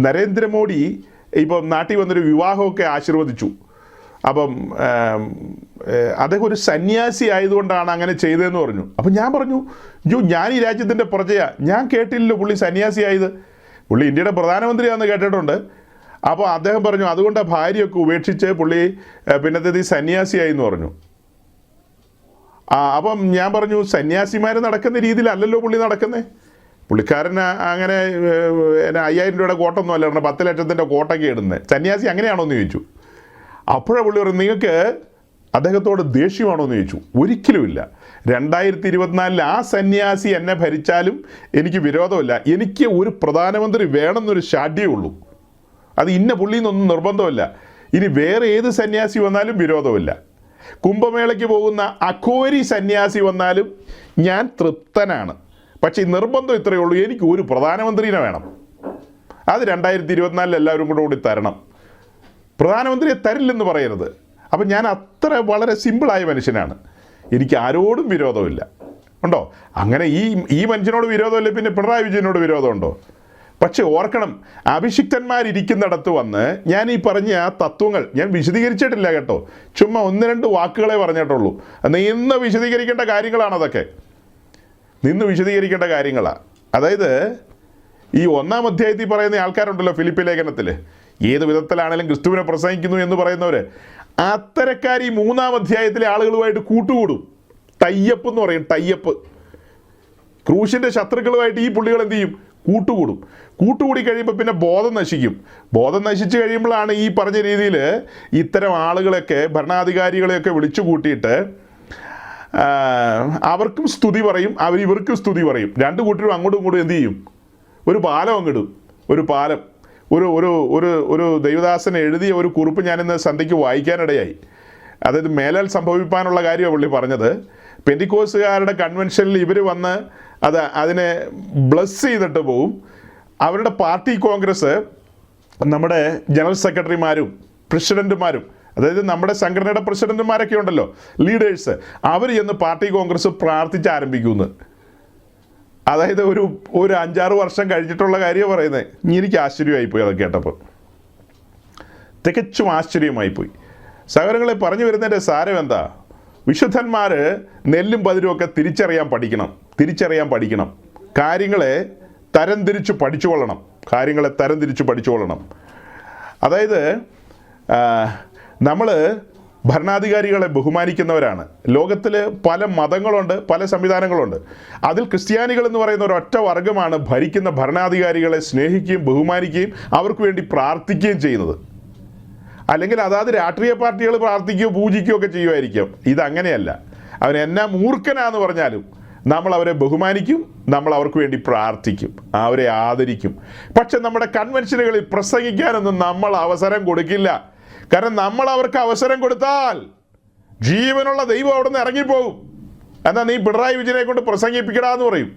നരേന്ദ്രമോദി ഇപ്പോൾ നാട്ടിൽ വന്നൊരു വിവാഹമൊക്കെ ആശീർവദിച്ചു. അപ്പം അദ്ദേഹം ഒരു സന്യാസി ആയതുകൊണ്ടാണ് അങ്ങനെ ചെയ്തതെന്ന് പറഞ്ഞു. അപ്പം ഞാൻ പറഞ്ഞു, ഞാൻ ഈ രാജ്യത്തിൻ്റെ പ്രജയാണ്, ഞാൻ കേട്ടില്ലല്ലോ പുള്ളി സന്യാസി ആയത്. പുള്ളി ഇന്ത്യയുടെ പ്രധാനമന്ത്രിയാണെന്ന് കേട്ടിട്ടുണ്ട്. അപ്പോൾ അദ്ദേഹം പറഞ്ഞു അതുകൊണ്ട് ഭാര്യയൊക്കെ ഉപേക്ഷിച്ച് പുള്ളി പിന്നത്തേത് സന്യാസിയായി എന്ന് പറഞ്ഞു. അപ്പം ഞാൻ പറഞ്ഞു, സന്യാസിമാർ നടക്കുന്ന രീതിയിലല്ലല്ലോ പുള്ളി നടക്കുന്നത്. പുള്ളിക്കാരൻ അങ്ങനെ 5000 രൂപയുടെ കോട്ടൊന്നും അല്ല, 10 ലക്ഷത്തിൻ്റെ കോട്ടൊക്കെ ഇടുന്നത്. സന്യാസി അങ്ങനെയാണോ എന്ന് ചോദിച്ചു. അപ്പോഴാണ് പുള്ളി പറഞ്ഞു, നിങ്ങൾക്ക് അദ്ദേഹത്തോട് ദേഷ്യമാണോ എന്ന് ചോദിച്ചു. ഒരിക്കലുമില്ല. 2024 ആ സന്യാസി എന്നെ ഭരിച്ചാലും എനിക്ക് വിരോധമില്ല. എനിക്ക് ഒരു പ്രധാനമന്ത്രി വേണമെന്നൊരു ഷാഠ്യമേ ഉള്ളൂ. അത് ഇന്ന പുള്ളിന്നൊന്നും നിർബന്ധമില്ല. ഇനി വേറെ ഏത് സന്യാസി വന്നാലും വിരോധമില്ല. കുംഭമേളയ്ക്ക് പോകുന്ന അഘോരി സന്യാസി വന്നാലും ഞാൻ തൃപ്തനാണ്. പക്ഷേ ഈ നിർബന്ധം ഇത്രയേ ഉള്ളൂ, എനിക്ക് ഒരു പ്രധാനമന്ത്രിനെ വേണം. അത് 2024 എല്ലാവരും കൂടി തരണം. പ്രധാനമന്ത്രിയെ തരില്ലെന്ന് പറയരുത്. അപ്പം ഞാൻ അത്ര വളരെ സിമ്പിളായ മനുഷ്യനാണ്. എനിക്ക് ആരോടും വിരോധമില്ല. ഉണ്ടോ? അങ്ങനെ ഈ മനുഷ്യനോട് വിരോധമില്ല, പിന്നെ പിണറായി വിജയനോട് വിരോധമുണ്ടോ? പക്ഷെ ഓർക്കണം, അഭിഷിക്തന്മാരിയ്ക്കുന്നിടത്ത് വന്ന് ഞാൻ ഈ പറഞ്ഞ ആ തത്വങ്ങൾ ഞാൻ വിശദീകരിച്ചിട്ടില്ല കേട്ടോ. ചുമ്മാ 1-2 വാക്കുകളെ പറഞ്ഞിട്ടുള്ളൂ. നിന്ന് വിശദീകരിക്കേണ്ട കാര്യങ്ങളാണ് അതൊക്കെ. നിന്ന് വിശദീകരിക്കേണ്ട കാര്യങ്ങളാണ്. അതായത് ഈ 1-ാം അധ്യായത്തിൽ പറയുന്ന ആൾക്കാരുണ്ടല്ലോ ഫിലിപ്പി ലേഖനത്തിൽ, ഏത് വിധത്തിലാണെങ്കിലും ക്രിസ്തുവിനെ പ്രസംഗിക്കുന്നു എന്ന് പറയുന്നവർ, അത്തരക്കാർ ഈ 3-ാം അധ്യായത്തിലെ ആളുകളുമായിട്ട് കൂട്ടുകൂടും. ടൈയപ്പ് എന്ന് പറയും, ടൈയപ്പ്. ക്രൂശിൻ്റെ ശത്രുക്കളുമായിട്ട് ഈ പുള്ളികൾ എന്ത് ചെയ്യും? കൂട്ടുകൂടി കഴിയുമ്പോൾ പിന്നെ ബോധം നശിക്കും. ബോധം നശിച്ചു കഴിയുമ്പോഴാണ് ഈ പറഞ്ഞ രീതിയിൽ ഇത്തരം ആളുകളൊക്കെ, ഭരണാധികാരികളെയൊക്കെ വിളിച്ചു കൂട്ടിയിട്ട് അവർക്കും സ്തുതി പറയും, ഇവർക്കും സ്തുതി പറയും. 2 കൂട്ടരും അങ്ങോട്ടും ഇങ്ങോട്ടും എന്ത് ചെയ്യും? ഒരു പാലം അങ്ങിടും. ഒരു പാലം. ഒരു ദൈവദാസൻ എഴുതിയ ഒരു കുറിപ്പ് ഞാനിന്ന് സന്ധ്യയ്ക്ക് വായിക്കാനിടയായി. അതായത് മേലാൽ സംഭവിപ്പാനുള്ള കാര്യമാണ് പുള്ളി പറഞ്ഞത്. പെന്തിക്കോസുകാരുടെ കൺവെൻഷനിൽ ഇവർ വന്ന് അതിനെ ബ്ലസ് ചെയ്തിട്ട് പോവും. അവരുടെ പാർട്ടി കോൺഗ്രസ്, നമ്മുടെ ജനറൽ സെക്രട്ടറിമാരും പ്രസിഡന്റുമാരും, അതായത് നമ്മുടെ സംഘടനയുടെ പ്രസിഡന്റുമാരൊക്കെ ഉണ്ടല്ലോ, ലീഡേഴ്സ്, അവർ ചെന്ന് പാർട്ടി കോൺഗ്രസ് പ്രാർത്ഥിച്ച് ആരംഭിക്കുന്നു. അതായത് ഒരു 5-6 വർഷം കഴിഞ്ഞിട്ടുള്ള കാര്യം പറയുന്നത്. എനിക്ക് ആശ്ചര്യമായിപ്പോയി അതൊക്കെ കേട്ടപ്പോൾ, തികച്ചും ആശ്ചര്യമായിപ്പോയി. സഹോദരങ്ങളെ, പറഞ്ഞു വരുന്നതിൻ്റെ സാരം എന്താ? വിശുദ്ധന്മാർ നെല്ലും പതിരും ഒക്കെ തിരിച്ചറിയാൻ പഠിക്കണം. കാര്യങ്ങളെ തരംതിരിച്ച് പഠിച്ചുകൊള്ളണം. അതായത് നമ്മൾ ഭരണാധികാരികളെ ബഹുമാനിക്കുന്നവരാണ്. ലോകത്തിൽ പല മതങ്ങളുണ്ട്, പല സംവിധാനങ്ങളുണ്ട്. അതിൽ ക്രിസ്ത്യാനികൾ എന്ന് പറയുന്ന ഒരൊറ്റ വർഗ്ഗമാണ് ഭരിക്കുന്ന ഭരണാധികാരികളെ സ്നേഹിക്കുകയും ബഹുമാനിക്കുകയും അവർക്ക് വേണ്ടി പ്രാർത്ഥിക്കുകയും ചെയ്യുന്നത്. അല്ലെങ്കിൽ അതാത് രാഷ്ട്രീയ പാർട്ടികൾ പ്രാർത്ഥിക്കുകയോ പൂജിക്കുകയോ ഒക്കെ ചെയ്യുമായിരിക്കും. ഇതങ്ങനെയല്ല. അവൻ എന്നാ മൂർഖനാന്ന് പറഞ്ഞാലും നമ്മൾ അവരെ ബഹുമാനിക്കും, നമ്മൾ അവർക്ക് വേണ്ടി പ്രാർത്ഥിക്കും, അവരെ ആദരിക്കും. പക്ഷെ നമ്മുടെ കൺവെൻഷനുകളിൽ പ്രസംഗിക്കാനൊന്നും നമ്മൾ അവസരം കൊടുക്കില്ല. കാരണം നമ്മൾ അവർക്ക് അവസരം കൊടുത്താൽ ജീവനുള്ള ദൈവം അവിടെ നിന്ന് ഇറങ്ങിപ്പോകും. എന്നാൽ നീ പിണറായി വിജയനെ കൊണ്ട് പ്രസംഗിപ്പിക്കടാന്ന് പറയും.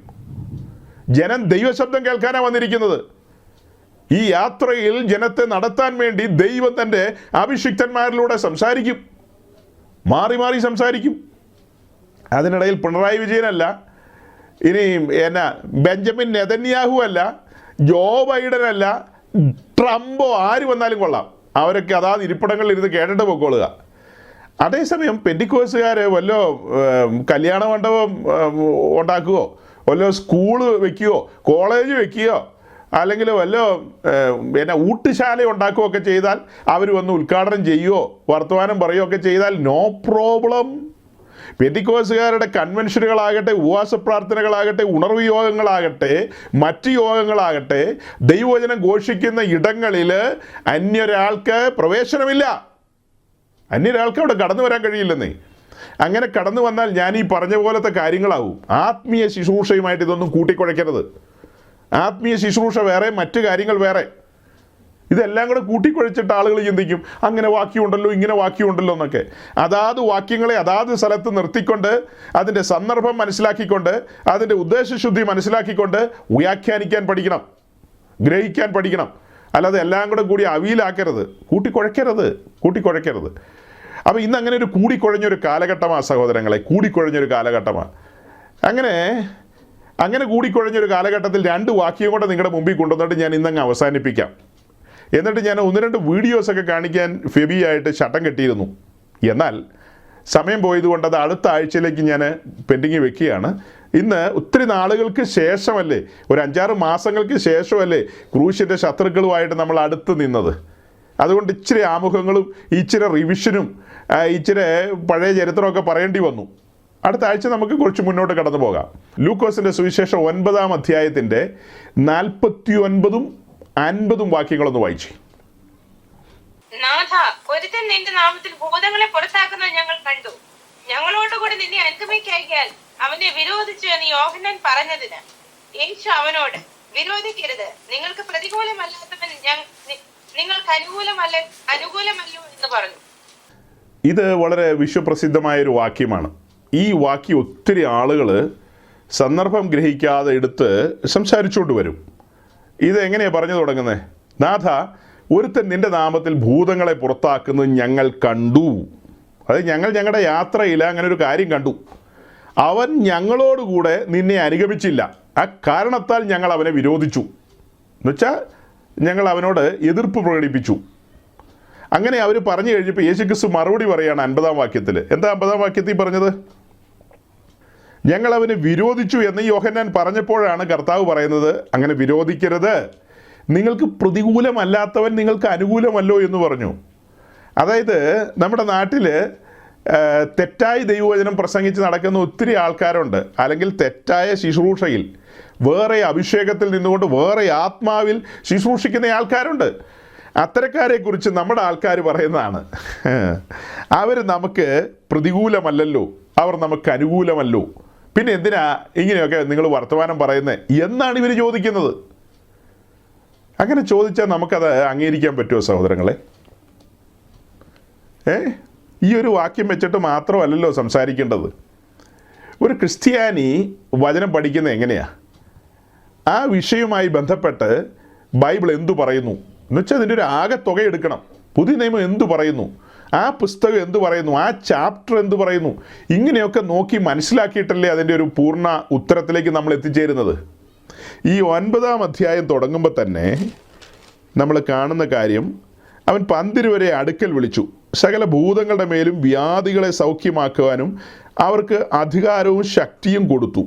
ജനം ദൈവശബ്ദം കേൾക്കാനാണ് വന്നിരിക്കുന്നത്. ഈ യാത്രയിൽ ജനത്തെ നടത്താൻ വേണ്ടി ദൈവം തൻ്റെ അഭിഷിക്തന്മാരിലൂടെ സംസാരിക്കും, മാറി സംസാരിക്കും. അതിനിടയിൽ പിണറായി വിജയനല്ല, ഇനി ബെഞ്ചമിൻ നെതന്യാഹു അല്ല, ജോ ബൈഡൻ അല്ല, ട്രംപോ ആര് വന്നാലും കൊള്ളാം. അവരൊക്കെ അതാത് ഇരിപ്പിടങ്ങളിൽ ഇരുന്ന് കേട്ടിട്ട് പൊക്കോളുക. അതേസമയം പെന്തിക്കോസുകാർ വല്ലോ കല്യാണ മണ്ഡപം ഉണ്ടാക്കുകയോ, വല്ലോ സ്കൂള് വെക്കുകയോ, കോളേജ് വെക്കുകയോ, അല്ലെങ്കിൽ വല്ലോ ഊട്ടുശാല ഉണ്ടാക്കുകയൊക്കെ ചെയ്താൽ, അവർ വന്ന് ഉദ്ഘാടനം ചെയ്യുകയോ വർത്തമാനം പറയുകയോ ഒക്കെ ചെയ്താൽ നോ പ്രോബ്ലം. പെന്തിക്കോസുകാരുടെ കൺവെൻഷനുകളാകട്ടെ, ഉപവാസ പ്രാർത്ഥനകളാകട്ടെ, ഉണർവ് യോഗങ്ങളാകട്ടെ, മറ്റ് യോഗങ്ങളാകട്ടെ, ദൈവവചനം ഘോഷിക്കുന്ന ഇടങ്ങളിൽ അന്യൊരാൾക്ക് പ്രവേശനമില്ല. അന്യൊരാൾക്ക് അവിടെ കടന്നു വരാൻ കഴിയില്ലെന്നേ. അങ്ങനെ കടന്നു വന്നാൽ ഞാൻ ഈ പറഞ്ഞ പോലത്തെ കാര്യങ്ങളാവും. ആത്മീയ ശുശ്രൂഷയുമായിട്ട് ഇതൊന്നും കൂട്ടിക്കുഴയ്ക്കരുത്. ആത്മീയ ശുശ്രൂഷ വേറെ, മറ്റു കാര്യങ്ങൾ വേറെ. ഇതെല്ലാം കൂടെ കൂട്ടിക്കുഴച്ചിട്ട് ആളുകൾ ചിന്തിക്കും, അങ്ങനെ വാക്യമുണ്ടല്ലോ, ഇങ്ങനെ വാക്യമുണ്ടല്ലോ എന്നൊക്കെ. അതാത് വാക്യങ്ങളെ അതാത് സ്ഥലത്ത് നിർത്തിക്കൊണ്ട്, അതിൻ്റെ സന്ദർഭം മനസ്സിലാക്കിക്കൊണ്ട്, അതിൻ്റെ ഉദ്ദേശശുദ്ധി മനസ്സിലാക്കിക്കൊണ്ട് വ്യാഖ്യാനിക്കാൻ പഠിക്കണം, ഗ്രഹിക്കാൻ പഠിക്കണം. അല്ലാതെ എല്ലാം കൂടി അവിയിലാക്കരുത്, കൂട്ടിക്കുഴയ്ക്കരുത്. അപ്പോൾ ഇന്ന് അങ്ങനെ ഒരു കൂടിക്കുഴഞ്ഞൊരു കാലഘട്ടമാണ് സഹോദരങ്ങളെ, കൂടിക്കുഴഞ്ഞൊരു കാലഘട്ടമാണ്. അങ്ങനെ കൂടിക്കുഴഞ്ഞൊരു കാലഘട്ടത്തിൽ 2 വാക്യം കൊണ്ട് നിങ്ങളുടെ മുമ്പിൽ കൊണ്ടുവന്നിട്ട് ഞാൻ ഇന്നങ്ങ് അവസാനിപ്പിക്കാം. എന്നിട്ട് ഞാൻ 1-2 വീഡിയോസൊക്കെ കാണിക്കാൻ ഫെബിയായിട്ട് ചട്ടം കെട്ടിയിരുന്നു. എന്നാൽ സമയം പോയതുകൊണ്ട് അത് അടുത്ത ആഴ്ചയിലേക്ക് ഞാൻ പെൻഡിങ് വെക്കുകയാണ്. ഇന്ന് ഒത്തിരി നാളുകൾക്ക് ശേഷമല്ലേ, ഒരു 5-6 മാസങ്ങൾക്ക് ശേഷമല്ലേ ക്രൂശിൻ്റെ ശത്രുക്കളുമായിട്ട് നമ്മൾ അടുത്ത് നിന്നത്. അതുകൊണ്ട് ഇച്ചിരി ആമുഖങ്ങളും ഇച്ചിരി റിവിഷനും ഇച്ചിരി പഴയ ചരിത്രമൊക്കെ പറയേണ്ടി വന്നു. അടുത്ത ആഴ്ച നമുക്ക് കുറച്ച് മുന്നോട്ട് കടന്നു പോകാം. ലൂക്കോസിൻ്റെ സുവിശേഷം 9-ാം അധ്യായത്തിൻ്റെ 49-ഉം 50-ഉം വാക്യങ്ങളൊന്ന് വായിച്ചു. നാഥ, ഒരുത്തൻ നിന്റെ നാമത്തിൽ ഭൂതങ്ങളെ പുറത്താക്കുന്നത് ഞങ്ങൾ കണ്ടു. ഞങ്ങളോടുകൂടി നിന്നെ അനുഗമിക്കാൻ അവനെ വിരോധിച്ചു എന്ന് യോഹന്നാൻ പറഞ്ഞതിന് യേശു അവനോട്, വിരോധിക്കരുത്, നിങ്ങൾക്ക് പ്രതികൂലമല്ലാത്തവൻ നിങ്ങൾക്ക് അനുകൂലമല്ലോ എന്ന് പറഞ്ഞു. ഇത് വളരെ വിശ്വപ്രസിദ്ധമായൊരു വാക്യമാണ്. ഈ വാക്യം ഒത്തിരി ആളുകൾ സന്ദർഭം ഗ്രഹിക്കാതെ എടുത്ത് സംസാരിച്ചുകൊണ്ട് വരും. ഇത് എങ്ങനെയാണ് പറഞ്ഞു തുടങ്ങുന്നത്? നാഥ, ഒരുത്തൻ നിന്റെ നാമത്തിൽ ഭൂതങ്ങളെ പുറത്താക്കുന്നത് ഞങ്ങൾ കണ്ടു. അതായത് ഞങ്ങളുടെ യാത്രയിൽ അങ്ങനെ ഒരു കാര്യം കണ്ടു. അവൻ ഞങ്ങളോടുകൂടെ നിന്നെ അനുഗമിച്ചില്ല. ആ കാരണത്താൽ ഞങ്ങൾ അവനെ വിരോധിച്ചു. എന്നുവെച്ചാൽ ഞങ്ങൾ അവനോട് എതിർപ്പ് പ്രകടിപ്പിച്ചു. അങ്ങനെ അവർ പറഞ്ഞു കഴിഞ്ഞപ്പോൾ യേശുക്രിസ്തു മറുപടി പറയുകയാണ് 50-ാം വാക്യത്തിൽ. എന്താ 50-ാം വാക്യത്തിൽ പറഞ്ഞത്? ഞങ്ങൾ അവനെ വിരോധിച്ചു എന്ന് യോഹന്നാൻ പറഞ്ഞപ്പോഴാണ് കർത്താവ് പറയുന്നത്, അങ്ങനെ വിരോധിക്കരുത്, നിങ്ങൾക്ക് പ്രതികൂലമല്ലാത്തവൻ നിങ്ങൾക്ക് അനുകൂലമല്ലോ എന്ന് പറഞ്ഞു. അതായത് നമ്മുടെ നാട്ടിൽ തെറ്റായ ദൈവവചനം പ്രസംഗിച്ച് നടക്കുന്ന ഒത്തിരി ആൾക്കാരുണ്ട്. അല്ലെങ്കിൽ തെറ്റായ ശുശ്രൂഷയിൽ, വേറെ അഭിഷേകത്തിൽ നിന്നുകൊണ്ട് വേറെ ആത്മാവിൽ ശുശ്രൂഷിക്കുന്ന ആൾക്കാരുണ്ട്. അത്തരക്കാരെക്കുറിച്ച് നമ്മുടെ ആൾക്കാർ പറയുന്നതാണ്, അവർ നമുക്ക് പ്രതികൂലമല്ലല്ലോ, അവർ നമുക്ക് അനുകൂലമല്ലോ, പിന്നെ എന്തിനാ ഇങ്ങനെയൊക്കെ നിങ്ങൾ വർത്തമാനം പറയുന്നത് എന്നാണ് ഇവർ ചോദിക്കുന്നത്. അങ്ങനെ ചോദിച്ചാൽ നമുക്കത് അംഗീകരിക്കാൻ പറ്റുമോ സഹോദരങ്ങളെ? ഈ ഒരു വാക്യം വെച്ചിട്ട് മാത്രമല്ലല്ലോ സംസാരിക്കേണ്ടത്. ഒരു ക്രിസ്ത്യാനി വചനം പഠിക്കുന്നത് എങ്ങനെയാണ്? ആ വിഷയവുമായി ബന്ധപ്പെട്ട് ബൈബിൾ എന്തു പറയുന്നു എന്നുവെച്ചാൽ അതിൻ്റെ ഒരു ആകെത്തുക എടുക്കണം. പുതിയ നിയമം എന്തു പറയുന്നു, ആ പുസ്തകം എന്തു പറയുന്നു, ആ ചാപ്റ്റർ എന്തു പറയുന്നു, ഇങ്ങനെയൊക്കെ നോക്കി മനസ്സിലാക്കിയിട്ടല്ലേ അതിൻ്റെ ഒരു പൂർണ്ണ ഉത്തരത്തിലേക്ക് നമ്മൾ എത്തിച്ചേരുന്നത്. ഈ 9-ാം അധ്യായം തുടങ്ങുമ്പോൾ തന്നെ നമ്മൾ കാണുന്ന കാര്യം, അവൻ പന്തിരുവരെ അടുക്കൽ വിളിച്ചു, സകല ഭൂതങ്ങളുടെ മേലും വ്യാധികളെ സൗഖ്യമാക്കുവാനും അവർക്ക് അധികാരവും ശക്തിയും കൊടുത്തു.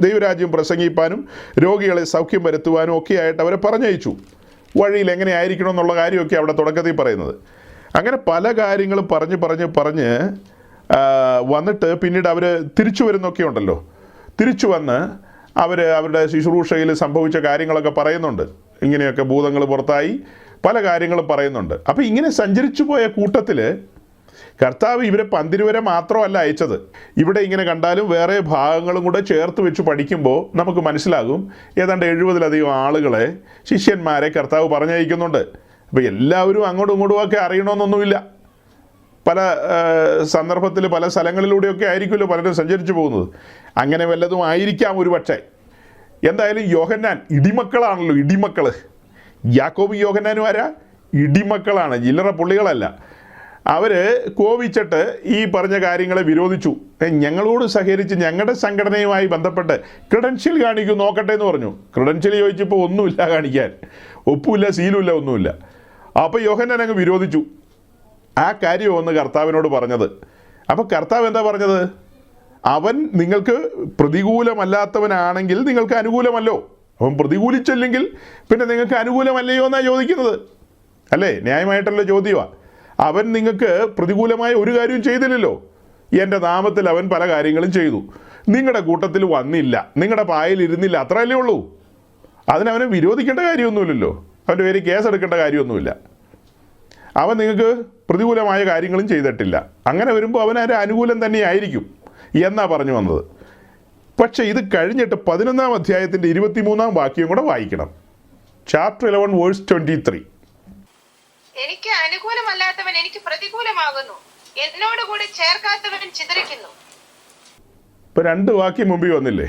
ദൈവരാജ്യം പ്രസംഗിപ്പാനും രോഗികളെ സൗഖ്യം വരുത്തുവാനും ഒക്കെ ആയിട്ട് അവരെ പറഞ്ഞയച്ചു. വഴിയിൽ എങ്ങനെ ആയിരിക്കണം എന്നുള്ള കാര്യമൊക്കെ അവിടെ തുടക്കത്തിൽ പറയുന്നത്. അങ്ങനെ പല കാര്യങ്ങളും പറഞ്ഞ് വന്നിട്ട് പിന്നീട് അവർ തിരിച്ചു വരുന്നൊക്കെ ഉണ്ടല്ലോ. തിരിച്ചു വന്ന് അവരുടെ ശുശ്രൂഷയിൽ സംഭവിച്ച കാര്യങ്ങളൊക്കെ പറയുന്നുണ്ട്. ഇങ്ങനെയൊക്കെ ഭൂതങ്ങൾ പുറത്തായി പല കാര്യങ്ങളും പറയുന്നുണ്ട്. അപ്പോൾ ഇങ്ങനെ സഞ്ചരിച്ചു പോയ കൂട്ടത്തിൽ കർത്താവ് ഇവരെ പന്തിരുവരെ മാത്രമല്ല അയച്ചത്. ഇവിടെ ഇങ്ങനെ കണ്ടാലും വേറെ ഭാഗങ്ങളും കൂടെ ചേർത്ത് വെച്ച് പഠിക്കുമ്പോൾ നമുക്ക് മനസ്സിലാകും, ഏതാണ്ട് 70-ലധികം ആളുകളെ, ശിഷ്യന്മാരെ കർത്താവ് പറഞ്ഞയക്കുന്നുണ്ട്. അപ്പോൾ എല്ലാവരും അങ്ങോട്ടും ഇങ്ങോട്ടും ഒക്കെ അറിയണമെന്നൊന്നുമില്ല. പല സന്ദർഭത്തിൽ പല സ്ഥലങ്ങളിലൂടെയൊക്കെ ആയിരിക്കുമല്ലോ പലരും സഞ്ചരിച്ചു പോകുന്നത്. അങ്ങനെ വല്ലതും ആയിരിക്കാം ഒരു പക്ഷേ. എന്തായാലും യോഹന്നാൻ ഇടിമക്കളാണല്ലോ, ഇടിമക്കൾ. യാക്കോബും യോഹന്നാനും ആരാ? ഇടിമക്കളാണ്, ചില്ലറ പുള്ളികളല്ല. അവർ കോപിച്ചിട്ട് ഈ പറഞ്ഞ കാര്യങ്ങളെ വിരോധിച്ചു. ഞങ്ങളോട് സഹകരിച്ച് ഞങ്ങളുടെ സംഘടനയുമായി ബന്ധപ്പെട്ട് ക്രെഡൻഷ്യൽ കാണിക്കൂ നോക്കട്ടെ എന്ന് പറഞ്ഞു. ക്രെഡൻഷ്യൽ ചോദിച്ചപ്പോൾ ഒന്നുമില്ല കാണിക്കാൻ, ഒപ്പുമില്ല, സീലുമില്ല, ഒന്നുമില്ല. അപ്പോൾ യോഹന്നാൻ അങ്ങ് വിരോധിച്ചു. ആ കാര്യമൊന്ന് കർത്താവിനോട് പറഞ്ഞത്. അപ്പോൾ കർത്താവ് എന്താ പറഞ്ഞത്? അവൻ നിങ്ങൾക്ക് പ്രതികൂലമല്ലാത്തവനാണെങ്കിൽ നിങ്ങൾക്ക് അനുകൂലമല്ലോ. അവൻ പ്രതികൂലിച്ചില്ലെങ്കിൽ പിന്നെ നിങ്ങൾക്ക് അനുകൂലമല്ലയോ എന്നാണ് ചോദിക്കുന്നത്. അല്ലേ? ന്യായമായിട്ടുള്ള ചോദ്യമാണ്. അവൻ നിങ്ങൾക്ക് പ്രതികൂലമായ ഒരു കാര്യവും ചെയ്തില്ലല്ലോ. എൻ്റെ നാമത്തിൽ അവൻ പല കാര്യങ്ങളും ചെയ്തു, നിങ്ങളുടെ കൂട്ടത്തിൽ വന്നില്ല, നിങ്ങളുടെ പായിൽ ഇരുന്നില്ല, അത്രയല്ലേ ഉള്ളൂ. അതിനവനെ വിരോധിക്കേണ്ട കാര്യമൊന്നുമില്ലല്ലോ, അവൻ്റെ പേര് കേസെടുക്കേണ്ട കാര്യമൊന്നുമില്ല. അവൻ നിങ്ങൾക്ക് പ്രതികൂലമായ കാര്യങ്ങളും ചെയ്തിട്ടില്ല. അങ്ങനെ വരുമ്പോൾ അവൻ ഒരു അനുകൂലം തന്നെയായിരിക്കും എന്നാ പറഞ്ഞു വന്നത്. പക്ഷേ ഇത് കഴിഞ്ഞിട്ട് 11-ാം അധ്യായത്തിൻ്റെ 23-ാം വാക്യം കൂടെ വായിക്കണം. Chapter 11 verse 23. എനിക്ക് അനുകൂലമല്ലാത്തവൻ എനിക്ക് പ്രതികൂലമാകുന്നു, എന്നോട് കൂടി ചേർക്കാത്തവൻ ചിതറിക്കുന്നു. ഇപ്പൊ 2 വാക്യം മുമ്പിൽ വന്നില്ലേ?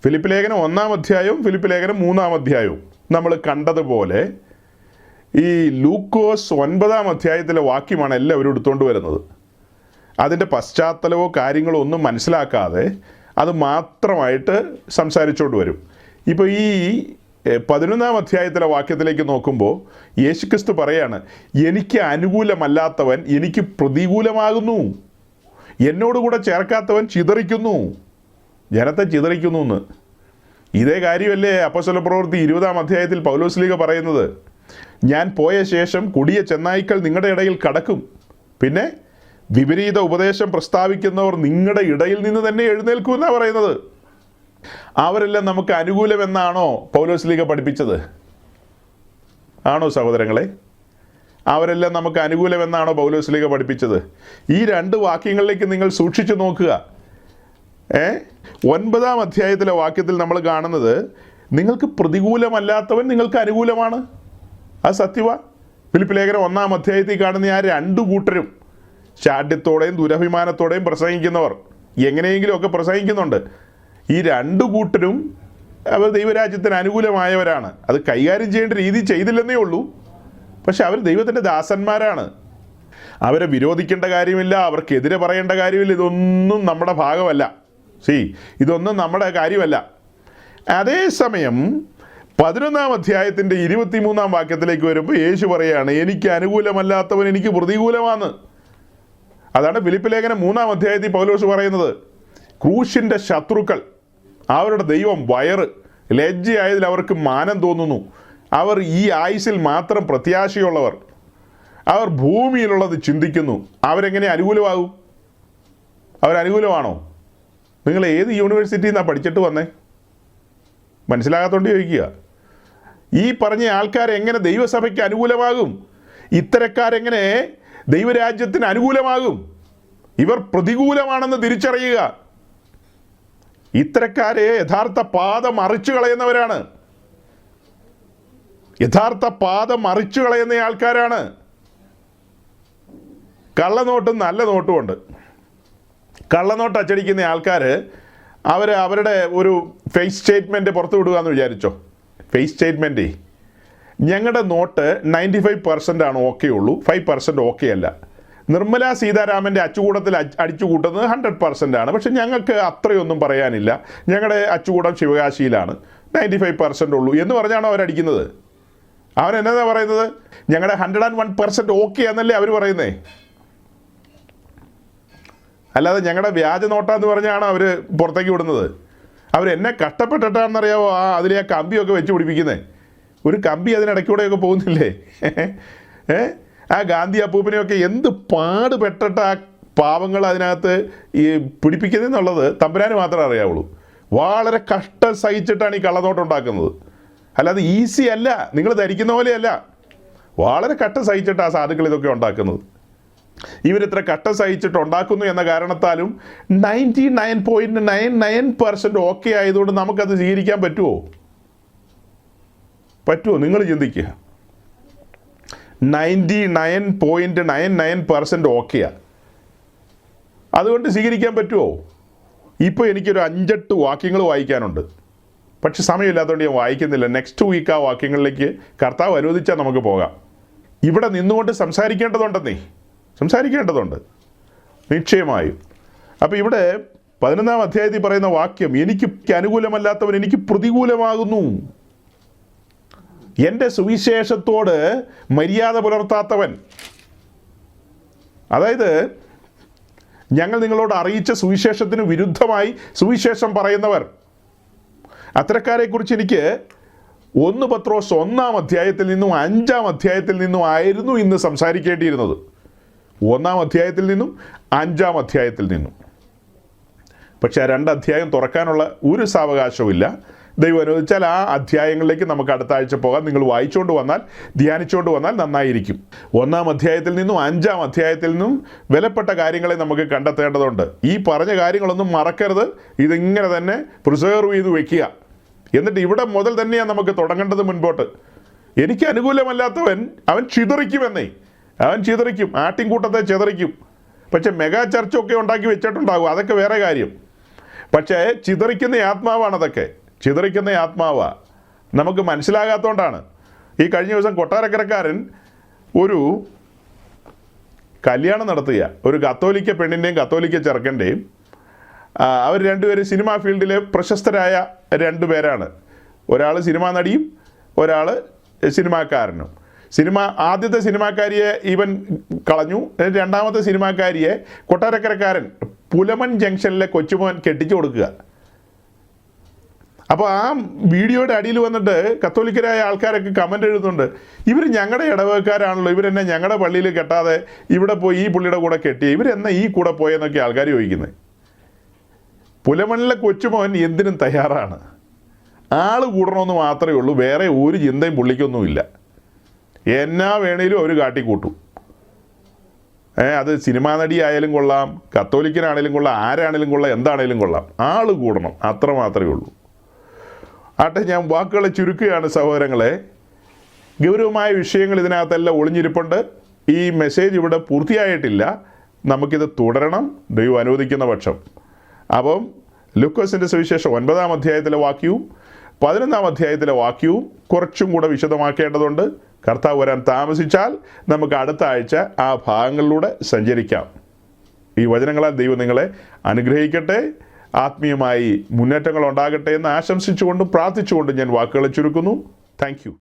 ഫിലിപ്പ് ലേഖനം 1-ാം അധ്യായവും ഫിലിപ്പ് ലേഖനം 3-ാം അധ്യായവും നമ്മൾ കണ്ടതുപോലെ ഈ ലൂക്കോസ് 9-ാം അധ്യായത്തിലെ വാക്യമാണ് എല്ലാവരും എടുത്തുകൊണ്ട് വരുന്നത്. അതിൻ്റെ പശ്ചാത്തലമോ കാര്യങ്ങളോ ഒന്നും മനസ്സിലാക്കാതെ അത് മാത്രമായിട്ട് സംസാരിച്ചുകൊണ്ട് വരും. ഇപ്പോൾ ഈ 11-ാം അധ്യായത്തിലെ വാക്യത്തിലേക്ക് നോക്കുമ്പോൾ യേശുക്രിസ്തു പറയാണ്, എനിക്ക് അനുകൂലമല്ലാത്തവൻ എനിക്ക് പ്രതികൂലമാകുന്നു, എന്നോടുകൂടെ ചേർക്കാത്തവൻ ചിതറിക്കുന്നു, ജനത്തെ ചിതറിക്കുന്നു എന്ന്. ഇതേ കാര്യമല്ലേ അപ്പോസ്തല പ്രവൃത്തി 20-ാം അധ്യായത്തിൽ പൗലോസ്ലീഹ പറയുന്നത്? ഞാൻ പോയ ശേഷം കൊടിയ ചെന്നായ്ക്കൾ നിങ്ങളുടെ ഇടയിൽ കടക്കും, പിന്നെ വിപരീത ഉപദേശം പ്രസ്താവിക്കുന്നവർ നിങ്ങളുടെ ഇടയിൽ നിന്ന് തന്നെ എഴുന്നേൽക്കുമെന്നാണ് പറയുന്നത്. അവരെല്ലാം നമുക്ക് അനുകൂലമെന്നാണോ പൗലോസ്ലീഹ പഠിപ്പിച്ചത്? ആണോ സഹോദരങ്ങളെ? അവരെല്ലാം നമുക്ക് അനുകൂലമെന്നാണോ പൗലോസ്ലീഹ പഠിപ്പിച്ചത്? ഈ 2 വാക്യങ്ങളിലേക്ക് നിങ്ങൾ സൂക്ഷിച്ചു നോക്കുക. 9-ാം അധ്യായത്തിലെ വാക്യത്തിൽ നമ്മൾ കാണുന്നത് നിങ്ങൾക്ക് പ്രതികൂലമല്ലാത്തവൻ നിങ്ങൾക്ക് അനുകൂലമാണ്. അത് സത്യവാ. ഫിലിപ്പ് ലേഖനം 1-ാം അധ്യായത്തിൽ കാണുന്ന ആ 2 കൂട്ടരും ശാഠ്യത്തോടെയും ദുരഭിമാനത്തോടെയും പ്രസംഗിക്കുന്നവർ, എങ്ങനെയെങ്കിലുമൊക്കെ പ്രസംഗിക്കുന്നുണ്ട്. ഈ 2 കൂട്ടരും അവർ ദൈവരാജ്യത്തിന് അനുകൂലമായവരാണ്. അത് കൈകാര്യം ചെയ്യേണ്ട രീതി ചെയ്തില്ലെന്നേ ഉള്ളൂ. പക്ഷെ അവർ ദൈവത്തിൻ്റെ ദാസന്മാരാണ്. അവരെ വിരോധിക്കേണ്ട കാര്യമില്ല, അവർക്കെതിരെ പറയേണ്ട കാര്യമില്ല. ഇതൊന്നും നമ്മുടെ ഭാഗമല്ല. ഇതൊന്നും നമ്മുടെ കാര്യമല്ല. അതേസമയം 11-ാം അധ്യായത്തിൻ്റെ 23-ാം വാക്യത്തിലേക്ക് വരുമ്പോൾ യേശു പറയുകയാണ്, എനിക്ക് അനുകൂലമല്ലാത്തവൻ എനിക്ക് പ്രതികൂലമാണ്. അതാണ് ഫിലിപ്പ് ലേഖനം 3-ാം അധ്യായത്തിൽ പൗലോസ് പറയുന്നത്. ക്രൂശിൻ്റെ ശത്രുക്കൾ, അവരുടെ ദൈവം വയറ്, ലജ്ജയായതിൽ അവർക്ക് മാനം തോന്നുന്നു. അവർ ഈ ആയുസിൽ മാത്രം പ്രത്യാശയുള്ളവർ. അവർ ഭൂമിയിലുള്ളത് ചിന്തിക്കുന്നു. അവരെങ്ങനെ അനുകൂലമാകും? അവരനുകൂലമാണോ? നിങ്ങൾ ഏത് യൂണിവേഴ്സിറ്റിയിൽ നിന്നാണ് പഠിച്ചിട്ട് വന്നേ? മനസ്സിലാകാത്തോണ്ട് ചോദിക്കുക. ഈ പറഞ്ഞ ആൾക്കാരെങ്ങനെ ദൈവസഭയ്ക്ക് അനുകൂലമാകും? ഇത്തരക്കാരെങ്ങനെ ദൈവരാജ്യത്തിന് അനുകൂലമാകും? ഇവർ പ്രതികൂലമാണെന്ന് തിരിച്ചറിയുക. ഇത്തരക്കാരെ യഥാർത്ഥ പാത മറിച്ചു കളയുന്നവരാണ്. യഥാർത്ഥ പാത മറിച്ചു കളയുന്ന ആൾക്കാരാണ്. കള്ളനോട്ടും നല്ല നോട്ടും ഉണ്ട്. കള്ളനോട്ട് അച്ചടിക്കുന്ന ആൾക്കാർ അവരുടെ ഒരു ഫേസ് സ്റ്റേറ്റ്മെൻറ്റ് പുറത്തു വിടുക എന്ന് വിചാരിച്ചോ. ഫേസ് സ്റ്റേറ്റ്മെൻറ്റ്, ഞങ്ങളുടെ നോട്ട് 95% ഓക്കെ ഉള്ളൂ, 5% ഓക്കെ അല്ല. നിർമ്മല സീതാരാമൻ്റെ അച്ചുകൂടത്തിൽ അടിച്ചു കൂട്ടുന്നത് 100% പക്ഷെ ഞങ്ങൾക്ക് അത്രയൊന്നും പറയാനില്ല, ഞങ്ങളുടെ അച്ചുകൂടം ശിവകാശിയിലാണ്, 95% ഉള്ളൂ എന്ന് പറഞ്ഞാണോ അവരടിക്കുന്നത്? അവൻ എന്നതാ പറയുന്നത്? ഞങ്ങളുടെ 101% ഓക്കെ എന്നല്ലേ അവർ പറയുന്നേ. അല്ലാതെ ഞങ്ങളുടെ വ്യാജ നോട്ടാന്ന് പറഞ്ഞാണ് അവർ പുറത്തേക്ക് വിടുന്നത്. അവരെന്നെ കഷ്ടപ്പെട്ടിട്ടാണെന്നറിയാമോ അതിലെ ആ കമ്പിയൊക്കെ വെച്ച് പിടിപ്പിക്കുന്നത്. ഒരു കമ്പി അതിനിടയ്ക്കൂടെയൊക്കെ പോകുന്നില്ലേ? ആ ഗാന്ധി അപ്പൂപ്പനെയൊക്കെ എന്ത് പാടുപെട്ടിട്ട് ആ പാവങ്ങൾ അതിനകത്ത് ഈ പിടിപ്പിക്കുന്നതെന്നുള്ളത് തമ്പുരാന് മാത്രമേ അറിയാവുള്ളൂ. വളരെ കഷ്ടം സഹിച്ചിട്ടാണ് ഈ കള്ളനോട്ടുണ്ടാക്കുന്നത്. അല്ലാതെ ഈസി അല്ല, നിങ്ങൾ ധരിക്കുന്ന പോലെയല്ല. വളരെ കഷ്ടം സഹിച്ചിട്ട് ആ സാധുക്കൾ ഇതൊക്കെ ഉണ്ടാക്കുന്നത്. ഇവരിത്ര കഷ്ടം സഹിച്ചിട്ട് ഉണ്ടാക്കുന്നു എന്ന കാരണത്താലും 99.99% ഓക്കെ ആയതുകൊണ്ട് നമുക്കത് സ്വീകരിക്കാൻ പറ്റുമോ? നിങ്ങൾ ചിന്തിക്കുക. 99.99% ഓക്കെയാണ്, അതുകൊണ്ട് സ്വീകരിക്കാൻ പറ്റുമോ? ഇപ്പോൾ എനിക്കൊരു 5-8 വാക്യങ്ങൾ വായിക്കാനുണ്ട്, പക്ഷെ സമയമില്ലാത്തതുകൊണ്ട് ഞാൻ വായിക്കുന്നില്ല. നെക്സ്റ്റ് വീക്ക് ആ വാക്യങ്ങളിലേക്ക് കർത്താവ് അനുവദിച്ചാൽ നമുക്ക് പോകാം. ഇവിടെ നിന്നുകൊണ്ട് സംസാരിക്കേണ്ടതുണ്ട് നിശ്ചയമായും. അപ്പോൾ ഇവിടെ 11-ാം അധ്യായത്തിൽ പറയുന്ന വാക്യം, എനിക്ക് അനുകൂലമല്ലാത്തവൻ എനിക്ക് പ്രതികൂലമാകുന്നു. എൻ്റെ സുവിശേഷത്തോട് മര്യാദ പുലർത്താത്തവൻ, അതായത് ഞങ്ങൾ നിങ്ങളോട് അറിയിച്ച സുവിശേഷത്തിന് വിരുദ്ധമായി സുവിശേഷം പറയുന്നവർ, അത്തരക്കാരെക്കുറിച്ച് എനിക്ക് 1 പത്രോസ് 1-ാം അധ്യായത്തിൽ നിന്നും 5-ാം അധ്യായത്തിൽ നിന്നും ആയിരുന്നു ഇന്ന് സംസാരിക്കേണ്ടിയിരുന്നത്. 1-ാം അധ്യായത്തിൽ നിന്നും 5-ാം അധ്യായത്തിൽ നിന്നും. പക്ഷെ ആ 2 അധ്യായം തുറക്കാനുള്ള ഒരു സാവകാശവും ഇല്ല. ദൈവം അനുവദിച്ചാൽ ആ അധ്യായങ്ങളിലേക്ക് നമുക്ക് അടുത്ത ആഴ്ച പോകാം. നിങ്ങൾ വായിച്ചുകൊണ്ട് വന്നാൽ, ധ്യാനിച്ചുകൊണ്ട് വന്നാൽ നന്നായിരിക്കും. 1-ാം അധ്യായത്തിൽ നിന്നും 5-ാം അധ്യായത്തിൽ നിന്നും വിലപ്പെട്ട കാര്യങ്ങളെ നമുക്ക് കണ്ടെത്തേണ്ടതുണ്ട്. ഈ പറഞ്ഞ കാര്യങ്ങളൊന്നും മറക്കരുത്. ഇതിങ്ങനെ തന്നെ പ്രിസേർവ് ചെയ്ത് വെക്കുക. എന്നിട്ട് ഇവിടെ മുതൽ തന്നെയാണ് നമുക്ക് തുടങ്ങേണ്ടത് മുൻപോട്ട്. എനിക്ക് അനുകൂലമല്ലാത്തവൻ അവൻ ചിതറിക്കുമെന്നേ. അവൻ ചിതറിക്കും, ആട്ടിൻകൂട്ടത്തെ ചിതറിക്കും. പക്ഷെ മെഗാ ചർച്ചൊക്കെ ഉണ്ടാക്കി വെച്ചിട്ടുണ്ടാകും, അതൊക്കെ വേറെ കാര്യം. പക്ഷേ ചിതറിക്കുന്ന ആത്മാവാണ് അതൊക്കെ. ചിതറിക്കുന്ന ആത്മാവാണ്. നമുക്ക് മനസ്സിലാകാത്തതുകൊണ്ടാണ്. ഈ കഴിഞ്ഞ ദിവസം കൊട്ടാരക്കരക്കാരൻ ഒരു കല്യാണം നടത്തുക, ഒരു കത്തോലിക്ക പെണ്ണിൻ്റെയും കത്തോലിക്ക ചെറുക്കൻ്റെയും. അവർ രണ്ടുപേരും സിനിമാ ഫീൽഡിലെ പ്രശസ്തരായ 2 പേരാണ്. ഒരാൾ സിനിമാ നടിയും ഒരാൾ സിനിമാക്കാരനും. ആദ്യത്തെ സിനിമാക്കാരിയെ ഇവൻ കളഞ്ഞു. രണ്ടാമത്തെ സിനിമാക്കാരിയെ കൊട്ടാരക്കരക്കാരൻ പുലമൺ ജംഗ്ഷനിലെ കൊച്ചുമോൻ കെട്ടിച്ചു കൊടുക്കുക. അപ്പോൾ ആ വീഡിയോയുടെ അടിയിൽ വന്നിട്ട് കത്തോലിക്കരായ ആൾക്കാരൊക്കെ കമൻ്റ് എഴുതുന്നുണ്ട്, ഇവർ ഞങ്ങളുടെ ഇടവകക്കാരാണല്ലോ, ഇവരെന്നെ ഞങ്ങളുടെ പള്ളിയിൽ കെട്ടാതെ ഇവിടെ പോയി ഈ പുള്ളിയുടെ കൂടെ കെട്ടി, ഇവരെന്നാ ഈ കൂടെ പോയെന്നൊക്കെ ആൾക്കാർ ചോദിക്കുന്നത്. പുലമണിലെ കൊച്ചുമോൻ എന്തിനും തയ്യാറാണ്. ആൾ കൂടണമെന്ന് മാത്രമേ ഉള്ളൂ, വേറെ ഒരു ചിന്തയും പുള്ളിക്കൊന്നുമില്ല. എന്നാ വേണേലും അവർ കാട്ടിക്കൂട്ടും. അത് സിനിമാ നടി ആയാലും കൊള്ളാം, കത്തോലിക്കനാണേലും കൊള്ളാം, ആരാണേലും കൊള്ളാം, എന്താണേലും കൊള്ളാം, ആൾ കൂടണം, അത്ര മാത്രമേ ഉള്ളൂ. ആട്ടെ, ഞാൻ വാക്കുകളെ ചുരുക്കുകയാണ് സഹോദരങ്ങളെ. ഗൗരവമായ വിഷയങ്ങൾ ഇതിനകത്തെല്ലാം ഒളിഞ്ഞിരിപ്പുണ്ട്. ഈ മെസ്സേജ് ഇവിടെ പൂർത്തിയായിട്ടില്ല. നമുക്കിത് തുടരണം, ദൈവം അനുവദിക്കുന്ന പക്ഷം. അപ്പം ലൂക്കോസിൻ്റെ സുവിശേഷം 9-ാം അധ്യായത്തിലെ വാക്യവും 11-ാം അധ്യായത്തിലെ വാക്യവും കുറച്ചും കൂടെ വിശദമാക്കേണ്ടതുണ്ട്. കർത്താവ് വരാൻ താമസിച്ചാൽ നമുക്ക് അടുത്ത ആഴ്ച ആ ഭാഗങ്ങളിലൂടെ സഞ്ചരിക്കാം. ഈ വചനങ്ങളാൽ ദൈവം നിങ്ങളെ അനുഗ്രഹിക്കട്ടെ. ആത്മീയമായി മുന്നേറ്റങ്ങൾ ഉണ്ടാകട്ടെ എന്ന് ആശംസിച്ചുകൊണ്ടും പ്രാർത്ഥിച്ചുകൊണ്ടും ഞാൻ വാക്കുകളെ ചുരുക്കുന്നു. Thank you.